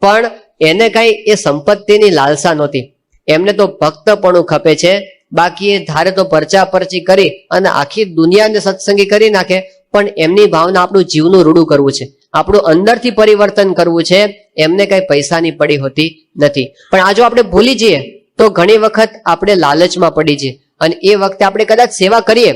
પણ એને કઈ એ સંપત્તિની લાલસા નહોતી. એમને તો ભક્તપણું ખપે છે. બાકી એ ધારે તો પરચા પરચી કરી અને આખી દુનિયાને સત્સંગી કરી નાખે, પણ એમની ભાવના આપણું જીવનું રૂડું કરવું છે, આપણું અંદરથી પરિવર્તન કરવું છે. એમને કઈ પૈસાની પડી હોતી નથી. પણ આ જો આપણે ભૂલી જઈએ તો ઘણી વખત આપણે લાલચમાં પડી જઈએ, અને એ વખતે આપણે કદાચ સેવા કરીએ,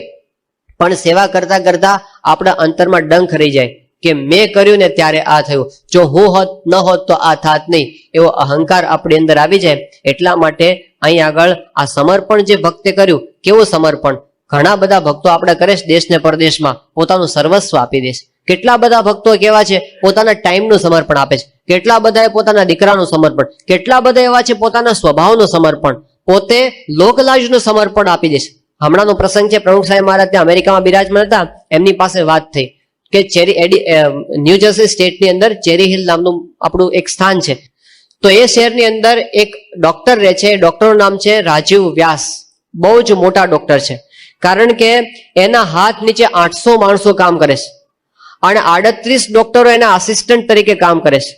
પણ સેવા કરતા કરતા આપણા અંતરમાં ડંખ રહી જાય કે મેં કર્યું ને ત્યારે આ થયું, જો હું હોત ન હોત તો આ થાત નહીં, એવો અહંકાર આપણી અંદર આવી જાય. એટલા માટે અહીં આગળ આ સમર્પણ જે ભક્તે કર્યું, કેવું સમર્પણ! ઘણા બધા ભક્તો આપણે કરે છે દેશ ને પરદેશમાં, પોતાનું સર્વસ્વ આપી દે છે. કેટલા બધા ભક્તો કેવા છે, પોતાના ટાઈમનું સમર્પણ આપે છે. કેટલા બધા પોતાના દીકરાનું સમર્પણ, કેટલા બધા એવા છે પોતાના સ્વભાવનું સમર્પણ, પોતે લોકલાજનું સમર્પણ આપી દે છે. હમણાંનો પ્રસંગ છે, પ્રમુખ સાહેબ મહારાજ ત્યાં અમેરિકામાં બિરાજમાન હતા, એમની પાસે વાત થઈ કે ન્યૂ જર્સી સ્ટેટની અંદર ચેરી હિલ નામનું આપણું એક સ્થાન છે. તો એ શહેરની અંદર એક ડોક્ટર રહે છે. ડોક્ટરનું નામ છે રાજીવ વ્યાસ. બહુ જ મોટા ડોક્ટર છે, કારણ કે એના હાથ નીચે 800 માણસો કામ કરે છે, અને 38 ડોક્ટરો એના આસિસ્ટન્ટ તરીકે કામ કરે છે.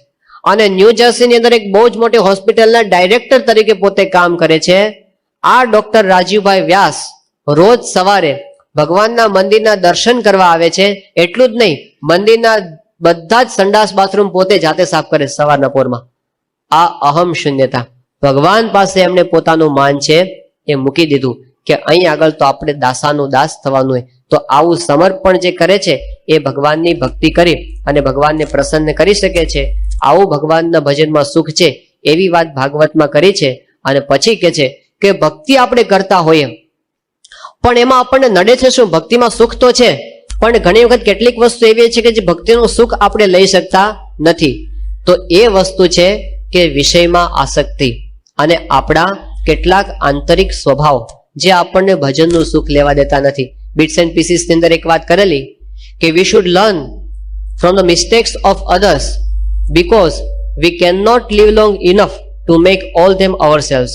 અને ન્યૂ જર્સીની અંદર એક બહુ જ મોટી હોસ્પિટલના ડાયરેક્ટર તરીકે પોતે કામ કરે છે. આ ડોક્ટર રાજીવભાઈ વ્યાસ રોજ સવારે ભગવાનના મંદિરના દર્શન કરવા આવે છે, એટલું જ નહીં, મંદિરના બધા જ સંડાસ બાથરૂમ પોતે જાતે સાફ કરે સવારના પોરમાં. આ અહમ શૂન્યતા. ભગવાન પાસે એમને પોતાનું માન છે એ મૂકી દીધું કે અહીં આગળ તો આપણે દાસાનું દાસ થવાનું હોય. તો આવું સમર્પણ જે કરે છે એ ભગવાનની ભક્તિ કરી અને ભગવાનને પ્રસન્ન કરી શકે છે. આવું ભગવાનના ભજનમાં સુખ છે એવી વાત ભાગવતમાં કરી છે. અને પછી કે છે કે ભક્તિ આપણે કરતા હોઈએ પણ એમાં આપણને નડે છે શું? ભક્તિમાં સુખ તો છે પણ ઘણી વખત કેટલીક વસ્તુ એવી છે કે જે ભક્તિનું સુખ આપણે લઈ શકતા નથી. તો એ વસ્તુ છે કે વિષયમાં આસક્તિ અને આપણા કેટલાક આંતરિક સ્વભાવ જે આપણને ભજનનું સુખ લેવા દેતા નથી. બિટ્સ એન્ડ પીસીસ ની અંદર એક વાત કરેલી કે we should learn from the mistakes of others because we can not live long enough to make all them ourselves.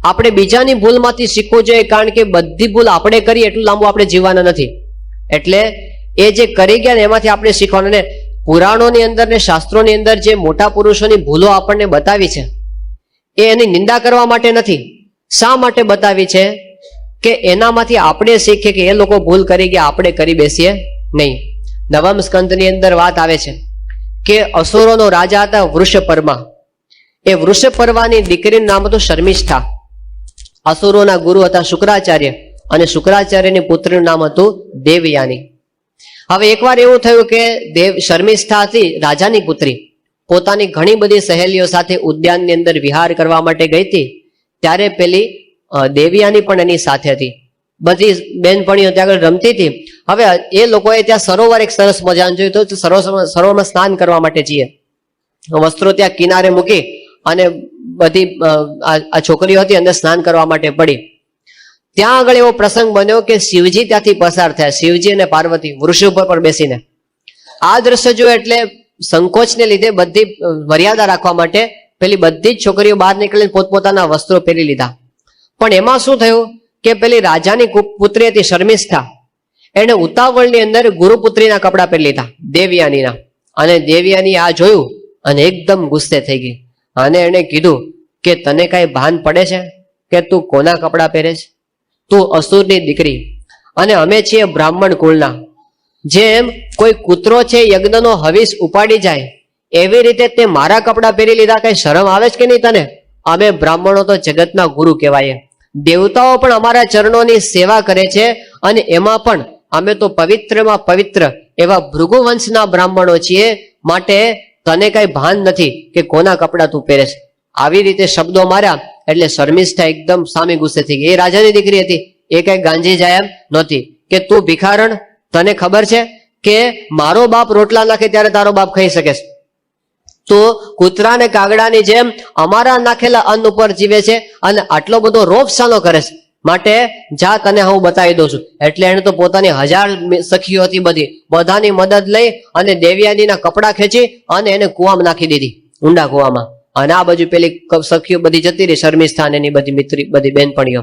આપણે બીજાની ભૂલમાંથી શીખવું જોઈએ, કારણ કે બધી ભૂલ આપણે કરી એટલું લાંબુ આપણે જીવવાના નથી. એટલે એ જે કરી ગયા ને એમાંથી આપણે શીખવાનું. ને પુરાણોની અંદર ને શાસ્ત્રોની અંદર જે મોટા પુરુષોની ભૂલો આપણને બતાવી છે એ એની નિંદા કરવા માટે નથી. શા માટે બતાવી છે? કે એનામાંથી આપણે શીખીએ કે એ લોકો ભૂલ કરી ગયા, આપણે કરી બેસીએ નહીં. નવમ સ્કંદની અંદર વાત આવે છે કે અસુરોનો રાજા હતા વૃષપર્વા. એ વૃષપર્વાની દીકરીનું નામ હતું શર્મિષ્ઠા. અસુરોના ગુરુ હતા શુક્રાચાર્ય અને શુક્રાચાર્યની પુત્રીનું નામ હતું દેવયાની. હવે એકવાર એવું થયું કે શર્મિષ્ઠા હતી રાજાની પુત્રી, પોતાની ઘણી બધી સહેલીઓ સાથે ઉદ્યાનની અંદર વિહાર કરવા માટે ગઈ હતી. ત્યારે પેલી દેવયાની પણ એની સાથે હતી. બધી બેનપણીઓ ત્યાં આગળ રમતી હતી. હવે એ લોકોએ ત્યાં સરોવર એક સરસ મજાનું જોયું તો સરોવરમાં સ્નાન કરવા માટે જઈએ. વસ્ત્રો ત્યાં કિનારે મૂકી અને બધી આ છોકરીઓ હતી અંદર સ્નાન કરવા માટે પડી. ત્યાં આગળ એવો પ્રસંગ બન્યો કે શિવજી ત્યાંથી પસાર થયા, શિવજી અને પાર્વતી વૃષભ પર બેસીને. આ દ્રશ્ય જોયું એટલે સંકોચને લીધે બધી મર્યાદા રાખવા માટે પેલી બધી જ છોકરીઓ બહાર નીકળીને પોતપોતાના વસ્ત્રો પહેરી લીધા. પણ એમાં શું થયું કે પેલી રાજાની પુત્રી હતી શર્મિષ્ઠા, એને ઉતાવળની અંદર ગુરુપુત્રીના કપડા પહેરી લીધા દેવયાનીના. અને દેવયાની આ જોયું અને એકદમ ગુસ્સે થઈ ગઈ અને એને કીધું કે તને કઈ ભાન પડે છે કે તું કોના કપડા પહેરે છે? તું અસુરની દીકરી અને અમે છીએ બ્રાહ્મણ કુળના. જેમ કોઈ કૂતરો છે યજ્ઞનો હવિષ ઉપાડી જાય એવી રીતે તે મારા કપડા પહેરી લીધા, કઈ શરમ આવે છે કે નહીં તને? અમે બ્રાહ્મણો તો જગતના ગુરુ કહેવાય. દેવતાઓ પણ અમારા ચરણોની સેવા કરે છે અને એમાં પણ અમે તો પવિત્રમાં પવિત્ર એવા ભૃગુવંશના બ્રાહ્મણો છીએ. માટે તને કઈ ભાન નથી કે કોના કપડા તું પહેરે છે? આવી રીતે શબ્દો માર્યા એટલે શર્મિષ્ઠા એકદમ સામે ગુસ્સે થઈ ગઈ. એ રાજાની દીકરી હતી, એ કઈ ગાંજી જાય એમ નહોતી. કે તું ભિખારણ, તને ખબર છે કે મારો બાપ રોટલા નાખે ત્યારે તારો બાપ ખાઈ શકે છે? તો કૂતરા ને કાગડાની જેમ અમારા નાખેલા અન્ન ઉપર જીવે છે અને આટલો બધો રોપ શાનો કરે છે? માટે જા તને હું બતાવી દઉં છું. એટલે એને તો પોતાની 1000 સખીઓ હતી, બધાની મદદ લઈ અને દેવયાનીના કપડા ખેંચી અને એને કુવામાં નાખી દીધી, ઊંડા કુવામાં. અને આ બાજુ પેલી સખીઓ બધી જતી રહી, શર્મિષ્ઠા એની બધી બધી બેનપણીઓ.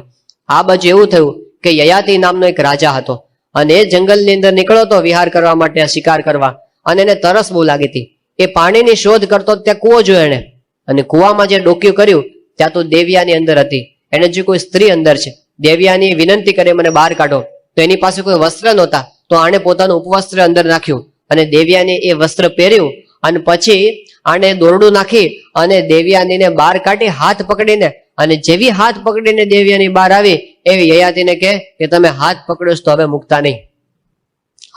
આ બાજુ એવું થયું કે યયાતિ નામનો એક રાજા હતો અને એ જંગલની અંદર નીકળ્યો હતો વિહાર કરવા માટે, શિકાર કરવા. અને એને તરસ બહુ લાગી હતી. એ પાણીની શોધ કરતો ત્યાં કૂવો જોયો એને, અને કૂવામાં જે ડોક્યું કર્યું ત્યાં તો દેવયાની અંદર હતી. એને જે કોઈ સ્ત્રી અંદર છે. દેવયાની વિનંતી કરે મને બહાર કાઢો, તો એની પાસે કોઈ વસ્ત્ર નહોતા, તો આણે પોતાનું ઉપવસ્ત્ર અંદર નાખ્યું અને દેવયાની એ વસ્ત્ર પહેર્યું અને પછી આણે દોરડું નાખી અને દેવયાનીને બહાર કાઢી હાથ પકડીને. અને જેવી હાથ પકડીને દેવયાની બહાર આવી એવી યયાતિને કહે કે તમે હાથ પકડ્યો તો હવે મુકતા નહીં,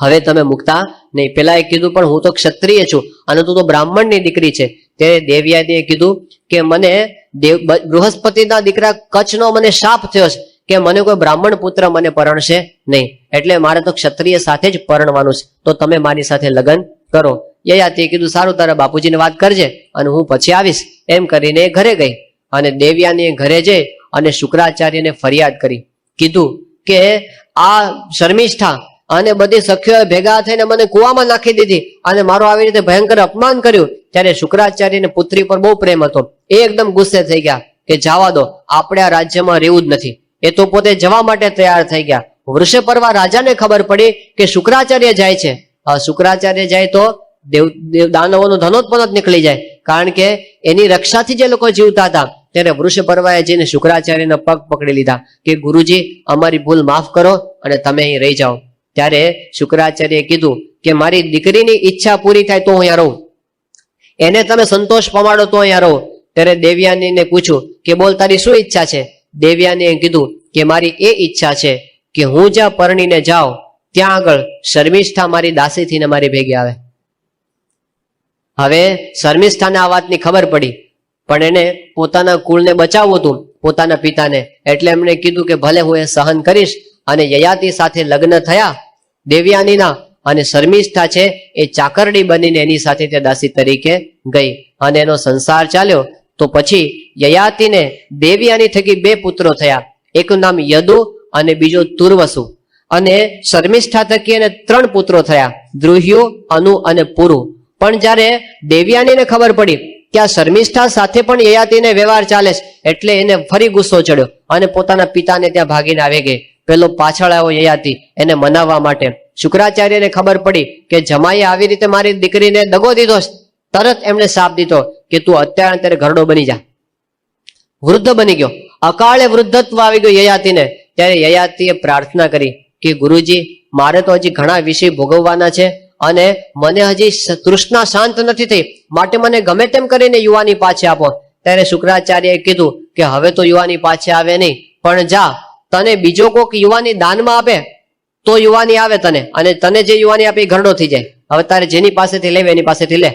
હવે તમે મુકતા નહીં. પેલા એ કીધું પણ હું તો ક્ષત્રિય છું અને તું તો બ્રાહ્મણની દીકરી છે. ત્યારે દેવયાનીએ કીધું કે મને બૃહસ્પતિના દીકરા કચ્છનો મને શાપ થયો છે કે મને કોઈ બ્રાહ્મણ પુત્ર મને પરણશે નહીં, એટલે મારે તો ક્ષત્રિય સાથે જ પરણવાનું છે, તો તમે મારી સાથે લગ્ન કરો. યયાતિએ કીધું સારું, તારા બાપુજીને વાત કરજે અને હું પછી આવીશ. એમ કરીને ઘરે ગઈ અને દેવયાનીએ ઘરે જઈ અને શુક્રાચાર્યને ફરિયાદ કરી. કીધું કે આ શર્મિષ્ઠા અને બધી સખીઓએ ભેગા થઈને મને કુવામાં નાખી દીધી અને મારો આવી રીતે ભયંકર અપમાન કર્યું. ત્યારે શુક્રાચાર્યને પુત્રી પર બહુ પ્રેમ હતો. એ એકદમ ગુસ્સે થઈ ગયા કે જવા દો, આપણે આ રાજ્યમાં રહેવું જ નથી. એ તો પોતે જવા માટે તૈયાર થઈ ગયા. વૃષપર્વા રાજાને ખબર પડી કે શુક્રાચાર્ય જાય છે. શુક્રાચાર્ય જાય તો દાનવોનું ધનોત્પન્ન નીકળી જાય, કારણ કે એની રક્ષાથી જે લોકો જીવતા હતા. ત્યારે વૃષપર્વાએ જઈને શુક્રાચાર્યના પગ પકડી લીધા કે ગુરુજી અમારી ભૂલ માફ કરો અને તમે અહીં રહી જાઓ. ત્યારે શુક્રાચાર્યએ કીધું કે મારી દીકરીની ઈચ્છા પૂરી થાય તો હું અહીંયા રહું, એને તમે સંતોષ પમાડો તો અહીંયા રહું. ત્યારે દેવયાનીને પૂછ્યું કે બોલ તારી શું ઈચ્છા છે? દેવયાનીએ કીધું કે મારી એ ઈચ્છા છે કે હું જ્યાં પરણીને જાઉં ત્યાં આગળ શર્મિષ્ઠા મારી દાસીથીને મારી ભેગી આવે. હવે શર્મિષ્ઠાને આ વાતની ખબર પડી, પણ એને પોતાના કુળને બચાવવું હતું, પોતાના પિતાને, એટલે એમણે કીધું કે ભલે હું એ સહન કરીશ. અને યયાતિ સાથે લગ્ન થયા દેવયાનીના, અને શર્મિષ્ઠા છે એ ચાકરડી બનીને એની સાથે તે દાસી તરીકે ગઈ અને એનો સંસાર ચાલ્યો. તો પછી યયાતિને દેવયાની થકી 2 પુત્રો થયા, એકનું નામ યદુ અને બીજો તુર્વસુ. અને શર્મિષ્ઠા થકી એને 3 પુત્રો થયા, દ્રુહ્યુ, અનુ અને પુરુ. પણ જ્યારે દેવયાનીને ખબર પડી કે આ શર્મિષ્ઠા સાથે પણ યયાતિને વ્યવહાર ચાલે છે, એટલે એને ફરી ગુસ્સો ચડ્યો અને પોતાના પિતાને ત્યાં ભાગીને આવી ગઈ. પેલો પાછળ આવ્યો યયાતિ એને મનાવવા માટે. શુક્રાચાર્યને ખબર પડી કે જમાઈએ આવી રીતે મારી દીકરીને દગો દીધો. તરત એમણે શાપ દીધો કે તું અત્યારે ઘરડો બની જા. વૃદ્ધ બની ગયો, અકાળે વૃદ્ધત્વ આવી ગયો યયાતિને. ત્યારે યયાતિએ પ્રાર્થના કરી કે ગુરુજી મારે તો હજી ઘણા વિષય ભોગવવાના છે અને મને હજી તૃષ્ણા શાંત નથી થઈ, માટે મને ગમે તેમ કરીને યુવાની પાછી આપો. ત્યારે શુક્રાચાર્યએ કીધું કે હવે તો યુવાની પાછી આવે નહીં, પણ જા તને બીજો કોઈક યુવાની દાનમાં આપે તો યુવાની આવે તને, અને તને જે યુવાની આપે એ ઘરડો થઈ જાય. હવે તારે જેની પાસેથી લેવે એની પાસેથી લે.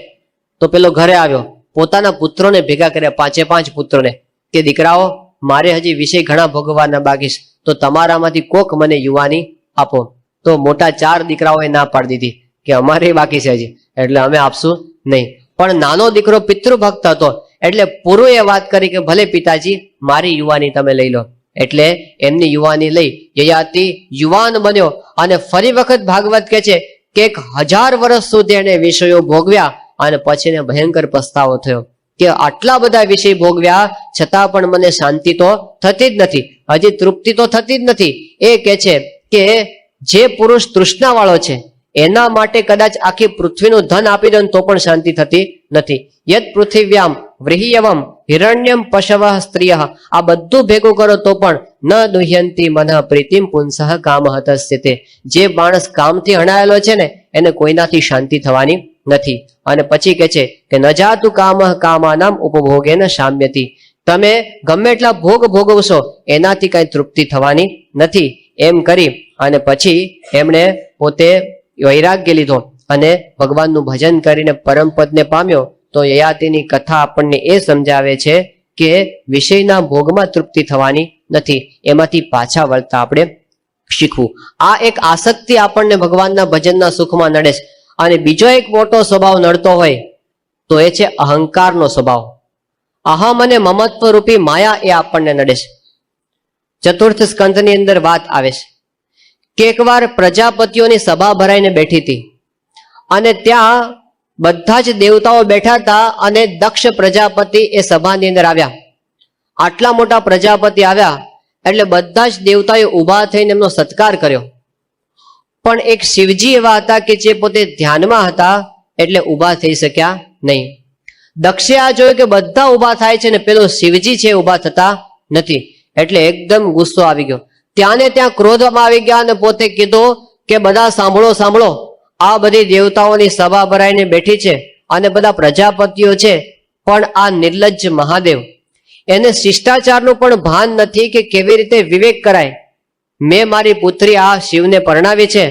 તો પેલો ઘરે આવ્યો, પોતાના પુત્રોને ભેગા કર્યા, 5 પુત્રોને, કે દીકરાઓ મારે હજી વિષય ઘણા ભોગવવાના બાકી છે, તો તમારામાંથી કોક મને યુવાની આપો. તો મોટા 4 દીકરાઓએ ના પાડી દીધી કે અમારે બાકી છે હજી, એટલે અમે આપશું નહીં. પણ નાનો દીકરો પિતૃભક્ત હતો, એટલે પુરુએ વાત કરી કે ભલે પિતાજી મારી યુવાની તમે લઈ લો. એટલે એમની યુવાની લઈ યયાતિ યુવાન બન્યો. અને ફરી વખત ભાગવત કહે છે કે 1000 વર્ષ સુધી એને વિષયો ભોગવ્યા અને પછી એને ભયંકર પસ્તાવો થયો કે આટલા બધા વિષય ભોગવ્યા છતાં પણ મને શાંતિ તો થતી જ નથી, હજી તૃપ્તિ તો થતી જ નથી. એ કહે છે કે જે પુરુષ તૃષ્ણા વાળો છે એના માટે કદાચ આખી પૃથ્વીનું ધન આપી દો તો પણ શાંતિ થતી નથી. યદ પૃથિવ્યામ વ્રીહ્યવમ હિરણ્યમ પશવ સ્ત્રીય, આ બધું ભેગું કરો તો પણ ન દુહ્યંતી મન પ્રીતિમ પુંસઃ કામ હતસ્યતે. જે માણસ કામથી હણાયેલો છે ને એને કોઈનાથી શાંતિ થવાની નથી. અને પછી કહે છે કે ન જાતુ કામ કામાનામ ઉપભોગેન શામ્યતિ, તમે ગમે એટલા ભોગ ભોગવશો એનાથી કઈ તૃપ્તિ થવાની નથી. એમ કરી અને પછી એમણે પોતે વૈરાગ્ય લીધો અને ભગવાનનું ભજન કરીને પરમપદને પામ્યો. તો યયાતિની કથા આપણને એ સમજાવે છે કે વિષયના ભોગમાં તૃપ્તિ થવાની નથી, એમાંથી પાછા વળતા આપણે શીખવું. આ એક આસક્તિ આપણને ભગવાનના ભજનના સુખમાં નડે છે. અને બીજો એક મોટો સ્વભાવ નડતો હોય તો એ છે અહંકારનો સ્વભાવ. અહમ અને મમત્વ રૂપી માયા એ આપણને નડે છે. 4th સ્કંધની અંદર વાત આવે છે કે એકવાર પ્રજાપતિઓની સભા ભરાઈને બેઠી હતી અને ત્યાં બધા જ દેવતાઓ બેઠા હતા અને દક્ષ પ્રજાપતિ એ સભાની અંદર આવ્યા. આટલા મોટા પ્રજાપતિ આવ્યા એટલે બધા જ દેવતાઓએ ઊભા થઈને એમનો સત્કાર કર્યો. પણ એક શિવજી એવા હતા કે જે પોતે ધ્યાનમાં હતા એટલે ઊભા થઈ શક્યા નહીં. દક્ષે આ જોયું કે બધા ઊભા થાય છે ને પેલો શિવજી છે ઊભા થતા નથી, એટલે એકદમ ગુસ્સો આવી ગયો. ત્યાં ને ત્યાં ક્રોધમાં આવી ગયા અને પોતે કીધું કે બધા સાંભળો સાંભળો, આ બધી દેવતાઓની સભા ભરાઈને બેઠી છે અને બધા પ્રજાપતિઓ છે, પણ આ નિર્લજ્જ મહાદેવ એને શિષ્ટાચારનું પણ ભાન નથી કે કેવી રીતે વિવેક કરાય. મેં મારી પુત્રી આ શિવને પરણાવી છે,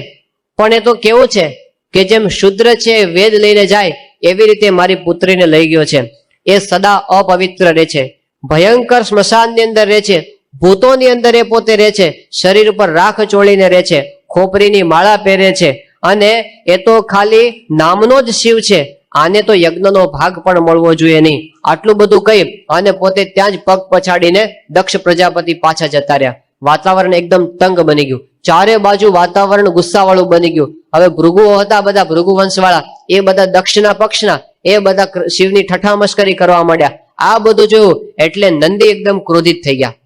પણ એ તો કેવું છે કે જેમ શુદ્ર છે વેદ લઈને જાય એવી રીતે મારી પુત્રીને લઈ ગયો છે. એ સદા અપવિત્ર રહે છે, ભયંકર સ્મશાનની અંદર રહે છે, ભૂતોની અંદર એ પોતે રહે છે, શરીર ઉપર રાખ ચોળીને રહે છે, ખોપરીની માળા પહેરે છે, અને એ તો ખાલી નામનો જ શિવ છે, આને તો યજ્ઞનો ભાગ પણ મળવો જોઈએ નહીં. આટલું બધું કહી અને પોતે ત્યાં જ પગ પછાડીને દક્ષ પ્રજાપતિ પાછા જતા રહ્યા. વાતાવરણ એકદમ તંગ બની ગયું, ચારે બાજુ વાતાવરણ ગુસ્સાવાળું બની ગયું. હવે ભૃગુઓ હતા, બધા ભૃગુ વંશવાળા, એ બધા દક્ષના પક્ષના, એ બધા શિવની ઠઠામસ્કરી કરવા માંડ્યા. આ બધું જોયું એટલે નંદી એકદમ ક્રોધિત થઈ ગયા.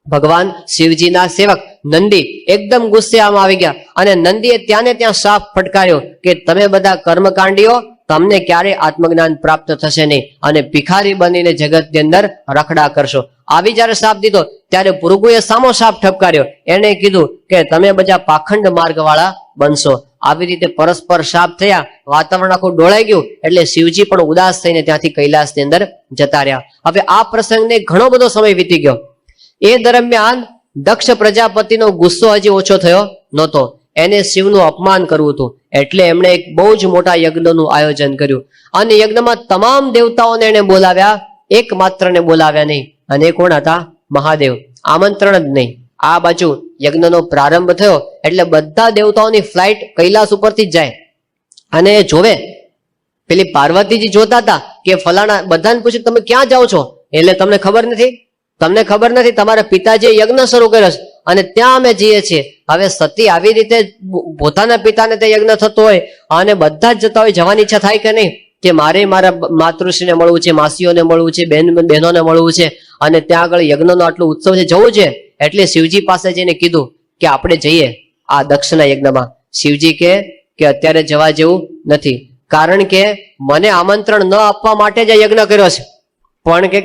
ભગવાન શિવજીના સેવક નંદી એકદમ ગુસ્સે આવી ગયા અને નંદીએ ત્યાં ને ત્યાં સાપ ફટકાર્યો કે તમે બધા કર્મકાંડીઓ, તમને ક્યારે આત્મજ્ઞાન પ્રાપ્ત થશે નહીં અને ભિખારી બનીને જગતની અંદર રખડા કરશો. આવી જયારે શાપ દીધો ત્યારે ભૃગુએ સામો શાપ ઠપકાર્યો. એને કીધું કે તમે બધા પાખંડ માર્ગ વાળા બનશો. આવી રીતે પરસ્પર શાપ થયા, વાતાવરણ આખું ડોળાઈ ગયું. એટલે શિવજી પણ ઉદાસ થઈને ત્યાંથી કૈલાસની અંદર જતા રહ્યા. હવે આ પ્રસંગને ઘણો બધો સમય વીતી ગયો. એ દરમિયાન દક્ષ પ્રજાપતિનો ગુસ્સો હજી ઓછો થયો નહોતો. એને શિવનું અપમાન કરવું હતું એટલે એમણે એક બહુ જ મોટા યજ્ઞનું આયોજન કર્યું અને યજ્ઞમાં તમામ દેવતાઓને એને બોલાવ્યા, એક માત્રને બોલાવ્યા નહીં. અને એ કોણ હતા? મહાદેવ. આમંત્રણ જ નહીં. આ બાજુ યજ્ઞનો પ્રારંભ થયો એટલે બધા દેવતાઓની ફ્લાઇટ કૈલાસ ઉપરથી જ જાય અને જોવે. પેલી પાર્વતીજી જોતા હતા કે ફલાણા, બધાને પૂછ્યું તમે ક્યાં જાઓ છો? એટલે તમને ખબર નથી, તમને ખબર નથી, તમારા પિતાજીએ યજ્ઞ શરૂ કર્યો છે અને ત્યાં અમે જઈએ છીએ. હવે સતી આવી રીતે પોતાના પિતાને તે યજ્ઞ થતો હોય અને બધા જ જતા હોય, જવાની ઈચ્છા થાય કે નહીં કે મારે મારા માતૃશ્રીને મળવું છે, માસીઓને મળવું છે, બહેનોને મળવું છે અને ત્યાં આગળ યજ્ઞનો આટલો ઉત્સવ છે, જવું છે. એટલે શિવજી પાસે જઈને કીધું કે આપણે જઈએ આ દક્ષના યજ્ઞમાં. શિવજી કે અત્યારે જવા જેવું નથી, કારણ કે મને આમંત્રણ ન આપવા માટે જ યજ્ઞ કર્યો છે. પણ કે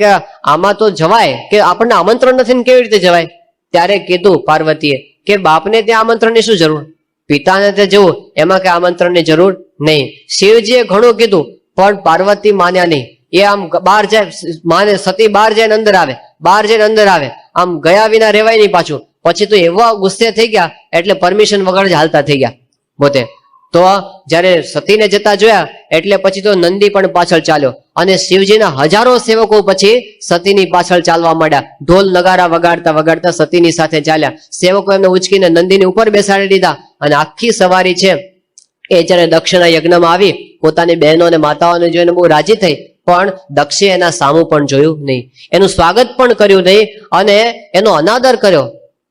આમાં તો જવાય કે આપણને આમંત્રણ નથી ને કેવી રીતે જવાય? ત્યારે કીધું પાર્વતીએ કે બાપને ત્યાં આમંત્રણની શું જરૂર, પિતાને ત્યાં જવું એમાં કઈ આમંત્રણની જરૂર નહીં. શિવજીએ ઘણું કીધું પણ પાર્વતી માન્યા નહીં. એ આમ બહાર જાય, માને સતી બહાર જાય ને અંદર આવે, બહાર જઈને અંદર આવે, આમ ગયા વિના રેવાય નહીં પાછું. પછી તો એવા ગુસ્સે થઈ ગયા એટલે પરમિશન વગર જ હાલતા થઈ ગયા પોતે. તો જયારે સતીને જતા જોયા એટલે પછી તો નંદી પણ પાછળ ચાલ્યો અને શિવજીના હજારો સેવકો પછી સતીની પાછળ ચાલવા માંડ્યા. ઢોલ નગારા વગાડતા વગાડતા સતીની સાથે ચાલ્યા. સેવકો એમને ઉચકીને નંદીની ઉપર બેસાડી દીધા અને આખી સવારી છે એ જયારે દક્ષના યજ્ઞમાં આવી પોતાની બહેનો અને માતાઓને જોઈને બહુ રાજી થઈ. પણ દક્ષે એના સામું પણ જોયું નહીં, એનું સ્વાગત પણ કર્યું નહીં અને એનો અનાદર કર્યો.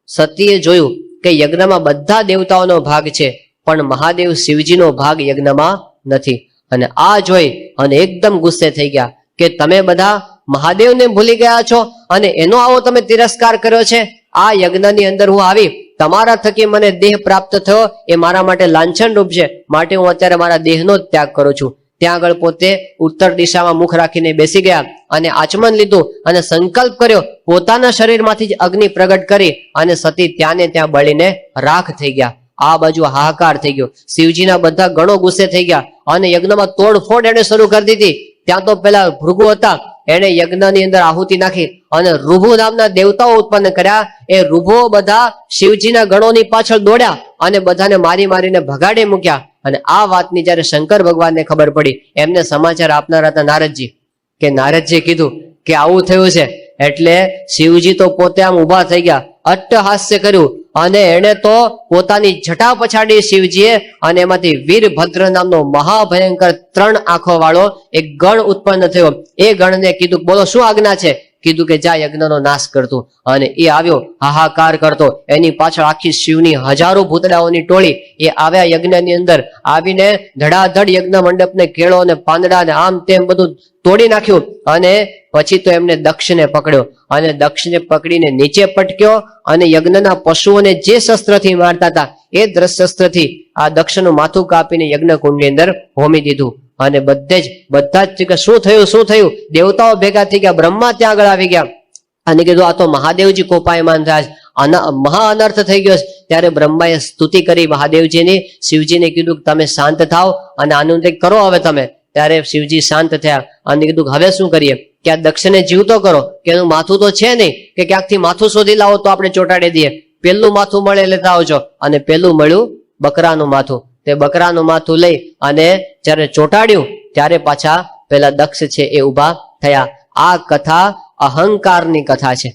સતીએ જોયું કે યજ્ઞમાં બધા દેવતાઓનો ભાગ છે પણ મહાદેવ શિવજીનો ભાગ યજ્ઞમાં નથી. અને આ જોઈ અને એકદમ ગુસ્સે થઈ ગયા કે તમે બધા મહાદેવને ભૂલી ગયા છો અને એનો આવો તમે તિરસ્કાર કર્યો છે. આ યજ્ઞની અંદર હું આવી, તમારા થકી મને દેહ પ્રાપ્ત થયો, એ મારા માટે લાંછન રૂપ છે, માટે હું અત્યારે મારા દેહનો જ ત્યાગ કરું છું. ત્યાં આગળ પોતે ઉત્તર દિશામાં મુખ રાખીને બેસી ગયા અને આચમન લીધું અને સંકલ્પ કર્યો. પોતાના શરીરમાંથી જ અગ્નિ પ્રગટ કરી અને સતી ત્યાં ને ત્યાં બળીને રાખ થઈ ગયા. આ બાજુ હાહાકાર થઈ ગયો. શિવજીના બધા ગણો ગુસ્સે થઈ ગયા અને યજ્ઞમાં તોડફોડ એને શરૂ કરી દીધી. ત્યાં તો પેલા ભૃગુ હતા, એને યજ્ઞની અંદર આહુતિ નાખી અને ઋભુ નામના દેવતાઓ ઉત્પન્ન કર્યા. એ ઋભુઓ બધા શિવજીના ગણોની પાછળ દોડ્યા અને બધાને મારી મારીને ભગાડી મૂક્યા. અને આ વાતની જયારે શંકર ભગવાનને ખબર પડી, એમને સમાચાર આપનાર હતા નારદજી, કે નારદજીએ કીધું કે આવું થયું છે. એટલે શિવજી તો પોતે આમ ઉભા થઈ ગયા, અટ્ટહાસ્ય કર્યું અને એને તો પોતાની જટા પછાડી શિવજીએ અને એમાંથી વીરભદ્ર નામનો મહાભયંકર 3 આંખો વાળો એક ગણ ઉત્પન્ન થયો. એ ગણને કીધું બોલો શું આજ્ઞા છે? કીધું કે જા યજ્ઞનો નાશ કરતું. અને એ આવ્યો હાહાકાર કરતો. એની પાછળ આખી શિવની હજારો ભૂતડાઓની ટોળી એ આવ્યા યજ્ઞની અંદર. આવીને ધડાધડ યજ્ઞ મંડપને કેળો અને પાંદડા ને આમ તેમ બધું તોડી નાખ્યું. અને પછી તો એમને દક્ષને પકડ્યો અને દક્ષને પકડીને નીચે પટક્યો અને યજ્ઞના પશુઓને જે શસ્ત્રથી મારતા હતા એ શસ્ત્રથી આ દક્ષનું માથું કાપીને યજ્ઞ કુંડની અંદર હોમી દીધું. અને બધા જ શું થયું શું થયું? દેવતાઓ ભેગા થઈ ગયા, બ્રહ્મા ત્યાં આગળ આવી ગયા અને કીધું આ તો મહાદેવજી કોપાયમાન થયા, મહા અનર્થ થઈ ગયો. ત્યારે બ્રહ્માએ સ્તુતિ કરી મહાદેવજીની. શિવજીને કીધું તમે શાંત થાવ અને આનું કંઈક કરો હવે તમે. ત્યારે શિવજી શાંત થયા અને કીધું હવે શું કરીએ? કે આ દક્ષને જીવતો કરો, કે એનું માથું તો છે નહીં, કે ક્યાંકથી માથું શોધી લાવો તો આપણે ચોંટાડી દઈએ. પેલું માથું મળે લેતા આવજો. અને પેલું મળ્યું બકરાનું માથું. તે બકરાનું માથું લઈ અને જ્યારે ચોંટાડ્યું ત્યારે પાછા પેલા દક્ષ છે એ ઉભા થયા. આ કથા અહંકારની કથા છે.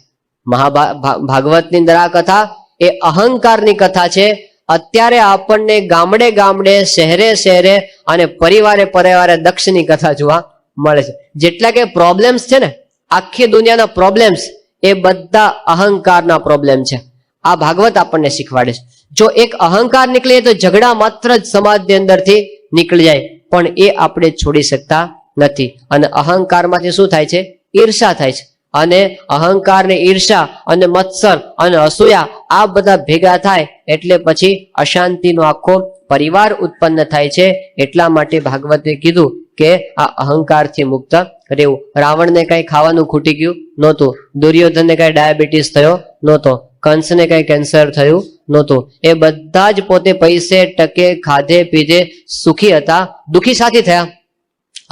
ભાગવતની અંદર આ કથા એ અહંકારની કથા છે. અત્યારે આપણને ગામડે ગામડે શહેરે શહેરે અને પરિવારે પરિવારે દક્ષની કથા જોવા મળે છે. જેટલા કે પ્રોબ્લેમ્સ છે ને, આખી દુનિયાના પ્રોબ્લેમ્સ એ બધા અહંકારના પ્રોબ્લેમ છે. આ ભાગવત આપણને શીખવાડે છે. જો એક અહંકાર નીકળે તો ઝઘડા માત્ર જ સમાજની અંદરથી નીકળી જાય, પણ એ આપણે છોડી શકતા નથી. અને અહંકારમાંથી શું થાય છે? ઈર્ષા થાય છે. અને અહંકાર ને ઈર્ષા અને મત્સર અને અસૂયા આ બધા ભેગા થાય એટલે પછી અશાંતિનો આખો પરિવાર ઉત્પન્ન થાય છે. એટલા માટે ભાગવતે કીધું કે આ અહંકારથી મુક્ત રહેવું. રાવણને કઈ ખાવાનું ખૂટી ગયું નહોતું, દુર્યોધનને કઈ ડાયાબિટીસ થયો નહોતો, કંસને કઈ કેન્સર થયું નહોતું. એ બધા જ પોતે પૈસે ટકે ખાધે પીધે સુખી હતા. દુઃખી સાથી થયા?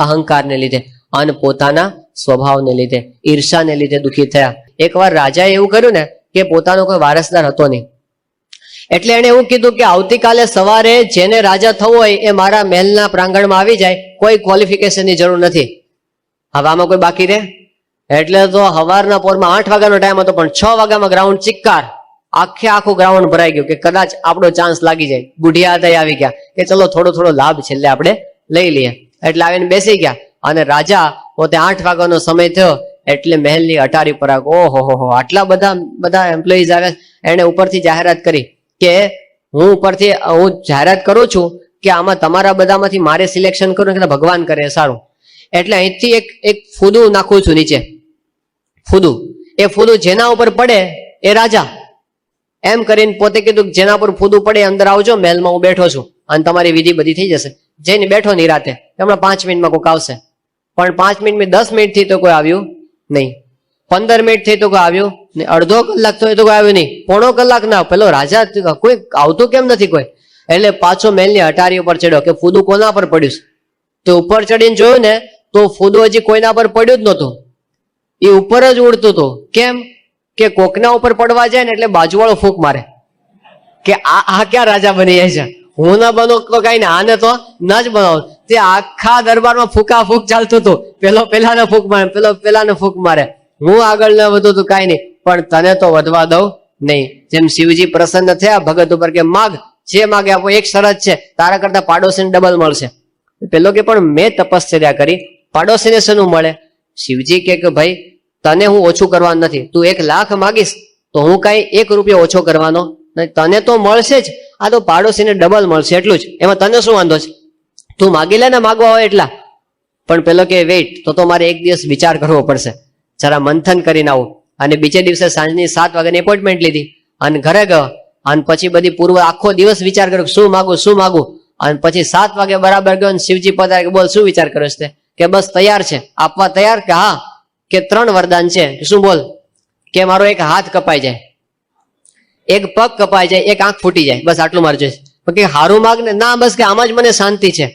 અહંકારને લીધે અને પોતાના સ્વભાવને લીધે, ઈર્ષાને લીધે દુઃખી થયા. એકવાર રાજાએ એવું કર્યું ને કે પોતાનો કોઈ વારસદાર હતો નહીં, એટલે એને એવું કીધું કે આવતીકાલે સવારે જેને રાજા થવું હોય એ મારા મહેલના પ્રાંગણમાં આવી જાય, કોઈ ક્વોલિફિકેશનની જરૂર નથી. હવે આમાં કોઈ બાકી રહે? એટલે તો સવારના પોરમાં 8 વાગ્યાનો ટાઈમ હતો, પણ 6 વાગ્યામાં ગ્રાઉન્ડ ચિક્કાર, આખું ગ્રાઉન્ડ ભરાઈ ગયું કે કદાચ આપણો ચાન્સ લાગી જાય. બુઢિયા હતા આવી ગયા કે ચલો થોડો લાભ છેલ્લે આપણે લઈ લઈએ. એટલે આવીને બેસી ગયા અને રાજા પોતે 8 વાગ્યાનો સમય થયો એટલે મહેલની અટારી પર ઓહો આટલા બધા એમ્પ્લોઈઝ આવે. એને ઉપરથી જાહેરાત કરી કે હું જાહેરાત કરું છું કે આમાં તમારા બધામાંથી મારે સિલેક્શન કરું કે ભગવાન કરે સારું. એટલે અહીંથી એક ફૂદું નાખું છું નીચે, ફૂદું. એ ફૂદું જેના ઉપર પડે એ રાજા. એમ કરીને પોતે કીધું જેના ઉપર ફૂદું પડે અંદર આવજો, મહેલમાં હું બેઠો છું અને તમારી વિધિ બધી થઈ જશે. જઈને બેઠો નિરાતે, હમણાં 5 મિનિટમાં કોઈક આવશે. પણ 5 મિનિટ 10 મિનિટ થી તો કોઈ આવ્યું નહીં, 15 મિનિટ થી તો કોઈ આવ્યું નહીં, અડધો કલાક થયો તો કોઈ આવ્યું નહીં, પોણો કલાક ના. પેલો રાજા કોઈ આવતું કેમ નથી કોઈ? એટલે પાછો મહેલની અટારી ઉપર ચડ્યો કે ફૂદું કોના પર પડ્યું? તો ઉપર ચડીને જોયું ને તો ફૂદું હજી કોઈના પર પડ્યું જ નહોતું, એ ઉપર જ ઉડતું હતું. કેમ કે કોકના ઉપર પડવા જાય ને એટલે બાજુવાળો ફૂંક મારે કે આ ક્યાં રાજા બની જાય છે, હું ના બનો તો કઈ ને, આને તો ના જ બનાવો. તે આખા દરબારમાં ફૂંકા ફૂંક ચાલતું હતું. પેલાને ફૂંક મારે, પેલાને ફૂંક મારે. હું આગળ ના વધુ તો કઈ નહીં, પણ તને તો વધવા દઉં નહીં. જેમ શિવજી પ્રસન્ન થયા ભગત ઉપર કે માગ, જે માગે આપો, એક શરત છે, તારા કરતા પાડોશીને ડબલ મળશે. પેલો કે પણ મેં તપશ્ચર્યા કરી, પાડોશીને શેનું મળે? શિવજી કે ભાઈ તને હું ઓછું કરવાનું નથી, તું 1 લાખ માગીશ તો હું કઈ 1 રૂપિયો ઓછો કરવાનો નહીં, તને તો મળશે જ, આ તો પાડોશીને ડબલ મળશે એટલું જ, એમાં તને શું વાંધો છે? તું માગી લે ને માગવા હોય એટલા. પણ પેલો કે વેઇટ, તો મારે એક દિવસ વિચાર કરવો પડશે, જરા મંથન કરીને આવું. અને બીજે દિવસે સાંજની 7 વાગ્યાની એપોઇન્ટમેન્ટ લીધી અને ઘરે ગયો અને પછી બધી પૂર્વ આખો દિવસ વિચાર કર્યો શું માગું. અને પછી 7 વાગે બરાબર ગયો અને શિવજી પધારે કે બોલ શું વિચાર કર્યો છે? કે બસ તૈયાર છે, આપવા તૈયાર? કે હા. કે 3 વરદાન છે. શું બોલ? કે મારો 1 હાથ કપાઈ જાય, 1 પગ કપાઈ જાય, 1 આંખ ફૂટી જાય, બસ આટલું મારે જોઈએ. કે હારું માગ ને. ના બસ કે આમાં જ મને શાંતિ છે.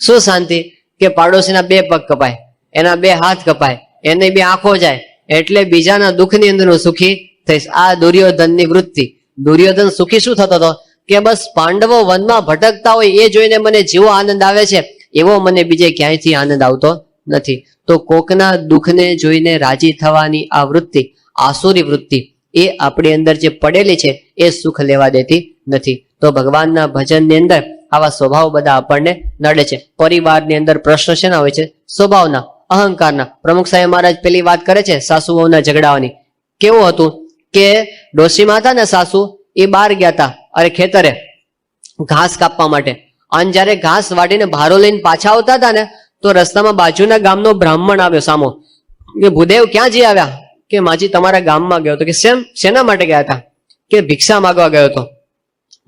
શું શાંતિ? કે પાડોશીના 2 પગ કપાય, એના 2 હાથ કપાય, એને 2 આંખો જાય, એટલે બીજાના દુઃખની અંદર હું સુખી થઈશ. આ દુર્યોધનની વૃત્તિ. દુર્યોધન સુખી શું થતો હતો? કે બસ પાંડવો વનમાં ભટકતા હોય એ જોઈને મને જેવો આનંદ આવે છે એવો મને બીજે ક્યાંયથી આનંદ આવતો નથી. તો કોકના દુઃખને જોઈને રાજી થવાની આ વૃત્તિ, આસુરી વૃત્તિ, એ આપણી અંદર જે પડેલી છે એ સુખ લેવા દેતી નથી. તો ભગવાનના ભજનની અંદર આવા સ્વભાવ બધા આપણને નડે છે. પરિવારની અંદર પ્રશ્ન શેના હોય છે? સ્વભાવના, અહંકારના. પ્રમુખ સાહેબ મહારાજ પેલી વાત કરે છે સાસુ વહુના ઝઘડાવાની. કેવું હતું કે ડોશીમાં હતા ને સાસુ, એ બહાર ગયા હતા અરે ખેતરે ઘાસ કાપવા માટે. અને જયારે ઘાસ વાટીને ભારો લઈને પાછા આવતા હતા ને તો રસ્તામાં બાજુના ગામનો બ્રાહ્મણ આવ્યો સામો. કે ભૂદેવ ક્યાં જઈ આવ્યા? કે માજી તમારા ગામમાં ગયો હતો. કે શેના માટે ગયા હતા? કે ભિક્ષા માંગવા ગયો હતો,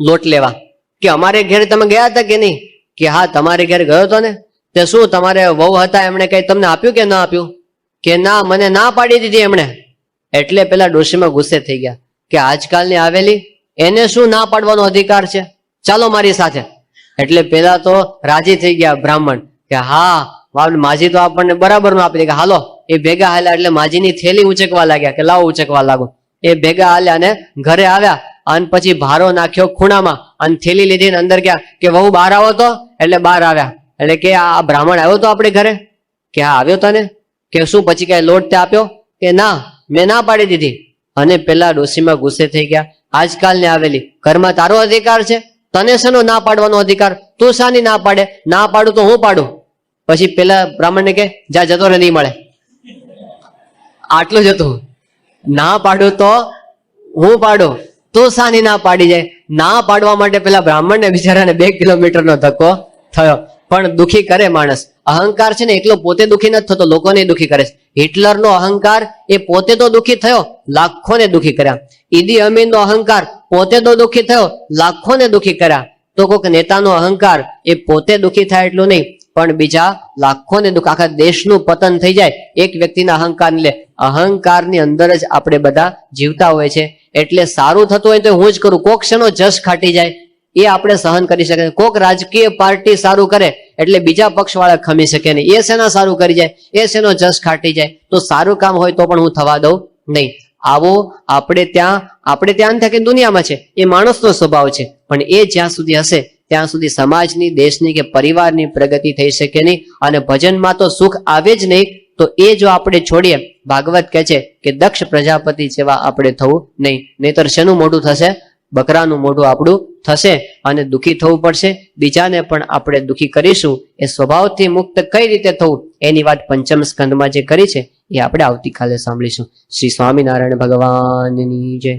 લોટ લેવા. કે અમારે ઘેર તમે ગયા હતા કે નહીં? કે હા તમારે ઘેર ગયો હતો ને. તે શું તમારે વહુ હતા એમણે કઈ તમને આપ્યું કે ના આપ્યું? કે ના, મને ના પાડી દીધી એમણે. એટલે પેલા ડોશીમાં ગુસ્સે થઈ ગયા કે આજકાલની આવેલી એને શું ના પાડવાનો અધિકાર છે, ચાલો મારી સાથે. એટલે પેલા તો રાજી થઈ ગયા બ્રાહ્મણ કે હા માજી તો આપણને બરાબર નું આપી દે. કે હાલો. એ ભેગા હાલ્યા એટલે માજીની થેલી ઉંચકવા લાગ્યા કે લાવો ઉંચકવા લાગો. એ ભેગા હાલ્યા અને ઘરે આવ્યા અને પછી ભારો નાખ્યો ખૂણામાં અને થેલી લીધી અંદર ગયા કે વહુ બહાર આવો તો. એટલે બહાર આવ્યા એટલે કે આ બ્રાહ્મણ આવ્યો તો આપણે ઘરે? કે હા આવ્યો તને. કે શું પછી કઈ લોટ તે આપ્યો? કે ના, મેં ના પાડી દીધી. અને પેલા ડોશીમાં ગુસ્સે થઈ ગયા, આજકાલને આવેલી ઘરમાં તારો અધિકાર છે, તને શેનો ના પાડવાનો અધિકાર? તું શાની ના પાડે? ના પાડું તો હું પાડું. પછી પેલા બ્રાહ્મણને કે જા જતો રે, નહીં મળે. આટલું જ હતું. ના પાડું તો હું પાડું, તું શાની ના પાડી જાય? ના પાડવા માટે પેલા બ્રાહ્મણને બિચારાને 2 કિલોમીટરનો ધક્કો થયો. પણ દુઃખી કરે માણસ. અહંકાર છે ને એકલો પોતે દુઃખી નથી થતો, લોકોને દુઃખી કરે છે. હિટલરનો અહંકાર એ પોતે તો દુઃખી થયો, લાખોને દુઃખી કર્યા. ઈદી અમીનનો અહંકાર પોતે તો દુઃખી થયો, લાખોને દુઃખી કર્યા. તો કોઈક નેતાનો અહંકાર એ પોતે દુઃખી થાય એટલું નહીં, પણ બીજા લાખોને દુઃખ, આખા દેશનું પતન થઈ જાય એક વ્યક્તિના અહંકાર લે. અહંકારની અંદર જ આપણે બધા જીવતા હોય છે. એટલે સારું થતું હોય તો હું જ કરું, કોક શેનો જશ ખાટી જાય એ આપણે સહન કરી શકીએ. કોક રાજકીય પાર્ટી સારું કરે એટલે બીજા પક્ષ વાળા ખમી શકે નહીં, એ શેના સારું કરી જાય, એ શેનો જશ ખાટી જાય. તો સારું કામ હોય તો પણ હું થવા દઉં નહીં. આવો આપણે ત્યાં થાય કે દુનિયામાં છે, એ માણસનો સ્વભાવ છે, પણ એ જ્યાં સુધી હશે ત્યાં સુધી સમાજની, દેશની કે પરિવારની પ્રગતિ થઈ શકે નહીં. અને ભજનમાં તો સુખ આવે જ નહીં. તો એ જો આપણે છોડીએ, ભાગવત કહે છે કે દક્ષ પ્રજાપતિ જેવા આપણે થવું નહીં, નહીતર શેનું મોઢું થશે? બકરાનું મોઢું આપણું થશે અને દુઃખી થવું પડશે. બીજાને પણ આપણે દુઃખી કરીશું. એ સ્વભાવથી મુક્ત કઈ રીતે થવું એની વાત પંચમ સ્કંદમાં જે કરી છે એ આપણે આવતીકાલે સાંભળીશું. શ્રી સ્વામિનારાયણ ભગવાનની જય.